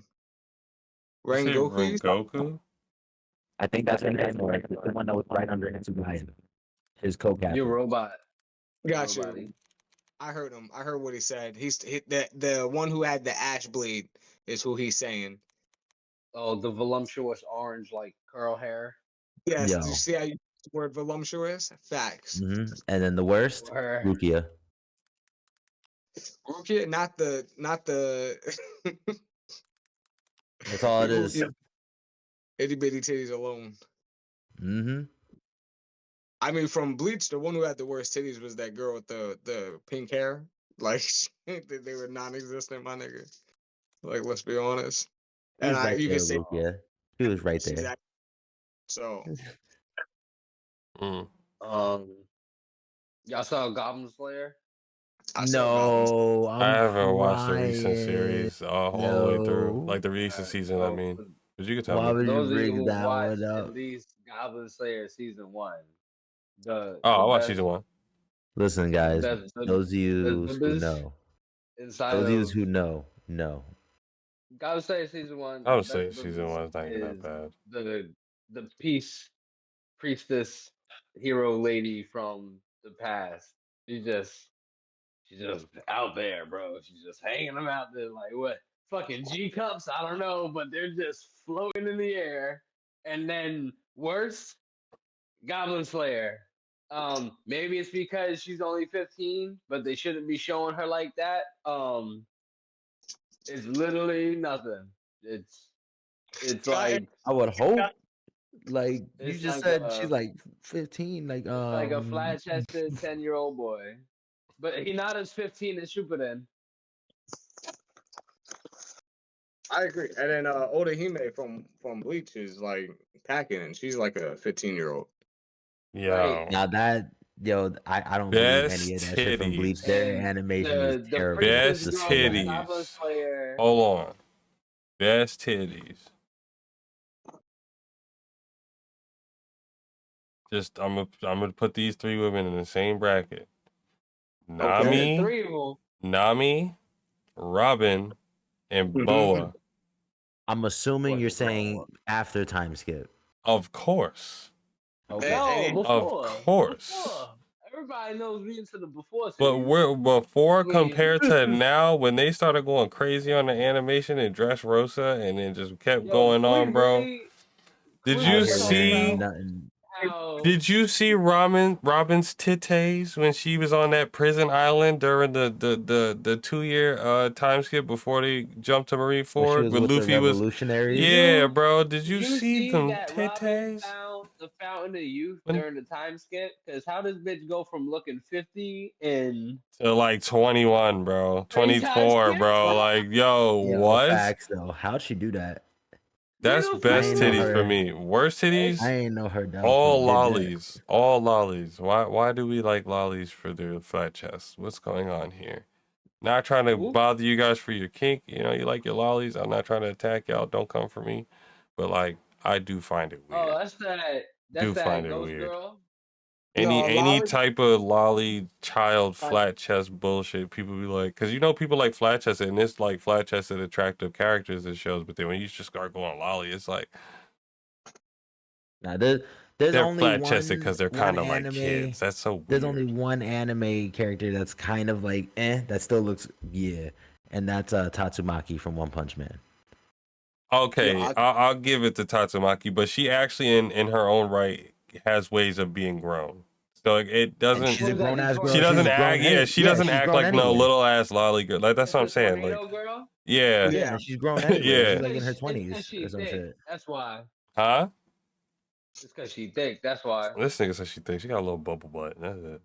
Speaker 2: say
Speaker 4: Rengoku.
Speaker 2: Rengoku?
Speaker 1: I think that's his name, right? The one that was right under Hitsugaya. His co-captain.
Speaker 3: Your robot.
Speaker 4: Got you.
Speaker 3: Nobody.
Speaker 4: I heard him. I heard what he said. He's the one who had the ash blade is who he's saying.
Speaker 3: Oh, the voluptuous orange like curl hair.
Speaker 4: Yes.
Speaker 1: Yo.
Speaker 4: Did you see how you use the word voluptuous? Facts.
Speaker 1: And then the worst,
Speaker 3: Her.
Speaker 1: Rukia.
Speaker 4: Rukia, not the
Speaker 1: That's all it is.
Speaker 4: Rukia, itty bitty titties alone. I mean, from Bleach, the one who had the worst titties was that girl with the pink hair. Like, they were non-existent, my nigga. Like, let's be honest.
Speaker 1: He was right
Speaker 4: you
Speaker 1: there,
Speaker 4: can say
Speaker 1: Rukia. He was right there.
Speaker 4: exactly. So,
Speaker 3: Y'all saw Goblin Slayer?
Speaker 4: I saw
Speaker 1: No,
Speaker 2: I haven't watched the recent
Speaker 1: crying.
Speaker 2: series all the way through.
Speaker 1: No.
Speaker 2: Like the recent season, I mean. But you can tell
Speaker 1: Why
Speaker 2: me.
Speaker 1: would you
Speaker 3: Those of you
Speaker 1: bring
Speaker 3: who
Speaker 1: that
Speaker 3: watched
Speaker 1: one
Speaker 3: at
Speaker 1: up?
Speaker 3: least Goblin Slayer season 1.
Speaker 2: I watched season 1.
Speaker 1: Listen, guys, those of you
Speaker 3: the
Speaker 1: who
Speaker 3: best
Speaker 1: know,
Speaker 3: inside
Speaker 1: those of you
Speaker 3: of
Speaker 1: who know.
Speaker 3: Goblin Slayer season 1.
Speaker 2: I would
Speaker 3: the
Speaker 2: say
Speaker 3: best
Speaker 2: season 1 is not even that
Speaker 3: is
Speaker 2: bad.
Speaker 3: the peace priestess hero lady from the past. She's just out there, bro. She's just hanging them out there like what? Fucking G cups? I don't know, but they're just floating in the air. And then worse, Goblin Slayer. Maybe it's because she's only 15, but they shouldn't be showing her like that. It's literally nothing. It's like
Speaker 1: I would hope. Like you
Speaker 3: it's
Speaker 1: just
Speaker 3: like
Speaker 1: said,
Speaker 3: a
Speaker 1: she's like 15. Like
Speaker 3: it's like a flat-chested 10-year-old boy, but he's not as 15 as Shippuden.
Speaker 4: I agree. And then Odahime from Bleach is like packing, and she's like a 15-year-old.
Speaker 2: Yo.
Speaker 3: Right.
Speaker 1: Now that I don't believe any of that shit from Bleach.
Speaker 2: Titties.
Speaker 1: Their
Speaker 3: And
Speaker 1: animation is
Speaker 3: the
Speaker 1: terrible.
Speaker 2: Best
Speaker 3: priestess girl from Goblin
Speaker 2: titties.
Speaker 3: Slayer.
Speaker 2: Hold on. Best titties. Just I'm gonna put these 3 women in the same bracket.
Speaker 3: Okay,
Speaker 2: Nami,
Speaker 3: 3 of them.
Speaker 2: Nami, Robin, and Boa.
Speaker 1: I'm assuming you're saying after time skip.
Speaker 2: Of course.
Speaker 1: Okay.
Speaker 3: No, before.
Speaker 2: Of course.
Speaker 3: Before. Everybody knows me into the before series.
Speaker 2: But we're before
Speaker 3: I mean-
Speaker 2: compared to now, when they started going crazy on the animation and Dressrosa and then just kept going on, bro. Did you see? Did you see Robin's titties when she was on that prison island during the 2-year time skip before they jumped to Marineford
Speaker 1: with
Speaker 2: Luffy
Speaker 1: the
Speaker 2: was?
Speaker 1: revolutionaries?
Speaker 2: Yeah, bro. Did you
Speaker 3: you
Speaker 2: see them
Speaker 3: that Robin
Speaker 2: titties?
Speaker 3: found the Fountain of Youth
Speaker 2: When-
Speaker 3: during the time skip? Because how does bitch go from looking 50 and
Speaker 2: To like 21, bro.
Speaker 3: Three
Speaker 2: 24,
Speaker 3: times
Speaker 2: bro.
Speaker 3: skip?
Speaker 2: Like, yo,
Speaker 1: Yeah,
Speaker 2: what?
Speaker 1: Facts though. How'd she do that?
Speaker 2: That's
Speaker 3: Real
Speaker 2: best
Speaker 3: food.
Speaker 2: titties for
Speaker 1: her.
Speaker 2: me. Worst titties?
Speaker 1: I ain't know her down.
Speaker 2: All lollies. All lollies. Why do we like lollies for their flat chests? What's going on here? Not trying to bother you guys for your kink. You know, you like your lollies. I'm not trying to attack y'all. Don't come for me. But like, I do find it weird.
Speaker 3: Oh, that's that ghost girl.
Speaker 2: Any type of lolly child flat chest bullshit, people be like, because you know people like flat chest, and it's like flat chested attractive characters in shows, but then when you just start going lolly, it's like,
Speaker 1: now there's
Speaker 2: they're
Speaker 1: only
Speaker 2: flat
Speaker 1: one
Speaker 2: chested because they're kind of like
Speaker 1: anime,
Speaker 2: kids. That's so weird.
Speaker 1: There's only one anime character that's kind of like that still looks and that's Tatsumaki from One Punch Man.
Speaker 2: Okay, I'll give it to Tatsumaki, but she actually in her own right has ways of being grown. So it doesn't.
Speaker 1: She's a grown ass girl.
Speaker 2: She doesn't act. She doesn't act like no little ass lolly girl. Like that's what I'm saying. Like,
Speaker 3: girl?
Speaker 1: Yeah, she's grown anyway.
Speaker 2: Yeah.
Speaker 1: She's like in her 20s or some shit.
Speaker 3: That's why.
Speaker 2: Huh?
Speaker 3: It's because she thick. That's why.
Speaker 2: This nigga says she thinks she got a little bubble butt. That's it.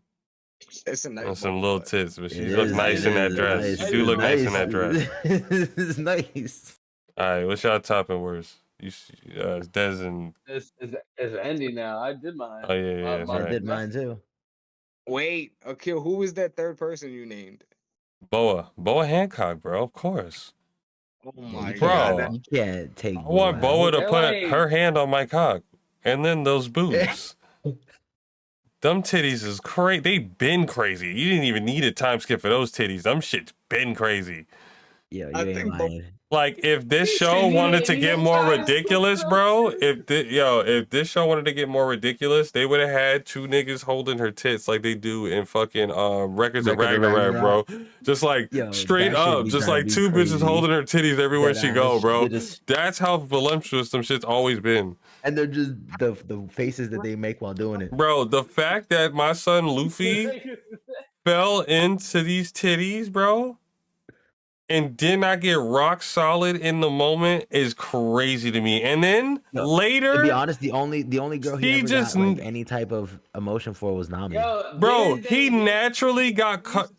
Speaker 4: It's a nice
Speaker 2: and some little tits, but she
Speaker 1: It
Speaker 2: looks
Speaker 1: is-
Speaker 2: nice
Speaker 1: it
Speaker 2: in that
Speaker 1: is
Speaker 2: dress.
Speaker 1: nice.
Speaker 2: She do look nice in that dress.
Speaker 1: It's nice.
Speaker 2: All right, what's y'all top and worst? Dez and
Speaker 3: It's ending now. I did mine.
Speaker 2: oh yeah, that's
Speaker 1: I
Speaker 2: right.
Speaker 1: did mine too.
Speaker 4: Wait, Akil, who was that third person you named?
Speaker 2: Boa Hancock, bro. Of course,
Speaker 4: Oh
Speaker 1: Yeah,
Speaker 4: my
Speaker 1: you
Speaker 4: god.
Speaker 2: bro.
Speaker 1: can't, you can't take
Speaker 2: I
Speaker 1: Boa
Speaker 2: want Boa
Speaker 1: out.
Speaker 2: to
Speaker 3: Hey,
Speaker 2: put
Speaker 3: wait.
Speaker 2: her hand on my cock, and then those boobs. Them titties is crazy. They been crazy. You didn't even need a time skip for those titties. Them shit's been crazy.
Speaker 1: Yo,
Speaker 4: I
Speaker 1: you ain't
Speaker 4: think Bo-
Speaker 1: lying.
Speaker 2: Like if this
Speaker 3: He
Speaker 2: show
Speaker 3: said
Speaker 2: wanted to
Speaker 3: need
Speaker 2: get
Speaker 3: a
Speaker 2: more
Speaker 3: time skip for
Speaker 2: ridiculous,
Speaker 3: those
Speaker 2: bro,
Speaker 3: titties.
Speaker 2: if this show wanted to get more ridiculous, they would have had two niggas holding her tits like they do in fucking Records of
Speaker 1: Record of
Speaker 2: Ragnarok,
Speaker 1: Ragnarok.
Speaker 2: bro. Just like
Speaker 1: Yo,
Speaker 2: straight
Speaker 1: that should
Speaker 2: up,
Speaker 1: be
Speaker 2: just
Speaker 1: trying to
Speaker 2: like
Speaker 1: be
Speaker 2: two bitches holding
Speaker 1: crazy.
Speaker 2: her titties everywhere
Speaker 1: Dead
Speaker 2: she go,
Speaker 1: ass.
Speaker 2: bro.
Speaker 1: They're just,
Speaker 2: That's how voluptuous some shit's always been.
Speaker 1: and they're just the faces that they make while doing it.
Speaker 2: Bro, the fact that my son Luffy fell into these titties, bro, and did not get rock solid in the moment is crazy to me. And then
Speaker 1: Yo, to be
Speaker 2: later,
Speaker 1: honest, the only girl he
Speaker 2: she
Speaker 1: ever
Speaker 2: just,
Speaker 1: got like any type of emotion for was Nami.
Speaker 3: Yo,
Speaker 2: bro,
Speaker 3: didn't
Speaker 2: he
Speaker 3: they-
Speaker 2: naturally got cut.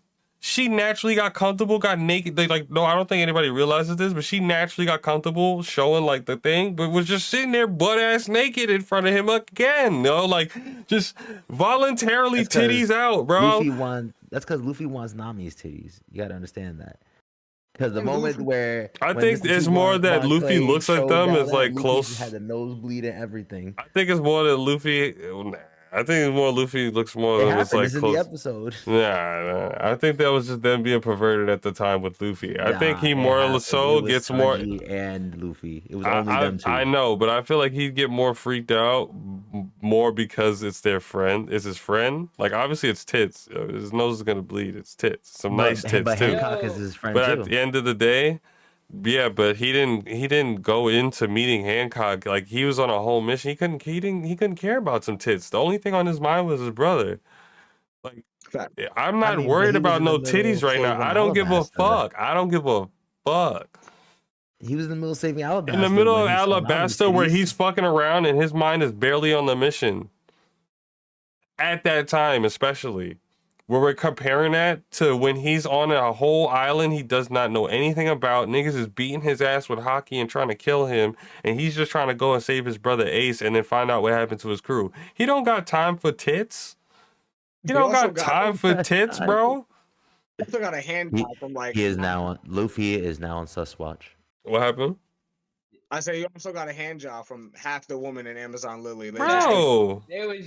Speaker 2: She naturally got comfortable, got naked. They like, no, I don't think anybody realizes this, but she naturally got comfortable showing like the thing, but was just sitting there butt ass naked in front of him again. You know, like just voluntarily
Speaker 1: That's 'cause
Speaker 2: titties out, bro.
Speaker 1: That's because Luffy wants Nami's titties. You gotta understand that. Because the
Speaker 4: And
Speaker 1: moment
Speaker 4: Luffy-
Speaker 1: where
Speaker 2: I
Speaker 1: when
Speaker 2: think
Speaker 1: Mr.
Speaker 2: it's
Speaker 1: Two
Speaker 2: more
Speaker 1: Von-
Speaker 2: that
Speaker 1: Von
Speaker 2: Luffy
Speaker 1: Clay
Speaker 2: looks like
Speaker 1: showed
Speaker 2: them
Speaker 1: all
Speaker 2: as
Speaker 1: that,
Speaker 2: like
Speaker 1: Luffy
Speaker 2: close.
Speaker 1: had the nosebleed and everything.
Speaker 2: I think it's more that Luffy. I think it's more Luffy looks more
Speaker 1: It
Speaker 2: of it's
Speaker 1: happened.
Speaker 2: like
Speaker 1: It's in the
Speaker 2: close.
Speaker 1: episode.
Speaker 2: Nah, I think that was just them being perverted at the time with Luffy. I think
Speaker 1: Nah,
Speaker 2: he
Speaker 1: it
Speaker 2: more or
Speaker 1: happened.
Speaker 2: so
Speaker 1: It was
Speaker 2: gets more.
Speaker 1: Sanji and Luffy. It was only them two.
Speaker 2: I know, but I feel like he'd get more freaked out more because it's their friend. It's his friend. Like obviously it's tits. His nose is gonna bleed. It's tits. Some nice tits
Speaker 1: but
Speaker 2: too.
Speaker 1: Hancock is his friend
Speaker 2: But
Speaker 1: too.
Speaker 2: at the end of the day, yeah, but he didn't go into meeting Hancock like he was on a whole mission. He couldn't care about some tits. The only thing on his mind was his brother. Like
Speaker 4: Fact.
Speaker 2: I'm
Speaker 1: I
Speaker 2: not
Speaker 1: mean, but
Speaker 2: worried
Speaker 1: he was
Speaker 2: about
Speaker 1: in the
Speaker 2: no
Speaker 1: middle
Speaker 2: titties
Speaker 1: of
Speaker 2: right now.
Speaker 1: saving
Speaker 2: I don't give a
Speaker 1: Alabasta.
Speaker 2: fuck. I don't give a fuck.
Speaker 1: He was in the middle of saving Alabasta.
Speaker 2: In the middle
Speaker 1: when
Speaker 2: of
Speaker 1: he saw Nami's
Speaker 2: Alabasta where
Speaker 1: titties.
Speaker 2: he's fucking around and his mind is barely on the mission. At that time, especially. Where we're comparing that to when he's on a whole island he does not know anything about. Niggas is beating his ass with hockey and trying to kill him. And he's just trying to go and save his brother Ace and then find out what happened to his crew. He don't got time for tits. He don't
Speaker 4: also
Speaker 2: got time for tits, bro.
Speaker 4: He also got a hand job from like.
Speaker 1: He is now on Luffy is now on Sus Watch.
Speaker 2: What happened?
Speaker 4: I say you also got a hand job from half the woman in Amazon Lily.
Speaker 2: Bro.
Speaker 3: They were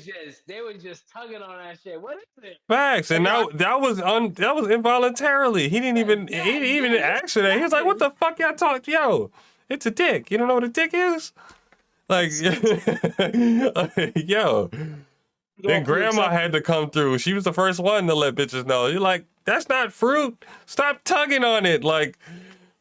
Speaker 3: just tugging on that shit. What is it?
Speaker 2: Facts. And that was involuntarily. He didn't even
Speaker 3: Yeah,
Speaker 2: he didn't even
Speaker 3: yeah,
Speaker 2: ask for that. He was like, what the fuck y'all talk? Yo, it's a dick. You don't know what a dick is? Like yo. Then grandma had to come through. She was the first one to let bitches know. You're like, that's not fruit. Stop tugging on it. Like,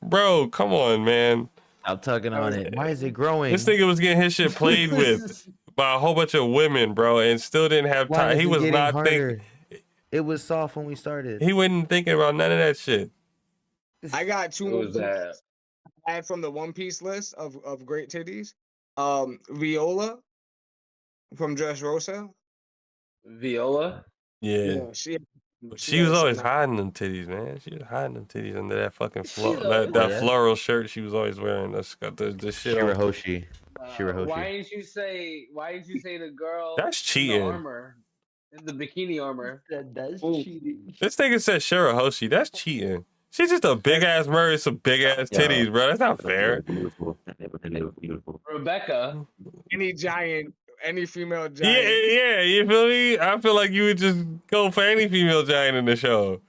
Speaker 2: bro, come on, man.
Speaker 1: Stop tugging on it. Why is it growing?
Speaker 2: This nigga was getting his shit played with by a whole bunch of women, bro, and still didn't have
Speaker 1: Why
Speaker 2: time.
Speaker 1: is
Speaker 2: He
Speaker 1: it
Speaker 2: was
Speaker 1: getting
Speaker 2: not
Speaker 1: harder?
Speaker 2: thinking.
Speaker 1: It was soft when we started.
Speaker 2: He wasn't thinking about none of that shit.
Speaker 4: I got two
Speaker 3: What
Speaker 4: more
Speaker 3: was that?
Speaker 4: add from the One Piece list of great titties. Viola from Dressrosa.
Speaker 3: Viola?
Speaker 2: Yeah. She was always hiding them titties, man. She was hiding them titties under that fucking that floral shirt she was always wearing. That's got the shit on.
Speaker 1: Shirahoshi.
Speaker 3: Why didn't you say the girl
Speaker 2: That's
Speaker 3: in
Speaker 2: cheating.
Speaker 3: the armor? In the bikini armor.
Speaker 1: That's cheating.
Speaker 2: This nigga said Shirahoshi. That's cheating. She's just a big ass Murray, some big ass titties, bro. That's not fair.
Speaker 3: Rebecca.
Speaker 4: Any female giant.
Speaker 2: Yeah, you feel me? I feel like you would just go for any female giant in the show.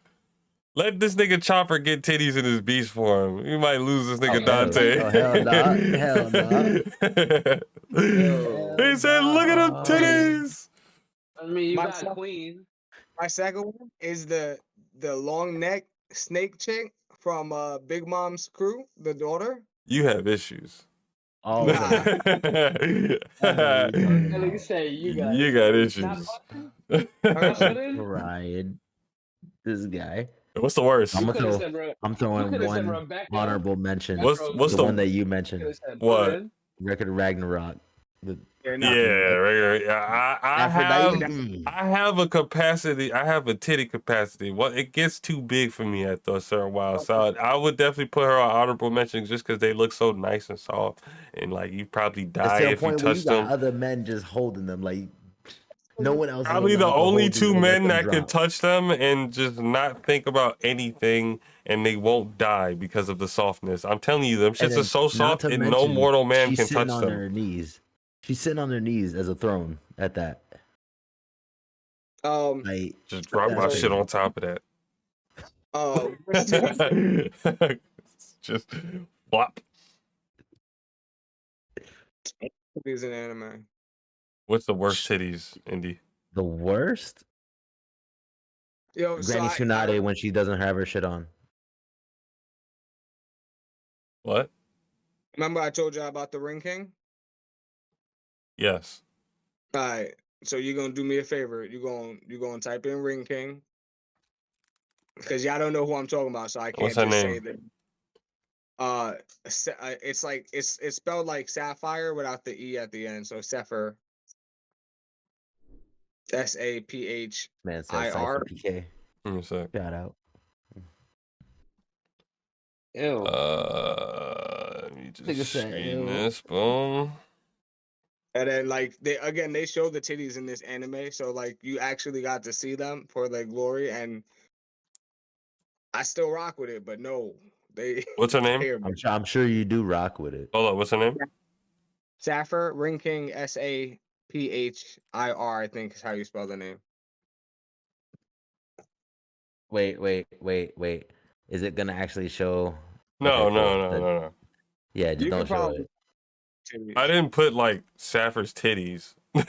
Speaker 2: Let this nigga Chopper get titties in his beast form. You might lose this nigga Dante.
Speaker 1: Hell nah.
Speaker 2: He said, look at them titties.
Speaker 3: I mean, you got Queen.
Speaker 4: My second one is the long neck snake chick from Big Mom's crew, the daughter.
Speaker 2: You have issues.
Speaker 1: Oh,
Speaker 3: You say you got
Speaker 2: issues.
Speaker 1: Ryan, this guy.
Speaker 2: What's the worst?
Speaker 1: I'm throwing one honorable mention.
Speaker 2: What's
Speaker 1: the one that you mentioned?
Speaker 2: What?
Speaker 1: Record of Ragnarok.
Speaker 4: Yeah,
Speaker 2: Yeah, regular. Yeah,
Speaker 1: Aphrodite.
Speaker 2: I have a capacity. I have a titty capacity. Well, it gets too big for me after a certain while. So I would definitely put her on honorable mention just because they look so nice and soft, and like you probably
Speaker 1: It's
Speaker 2: die
Speaker 1: to a
Speaker 2: if you
Speaker 1: point where you
Speaker 2: touch
Speaker 1: got
Speaker 2: them.
Speaker 1: other men just holding them. Like no one else is
Speaker 2: Probably the
Speaker 1: around to
Speaker 2: only
Speaker 1: hold them
Speaker 2: two
Speaker 1: and let
Speaker 2: men
Speaker 1: them
Speaker 2: that could
Speaker 1: drop.
Speaker 2: touch them and just not think about anything, and they won't die because of the softness. I'm telling you, them
Speaker 1: And
Speaker 2: shits are
Speaker 1: then,
Speaker 2: so
Speaker 1: not
Speaker 2: soft,
Speaker 1: to
Speaker 2: and no
Speaker 1: mention,
Speaker 2: mortal man
Speaker 1: she's
Speaker 2: can
Speaker 1: sitting
Speaker 2: touch
Speaker 1: on
Speaker 2: them.
Speaker 1: her knees. She's sitting on her knees as a throne at that. Like
Speaker 2: Just drop
Speaker 1: that's
Speaker 2: my shit
Speaker 1: crazy.
Speaker 2: on top of that.
Speaker 4: worst titties.
Speaker 2: Just flop.
Speaker 4: Titties in anime.
Speaker 2: What's the worst titties, Indy?
Speaker 1: The worst?
Speaker 4: Yo, so
Speaker 1: Granny Tsunade when she doesn't have her shit on.
Speaker 2: What?
Speaker 4: remember I told you about the Ring King?
Speaker 2: Yes.
Speaker 4: All right. So you're gonna do me a favor. You're gonna type in Ring King because y'all don't know who I'm talking about, so I
Speaker 2: What's
Speaker 4: can't
Speaker 2: her
Speaker 4: just say
Speaker 2: name?
Speaker 4: that. It's like it's spelled like sapphire without the e at the end. So Sapphire,
Speaker 1: Man says
Speaker 4: SAPHIR.
Speaker 1: Cypher PK.
Speaker 2: Give me a sec.
Speaker 1: Shout out.
Speaker 3: Ew.
Speaker 2: Let me
Speaker 1: Nigga
Speaker 2: just
Speaker 1: said,
Speaker 2: screen
Speaker 1: ew.
Speaker 2: this. Boom.
Speaker 4: And then like they show the titties in this anime, so like you actually got to see them for their glory, and I still rock with it. But no, they
Speaker 2: What's her name?
Speaker 4: here.
Speaker 1: I'm sure you do rock with it.
Speaker 2: Hold up. What's her name?
Speaker 4: Sapphire, Ring King, SAPHIR, I think is how you spell the name.
Speaker 1: Wait. Is it gonna actually show?
Speaker 2: No,
Speaker 1: Okay, cool.
Speaker 2: no.
Speaker 1: Yeah, just
Speaker 4: You
Speaker 1: don't
Speaker 4: could
Speaker 1: show
Speaker 4: probably
Speaker 1: it.
Speaker 4: titties.
Speaker 2: I didn't put like Sapphire's titties. Like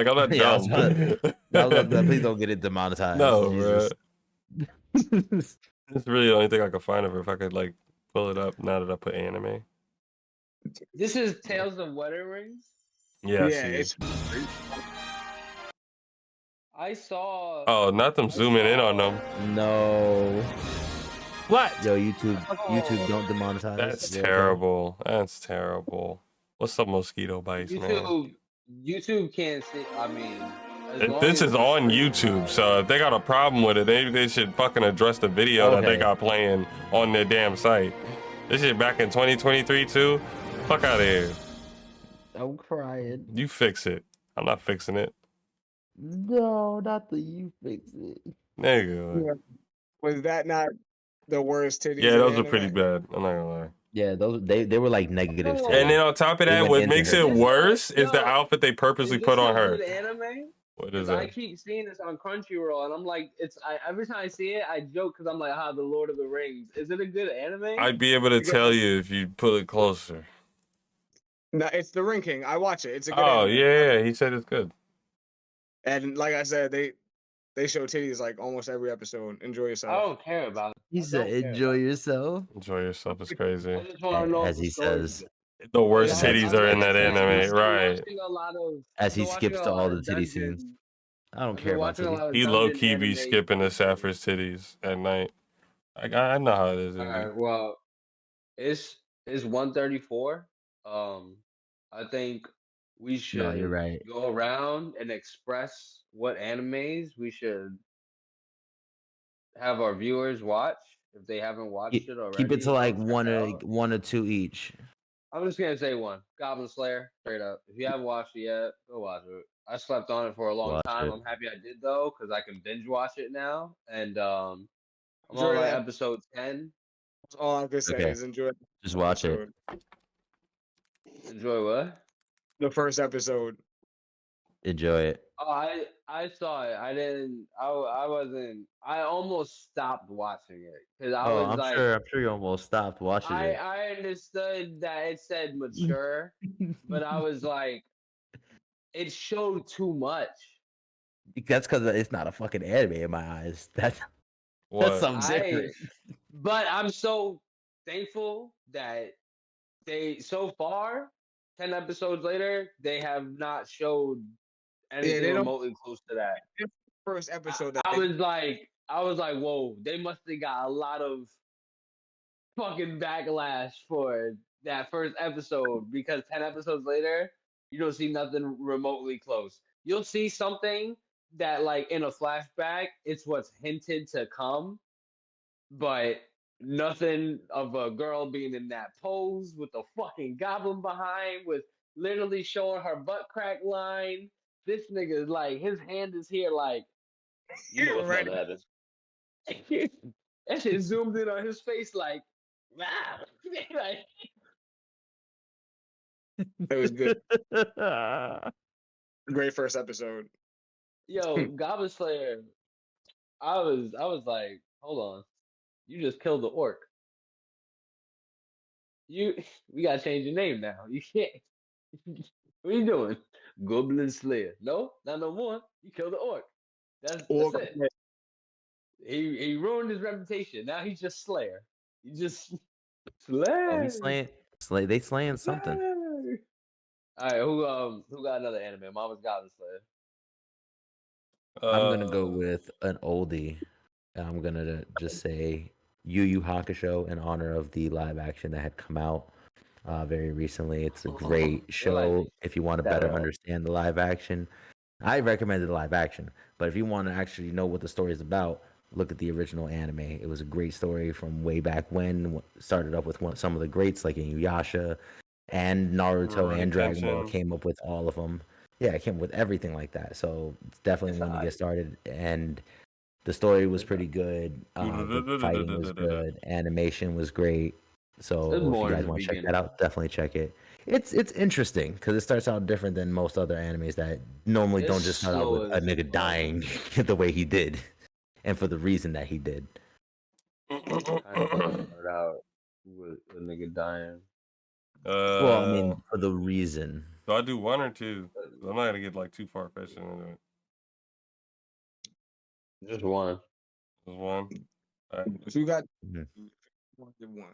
Speaker 2: I'm not
Speaker 1: Yeah,
Speaker 2: dumb.
Speaker 1: I was about to, please don't get it demonetized.
Speaker 2: No, bro.
Speaker 1: Jesus.
Speaker 2: It's really the only thing I could find of her if I could like pull it up now that I put anime.
Speaker 3: This is Tales of Wedding Rings.
Speaker 2: Yeah, I
Speaker 4: Yeah,
Speaker 2: see.
Speaker 4: it's
Speaker 3: I saw.
Speaker 2: Oh, not them zooming in on them.
Speaker 1: No.
Speaker 2: What?
Speaker 1: Yo, YouTube,
Speaker 3: Oh.
Speaker 1: don't demonetize.
Speaker 2: That's
Speaker 1: You okay?
Speaker 2: terrible. That's terrible. What's the mosquito bites, man?
Speaker 3: YouTube can't see. I mean, as long
Speaker 2: This
Speaker 3: as
Speaker 2: is
Speaker 3: it's
Speaker 2: on YouTube, so if they got a problem with it, they should fucking address the video that they
Speaker 1: Okay.
Speaker 2: got playing on their damn site. This shit back in 2023 too. Fuck out of here.
Speaker 1: I'm crying.
Speaker 2: You fix it. I'm not fixing it.
Speaker 1: No, not the you fix it.
Speaker 2: Nigga.
Speaker 4: was that not the worst titties
Speaker 2: Yeah,
Speaker 4: in
Speaker 2: those are
Speaker 4: anime?
Speaker 2: pretty bad. I'm not gonna lie.
Speaker 1: Yeah, those they were like negative
Speaker 3: Oh.
Speaker 1: titties.
Speaker 2: And then on top of
Speaker 1: They
Speaker 2: that,
Speaker 1: went
Speaker 2: what
Speaker 1: into
Speaker 2: makes
Speaker 1: her
Speaker 2: it
Speaker 1: titties.
Speaker 2: worse is the
Speaker 3: Yo,
Speaker 2: outfit they purposely
Speaker 3: Is
Speaker 2: put
Speaker 3: this
Speaker 2: on
Speaker 3: a
Speaker 2: her.
Speaker 3: good anime?
Speaker 2: What is
Speaker 3: Because I
Speaker 2: that?
Speaker 3: keep seeing this on Crunchyroll, and I'm like, every time I see it, I joke because I'm like, the Lord of the Rings. Is it a good anime?
Speaker 2: I'd be able to tell you if you pull it closer.
Speaker 4: No, it's the Ring King. I watch it. It's a good
Speaker 2: Oh
Speaker 4: anime.
Speaker 2: yeah, he said it's good.
Speaker 4: And like I said, they show titties like almost every episode. Enjoy
Speaker 3: I
Speaker 4: yourself.
Speaker 3: don't care about it.
Speaker 1: He
Speaker 3: I
Speaker 1: said,
Speaker 3: don't care
Speaker 1: "Enjoy
Speaker 3: about
Speaker 1: yourself,"
Speaker 2: Enjoy yourself. It's crazy.
Speaker 3: it. I just want to know if
Speaker 1: as
Speaker 3: the
Speaker 1: he
Speaker 3: story's
Speaker 1: says.
Speaker 3: good.
Speaker 2: The worst
Speaker 1: As
Speaker 2: titties
Speaker 1: he
Speaker 2: are in
Speaker 1: says.
Speaker 2: that anime, right?
Speaker 1: As he
Speaker 3: I've been watching
Speaker 1: skips
Speaker 3: a
Speaker 1: to all
Speaker 3: lot
Speaker 1: the
Speaker 3: of
Speaker 1: titty scenes.
Speaker 3: dungeon.
Speaker 1: I don't
Speaker 3: I've
Speaker 1: care
Speaker 3: been
Speaker 1: about
Speaker 3: watching a
Speaker 1: titties.
Speaker 3: lot of
Speaker 2: He low
Speaker 3: dungeon
Speaker 2: key be
Speaker 3: anime.
Speaker 2: skipping the Sapphire's titties at night. I know how it is.
Speaker 3: All
Speaker 2: Indy.
Speaker 3: right, well, it's 1:34. I think we
Speaker 1: No, you're
Speaker 3: should
Speaker 1: right.
Speaker 3: go around and express what animes we should have our viewers watch if they haven't watched it
Speaker 1: Keep it to
Speaker 3: already.
Speaker 1: like
Speaker 3: Go check it out.
Speaker 1: one or two each.
Speaker 3: I'm just gonna say one. Goblin Slayer, straight up. If you haven't watched it yet, go watch it. I slept on it for a long
Speaker 1: Watch
Speaker 3: time.
Speaker 1: it.
Speaker 3: I'm happy I did though, because I can binge watch it now. And I'm
Speaker 4: Enjoy
Speaker 3: on like
Speaker 4: that.
Speaker 3: episode 10.
Speaker 4: That's all I can say
Speaker 1: Okay.
Speaker 4: is enjoy.
Speaker 1: Just watch it.
Speaker 4: episode.
Speaker 3: Enjoy what?
Speaker 4: The first episode.
Speaker 1: Enjoy it.
Speaker 3: Oh, I saw it. I didn't. I wasn't. I almost stopped watching it because I
Speaker 1: Oh,
Speaker 3: was like,
Speaker 1: I'm sure you almost stopped watching it.
Speaker 3: I understood that it said mature, but I was like, it showed too much.
Speaker 1: That's because it's not a fucking anime in my eyes. That's
Speaker 2: What?
Speaker 1: something different.
Speaker 3: But I'm so thankful that they so far 10 episodes later they have not showed anything
Speaker 4: they don't-
Speaker 3: remotely close to that.
Speaker 4: First episode.
Speaker 3: I was like, whoa, they must have got a lot of fucking backlash for that first episode because 10 episodes later, you don't see nothing remotely close. You'll see something that, like, in a flashback, it's what's hinted to come, but nothing of a girl being in that pose with the fucking goblin behind, with literally showing her butt crack line. This nigga is like, his hand is here, like, you know
Speaker 4: You're
Speaker 3: what's about
Speaker 4: right.
Speaker 3: to happen. That shit zoomed in on his face, like, wow. Like,
Speaker 4: It was good. Great first episode.
Speaker 3: yo, Goblin Slayer. I was like, hold on, you just killed the orc. We gotta change your name now. You can't. What are you doing? Goblin Slayer. No, not no more. You killed the orc. That's it. He ruined his reputation. Now he's just Slayer. He just
Speaker 1: Oh,
Speaker 3: Slayer.
Speaker 1: he's slaying. They slaying something.
Speaker 3: Slayer. All right, who got another anime? Mama's Goblin Slayer.
Speaker 1: I'm gonna go with an oldie. I'm gonna just say Yu Yu Hakusho in honor of the live action that had come out very recently. It's a great show if you want to better understand the live action. I recommended the live action, but if you want to actually know what the story is about, look at the original anime. It was a great story from way back when. Started up with some of the greats like Inuyasha and Naruto
Speaker 2: Rurouni
Speaker 1: and Dragon Ball
Speaker 2: Kenshin.
Speaker 1: came up with all of them. Yeah, it came up with everything like that. So it's definitely when you get started. And the story was pretty good. The fighting was good. Animation was great. So if you
Speaker 3: more in
Speaker 1: guys
Speaker 3: the
Speaker 1: want to check that
Speaker 3: beginning.
Speaker 1: out, definitely check it. It's interesting because it starts out different than most other animes that normally
Speaker 3: It's
Speaker 1: don't just start out with
Speaker 3: slow
Speaker 1: a
Speaker 3: as
Speaker 1: nigga
Speaker 3: fuck.
Speaker 1: dying the way he did, and for the reason that he did.
Speaker 3: I ain't gonna start out with a nigga dying.
Speaker 1: Well, I mean, for the reason.
Speaker 2: Do I do one or two? 'Cause I'm not gonna get like too far fetched into it.
Speaker 3: Just one.
Speaker 2: Just one. All right.
Speaker 4: If you got
Speaker 1: Mhm.
Speaker 4: one.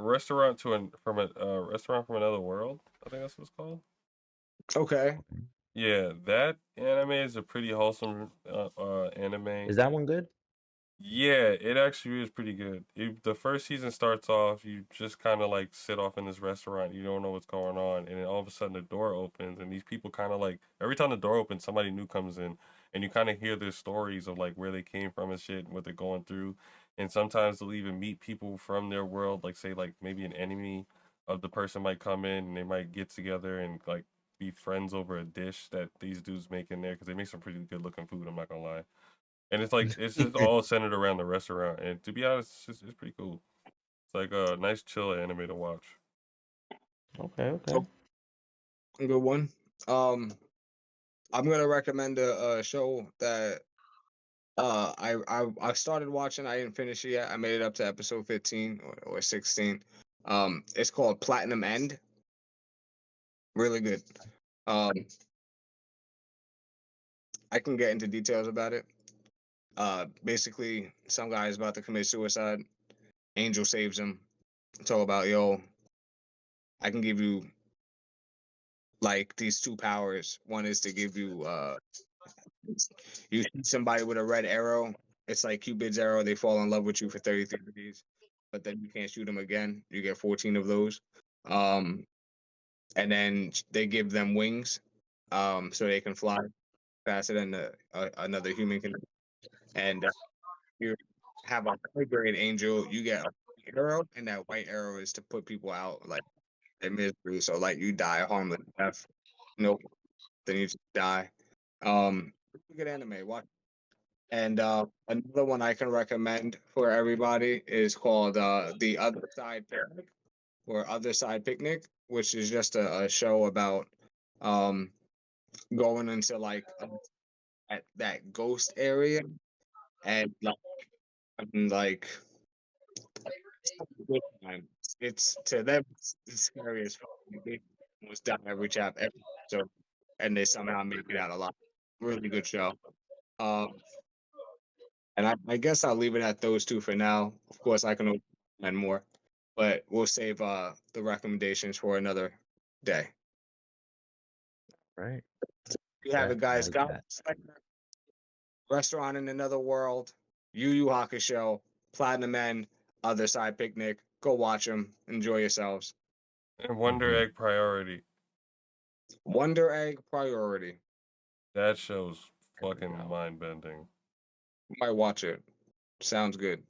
Speaker 2: Restaurant restaurant from another world. I think that's what it's called.
Speaker 4: Okay.
Speaker 2: Yeah, that anime is a pretty wholesome anime.
Speaker 1: Is that one good?
Speaker 2: Yeah, it actually is pretty good. The first season starts off, you just kind of like sit off in this restaurant. You don't know what's going on, and then all of a sudden the door opens, and these people kind of like every time the door opens, somebody new comes in, and you kind of hear their stories of like where they came from and shit, and what they're going through, and sometimes they'll even meet people from their world, like say like maybe an enemy of the person might come in, and they might get together and like be friends over a dish that these dudes make in there because they make some pretty good looking food. I'm not gonna lie. And it's like it's just all centered around the restaurant. And to be honest, it's pretty cool. It's like a nice chill anime to watch.
Speaker 1: Okay.
Speaker 4: A good one. I'm gonna recommend a show that I started watching. I didn't finish it yet. I made it up to episode 15 or 16. It's called Platinum End. Really good. I can get into details about it. Basically, some guy is about to commit suicide. Angel saves him. It's all about, yo, I can give you like these two powers. One is to give you you shoot somebody with a red arrow. It's like Cupid's arrow. They fall in love with you for 33 days, but then you can't shoot them again. You get 14 of those. And then they give them wings, so they can fly faster than another human can. And you have a high grade angel, you get a white arrow, and that white arrow is to put people out like their misery. So like you die a harmless death. Nope. Then you just die. Good anime. Watch. And another one I can recommend for everybody is called The Other Side Picnic or Other Side Picnic, which is just a show about um going into like that ghost area and like good time. It's to them it's scary as fuck. They almost die every episode, and they somehow make it out alive. Really good show. Um, and I guess I'll leave it at those two for now. Of course, I can recommend more, but we'll save the recommendations for another day.
Speaker 1: Right.
Speaker 4: You have
Speaker 1: Okay,
Speaker 4: it, guys.
Speaker 1: I like
Speaker 4: Got
Speaker 1: that.
Speaker 4: Restaurant in Another World, Yu Yu Hakusho, Platinum End, Other Side Picnic. Go watch them. Enjoy yourselves.
Speaker 2: And Wonder Egg Priority.
Speaker 4: Wonder Egg Priority.
Speaker 2: That show's
Speaker 1: There we
Speaker 2: fucking
Speaker 1: go.
Speaker 2: mind bending.
Speaker 4: Might watch it. Sounds good.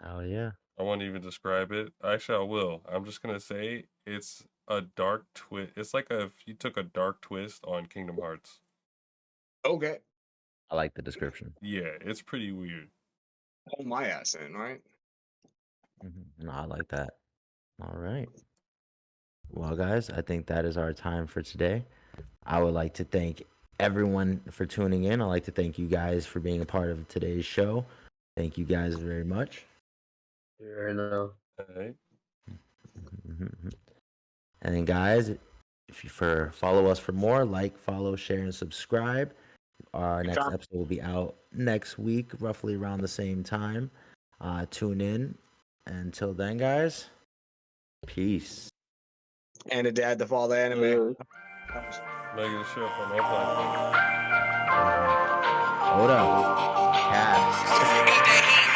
Speaker 1: Oh yeah.
Speaker 2: I won't even describe it. Actually, I will. I'm just gonna say it's a dark twist. It's like if you took a dark twist on Kingdom Hearts.
Speaker 4: Okay.
Speaker 1: I like the description.
Speaker 2: Yeah, it's pretty weird.
Speaker 4: Hold my ass in, right?
Speaker 1: No, I like that. All right. Well, guys, I think that is our time for today. I would like to thank everyone for tuning in. I'd like to thank you guys for being a part of today's show. Thank you guys very much.
Speaker 3: You already know.
Speaker 2: Alright.
Speaker 1: Mhm. And then, guys, if you follow us for more, like, follow, share, and subscribe. Our next
Speaker 4: Tom.
Speaker 1: episode will be out next week, roughly around the same time. Tune in. Until then, guys, peace.
Speaker 4: And the Dad, the Father anime.
Speaker 2: Making sure from all platforms.
Speaker 1: Hold up. Cast.